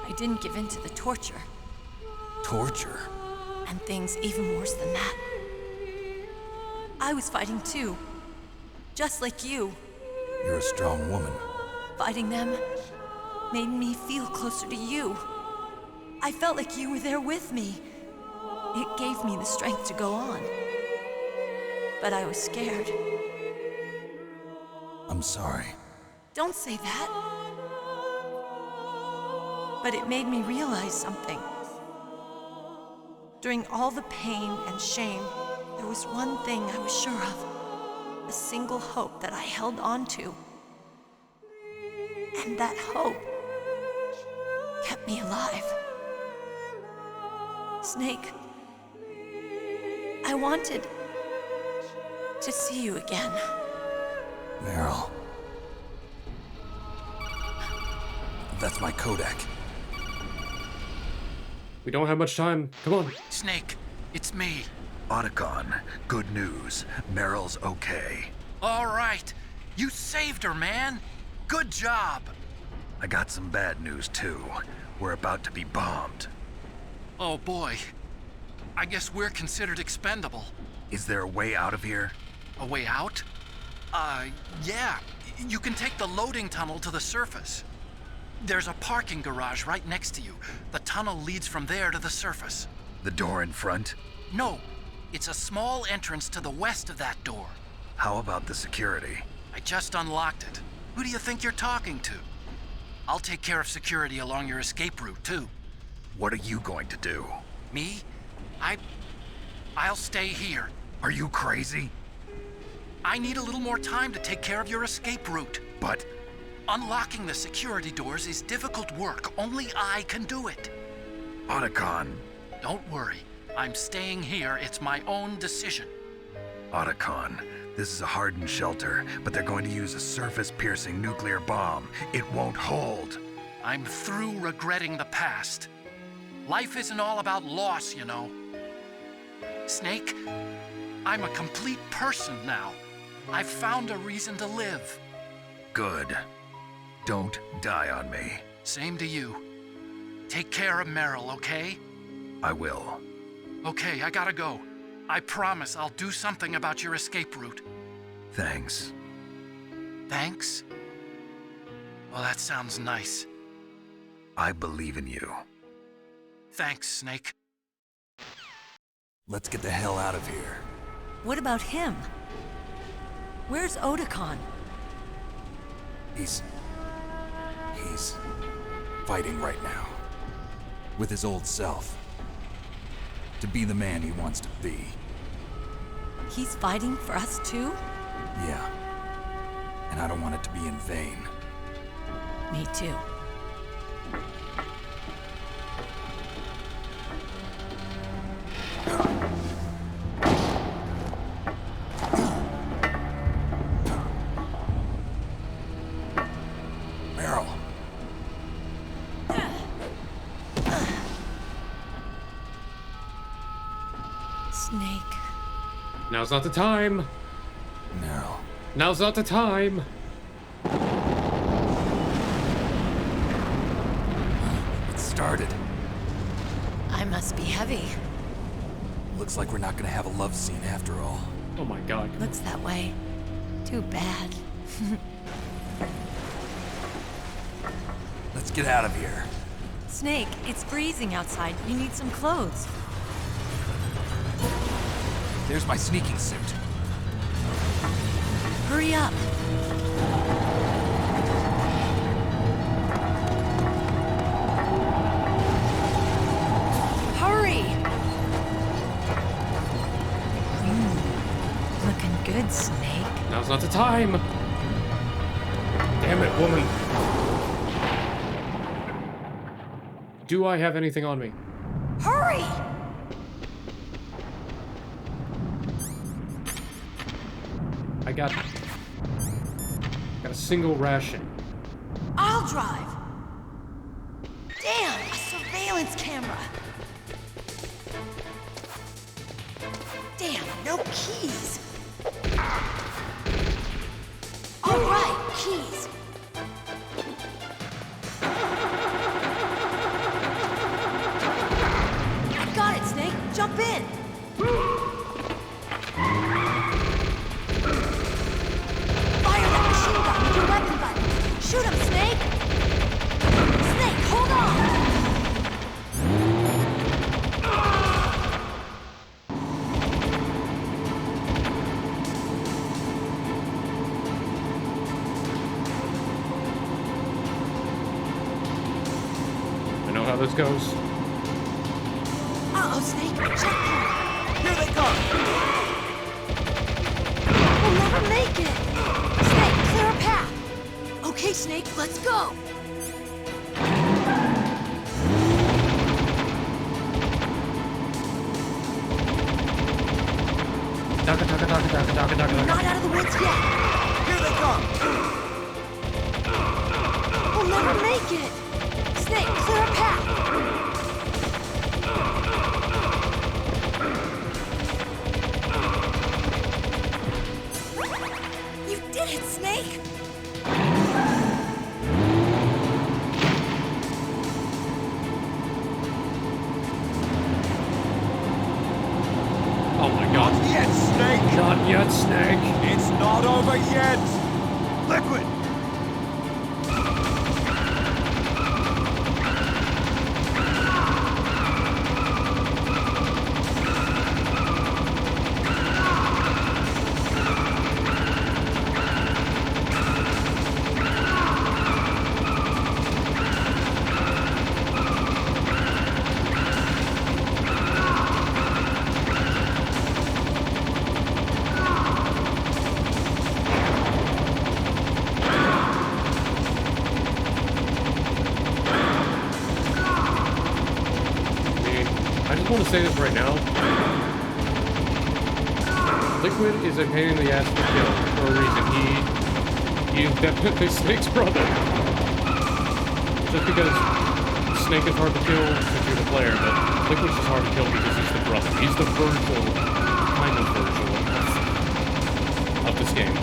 I didn't give in to the torture. Torture? And things even worse than that. I was fighting too. Just like you. You're a strong woman. Fighting them made me feel closer to you. I felt like you were there with me. It gave me the strength to go on. But I was scared. I'm sorry. Don't say that. But it made me realize something. During all the pain and shame, there was one thing I was sure of. A single hope that I held on to. And that hope kept me alive. Snake, I wanted to see you again. Meryl. That's my Kodak. We don't have much time. Come on. Snake, it's me. Otacon, good news. Meryl's okay. All right. You saved her, man. Good job. I got some bad news, too. We're about to be bombed. Oh, boy. I guess we're considered expendable. Is there a way out of here? A way out? Yeah. You can take the loading tunnel to the surface. There's a parking garage right next to you. The tunnel leads from there to the surface. The door in front? No. It's a small entrance to the west of that door. How about the security? I just unlocked it. Who do you think you're talking to? I'll take care of security along your escape route, too. What are you going to do? Me? I'll stay here. Are you crazy? I need a little more time to take care of your escape route. But... unlocking the security doors is difficult work. Only I can do it. Otacon. Don't worry. I'm staying here. It's my own decision. Otacon, this is a hardened shelter, but they're going to use a surface-piercing nuclear bomb. It won't hold. I'm through regretting the past. Life isn't all about loss, you know. Snake, I'm a complete person now. I've found a reason to live. Good. Don't die on me. Same to you. Take care of Meryl, okay? I will. Okay, I gotta go. I promise I'll do something about your escape route. Thanks. Thanks? Well, that sounds nice. I believe in you. Thanks, Snake. Let's get the hell out of here. What about him? Where's Otacon? He's fighting right now. With his old self. To be the man he wants to be. He's fighting for us too? Yeah. And I don't want it to be in vain. Me too. Snake. Now's not the time. No. Now's not the time. It started. I must be heavy. Looks like we're not gonna have a love scene after all. Oh my god. Looks that way. Too bad. Let's get out of here. Snake, it's freezing outside. You need some clothes. There's my sneaking suit. Hurry up. Hurry! Looking good, Snake. Now's not the time. Damn it, woman. Do I have anything on me? Hurry! I got a single ration. I'll drive. Damn, a surveillance camera. Damn, no keys. All right, keys. I got it, Snake. Jump in. Fire that machine gun with your weapon button. Shoot him, Snake. Snake, hold on. I know how this goes. Uh-oh, Snake. Checkpoint. Here they come! We'll never make it. Snake, clear a path. Okay, Snake, let's go. We're not out of the woods yet. Here they come! We'll never make it. Snake, clear a path. You did it, Snake! Oh my god. Not yet, Snake! Not yet, Snake. It's not over yet! Liquid! I just want to say this right now. Liquid is a pain in the ass to kill for a reason. He is definitely Snake's brother. Just because Snake is hard to kill since you're the player, but Liquid's just hard to kill because he's the brother. He's the Virgil, kind of Virgil of this game.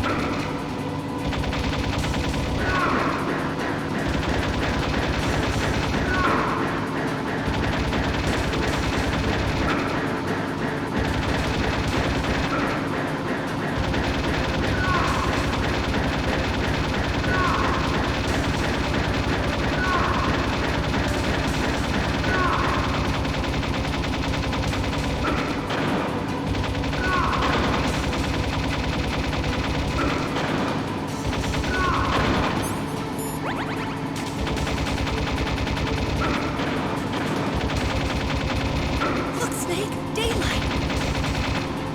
Look, Snake, daylight.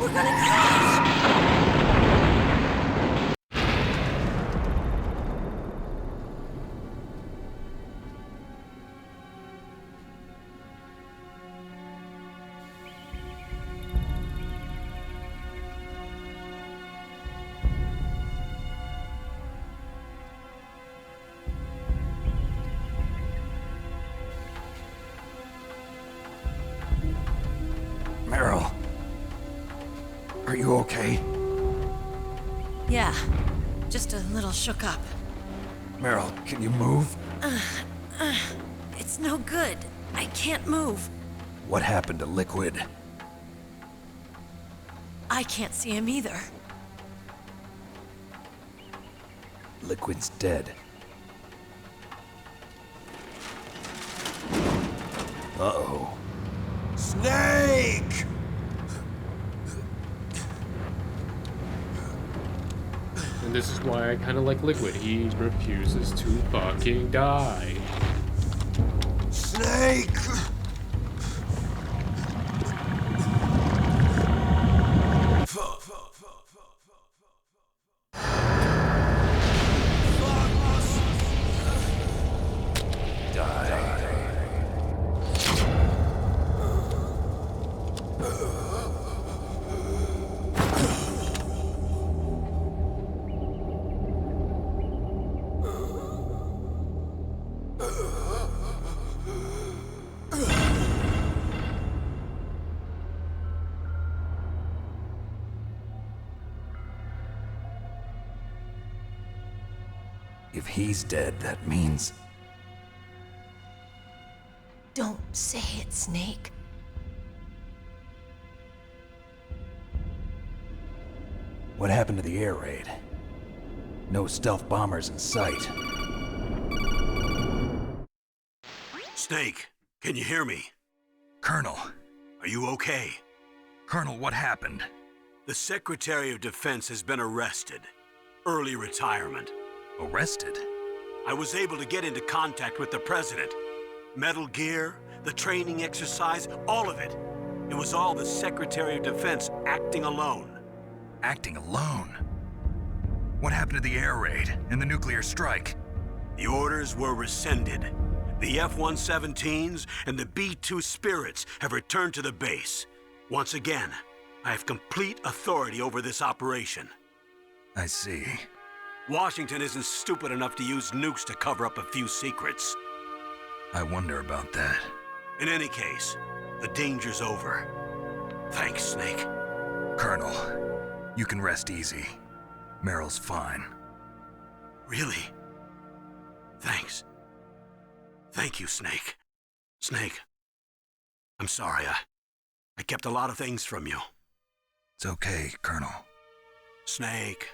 We're gonna crash. Meryl, Are you okay? Yeah, just a little shook up. Meryl, can you move? It's no good. I can't move. What happened to Liquid? I can't see him either. Liquid's dead. Uh-oh. Snake! And this is why I kind of like Liquid. He refuses to fucking die. Snake! If he's dead, that means... Don't say it, Snake. What happened to the air raid? No stealth bombers in sight. Snake, can you hear me? Colonel. Are you okay? Colonel, what happened? The Secretary of Defense has been arrested. Early retirement. Arrested? I was able to get into contact with the President. Metal Gear, the training exercise, all of it. It was all the Secretary of Defense acting alone. Acting alone? What happened to the air raid and the nuclear strike? The orders were rescinded. The F-117s and the B-2 Spirits have returned to the base. Once again, I have complete authority over this operation. I see. Washington isn't stupid enough to use nukes to cover up a few secrets. I wonder about that. In any case, the danger's over. Thanks, Snake. Colonel, you can rest easy. Meryl's fine. Really? Thanks. Thank you, Snake. Snake, I'm sorry. I kept a lot of things from you. It's okay, Colonel. Snake,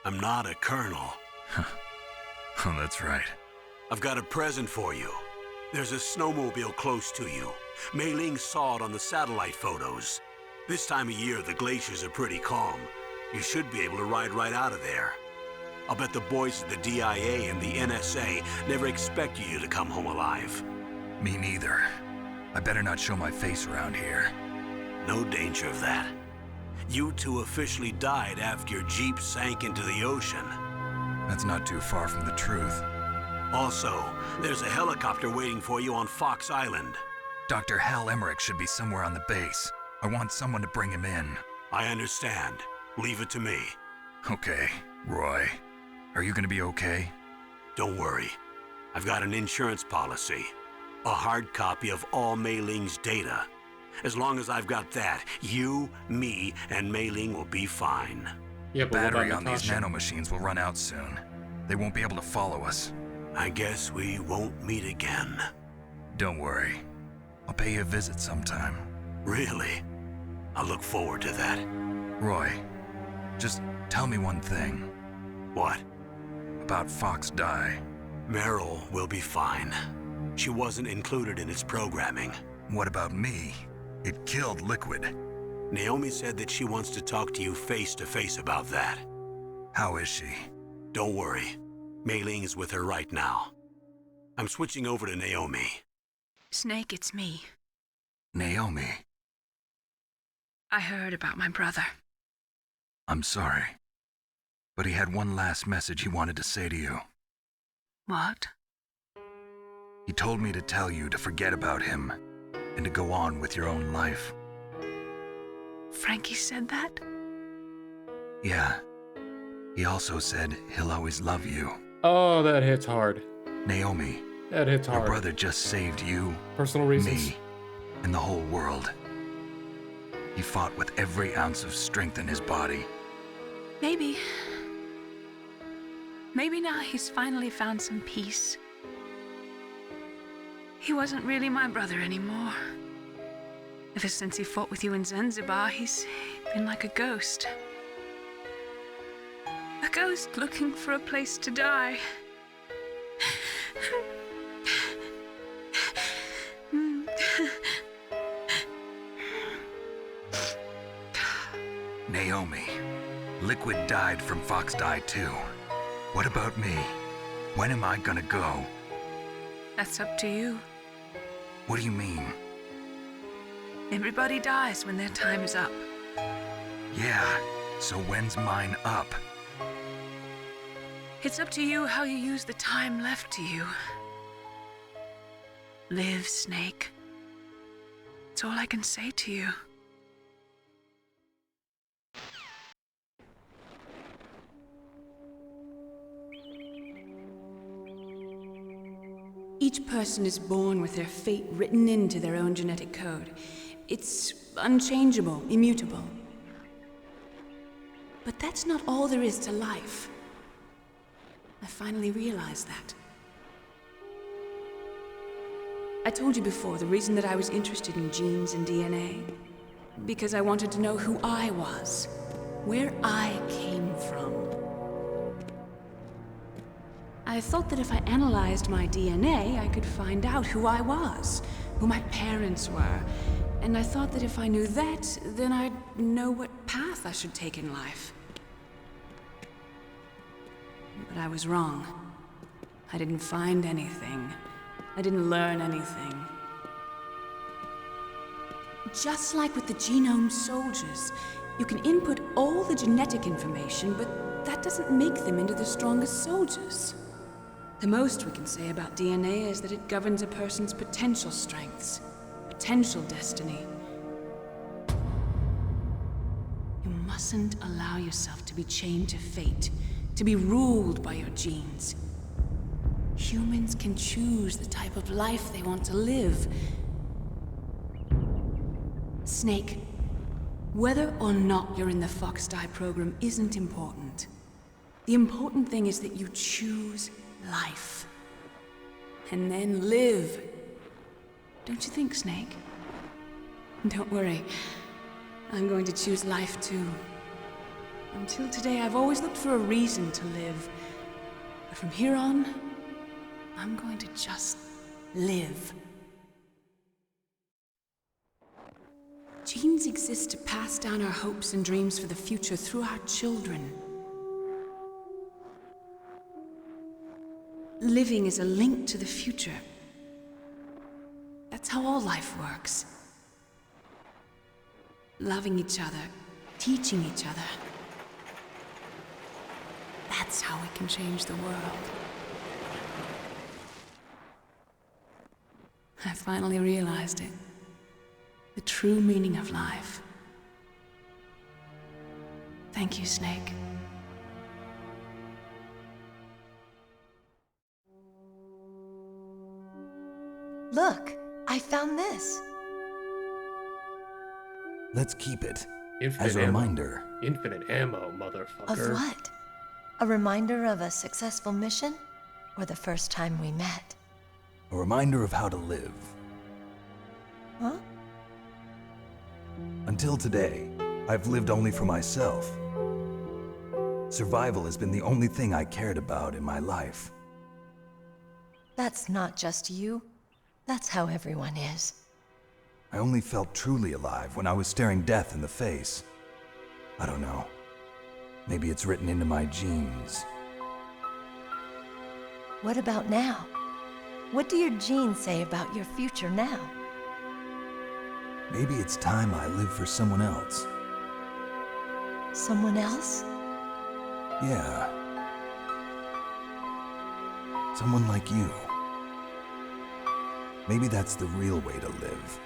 I'm not a colonel. Oh, that's right. I've got a present for you. There's a snowmobile close to you. Mei Ling saw it on the satellite photos. This time of year, the glaciers are pretty calm. You should be able to ride right out of there. I'll bet the boys at the DIA and the NSA never expected you to come home alive. Me neither. I better not show my face around here. No danger of that. You two officially died after your Jeep sank into the ocean. That's not too far from the truth. Also, there's a helicopter waiting for you on Fox Island. Dr. Hal Emmerich should be somewhere on the base. I want someone to bring him in. I understand. Leave it to me. Okay, Roy. Are you gonna be okay? Don't worry. I've got an insurance policy. A hard copy of all Mei Ling's data. As long as I've got that, you, me, and Mei Ling will be fine. Yeah, the battery on these nanomachines will run out soon. They won't be able to follow us. I guess we won't meet again. Don't worry. I'll pay you a visit sometime. Really? I look forward to that. Roy, just tell me one thing. What? About Fox Die. Meryl will be fine. She wasn't included in its programming. What about me? It killed Liquid. Naomi said that she wants to talk to you face to face about that. How is she? Don't worry. Mei Ling is with her right now. I'm switching over to Naomi. Snake, it's me. Naomi. I heard about my brother. I'm sorry. But he had one last message he wanted to say to you. What? He told me to tell you to forget about him and to go on with your own life. Frankie said that? Yeah. He also said he'll always love you. Oh, that hits hard. Naomi. That hits hard. Your brother just saved you, personal reasons, me, and the whole world. He fought with every ounce of strength in his body. Maybe. Maybe now he's finally found some peace. He wasn't really my brother anymore. Ever since he fought with you in Zanzibar, he's been like a ghost. A ghost looking for a place to die. Naomi, Liquid died from Fox Die too. What about me? When am I gonna go? That's up to you. What do you mean? Everybody dies when their time is up. Yeah, so when's mine up? It's up to you how you use the time left to you. Live, Snake. That's all I can say to you. Each person is born with their fate written into their own genetic code. It's unchangeable, immutable. But that's not all there is to life. I finally realized that. I told you before the reason that I was interested in genes and DNA. Because I wanted to know who I was, where I came from. I thought that if I analyzed my DNA, I could find out who I was, who my parents were. And I thought that if I knew that, then I'd know what path I should take in life. But I was wrong. I didn't find anything. I didn't learn anything. Just like with the genome soldiers, you can input all the genetic information, but that doesn't make them into the strongest soldiers. The most we can say about DNA is that it governs a person's potential strengths, potential destiny. You mustn't allow yourself to be chained to fate, to be ruled by your genes. Humans can choose the type of life they want to live. Snake, whether or not you're in the Fox Die program isn't important. The important thing is that you choose life. And then live. Don't you think, Snake? Don't worry. I'm going to choose life too. Until today, I've always looked for a reason to live. But from here on, I'm going to just live. Genes exist to pass down our hopes and dreams for the future through our children. Living is a link to the future. That's how all life works. Loving each other, teaching each other. That's how we can change the world. I finally realized it. The true meaning of life. Thank you, Snake. Look, I found this. Let's keep it. Infinite as a ammo. reminder. Infinite ammo, motherfucker. Of what? A reminder of a successful mission? Or the first time we met? A reminder of how to live. Huh? Until today, I've lived only for myself. Survival has been the only thing I cared about in my life. That's not just you. That's how everyone is. I only felt truly alive when I was staring death in the face. I don't know. Maybe it's written into my genes. What about now? What do your genes say about your future now? Maybe it's time I live for someone else. Someone else? Yeah. Someone like you. Maybe that's the real way to live.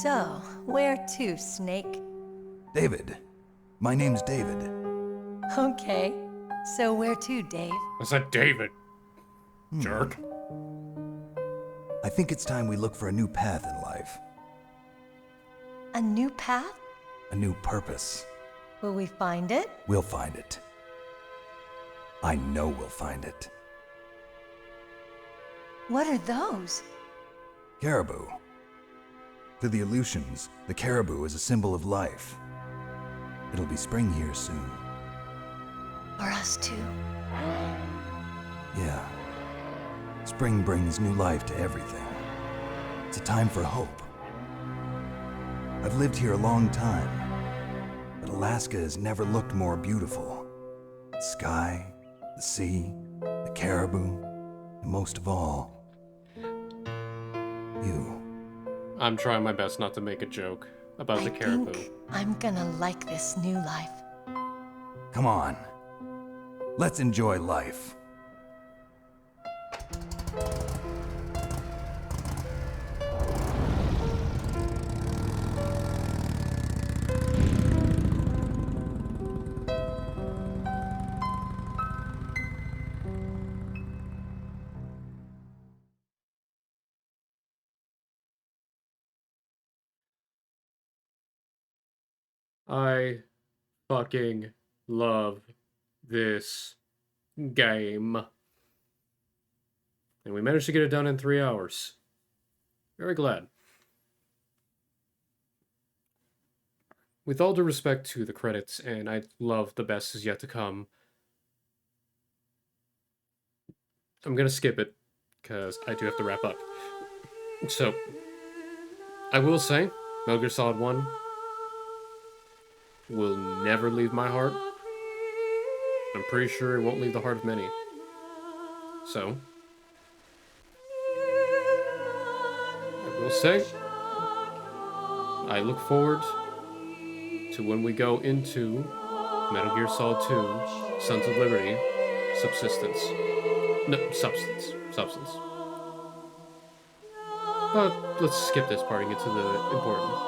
So, where to, Snake? David. My name's David. Okay. So where to, Dave? I said David. Jerk. I think it's time we look for a new path in life. A new path? A new purpose. Will we find it? We'll find it. I know we'll find it. What are those? Caribou. To the Aleutians, the caribou is a symbol of life. It'll be spring here soon. For us too. Yeah. Spring brings new life to everything. It's a time for hope. I've lived here a long time, but Alaska has never looked more beautiful. The sky, the sea, the caribou, and most of all, you. I'm trying my best not to make a joke about the caribou. I'm gonna like this new life. Come on. Let's enjoy life. I fucking love this game. And we managed to get it done in 3 hours. Very glad. With all due respect to the credits, and I love The Best Is Yet to Come, I'm gonna skip it, because I do have to wrap up. So, I will say, Metal Gear Solid 1 will never leave my heart. I'm pretty sure it won't leave the heart of many. So, I will say, I look forward to when we go into Metal Gear Solid 2, Sons of Liberty, Subsistence. No, Substance. Substance. But let's skip this part and get to the important.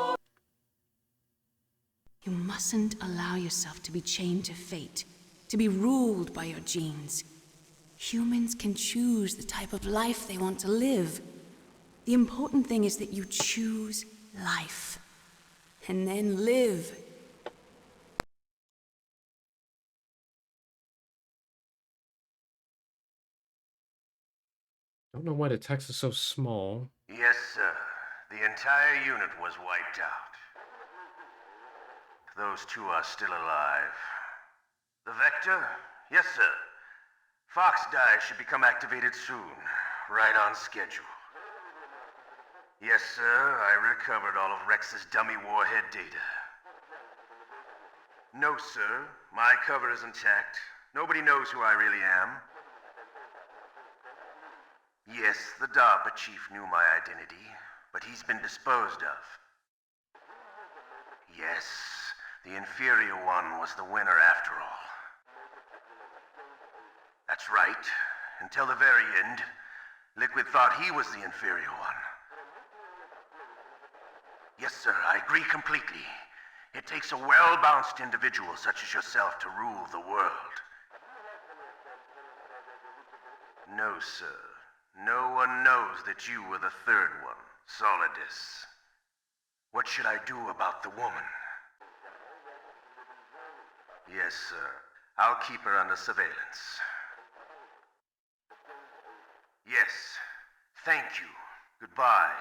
You mustn't allow yourself to be chained to fate, to be ruled by your genes. Humans can choose the type of life they want to live. The important thing is that you choose life, and then live. Don't know why the text is so small. Yes, sir. The entire unit was wiped out. Those two are still alive. The Vector? Yes, sir. Fox Die should become activated soon. Right on schedule. Yes, sir. I recovered all of Rex's dummy warhead data. No, sir. My cover is intact. Nobody knows who I really am. Yes, the DARPA chief knew my identity, but he's been disposed of. Yes, the inferior one was the winner after all. That's right. Until the very end, Liquid thought he was the inferior one. Yes, sir, I agree completely. It takes a well-balanced individual such as yourself to rule the world. No, sir. No one knows that you were the third one, Solidus. What should I do about the woman? Yes, sir. I'll keep her under surveillance. Yes. Thank you. Goodbye,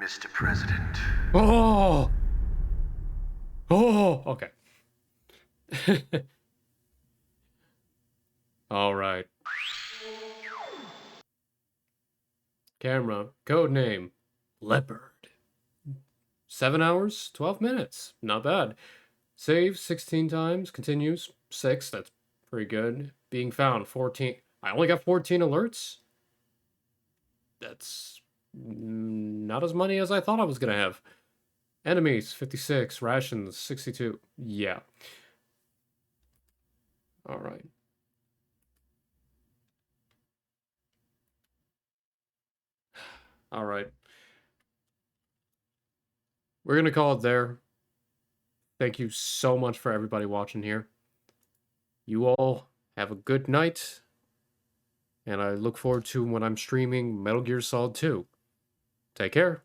Mr. President. Oh! Oh! Okay. Alright. Camera. Codename. Leopard. 7 hours, 12 minutes. Not bad. Save 16 times. Continues 6. That's pretty good. Being found 14. I only got 14 alerts. That's not as many as I thought I was going to have. Enemies 56. Rations 62. Yeah. Alright. Alright. We're going to call it there. Thank you so much for everybody watching here. You all have a good night. and I look forward to when I'm streaming Metal Gear Solid 2. Take care.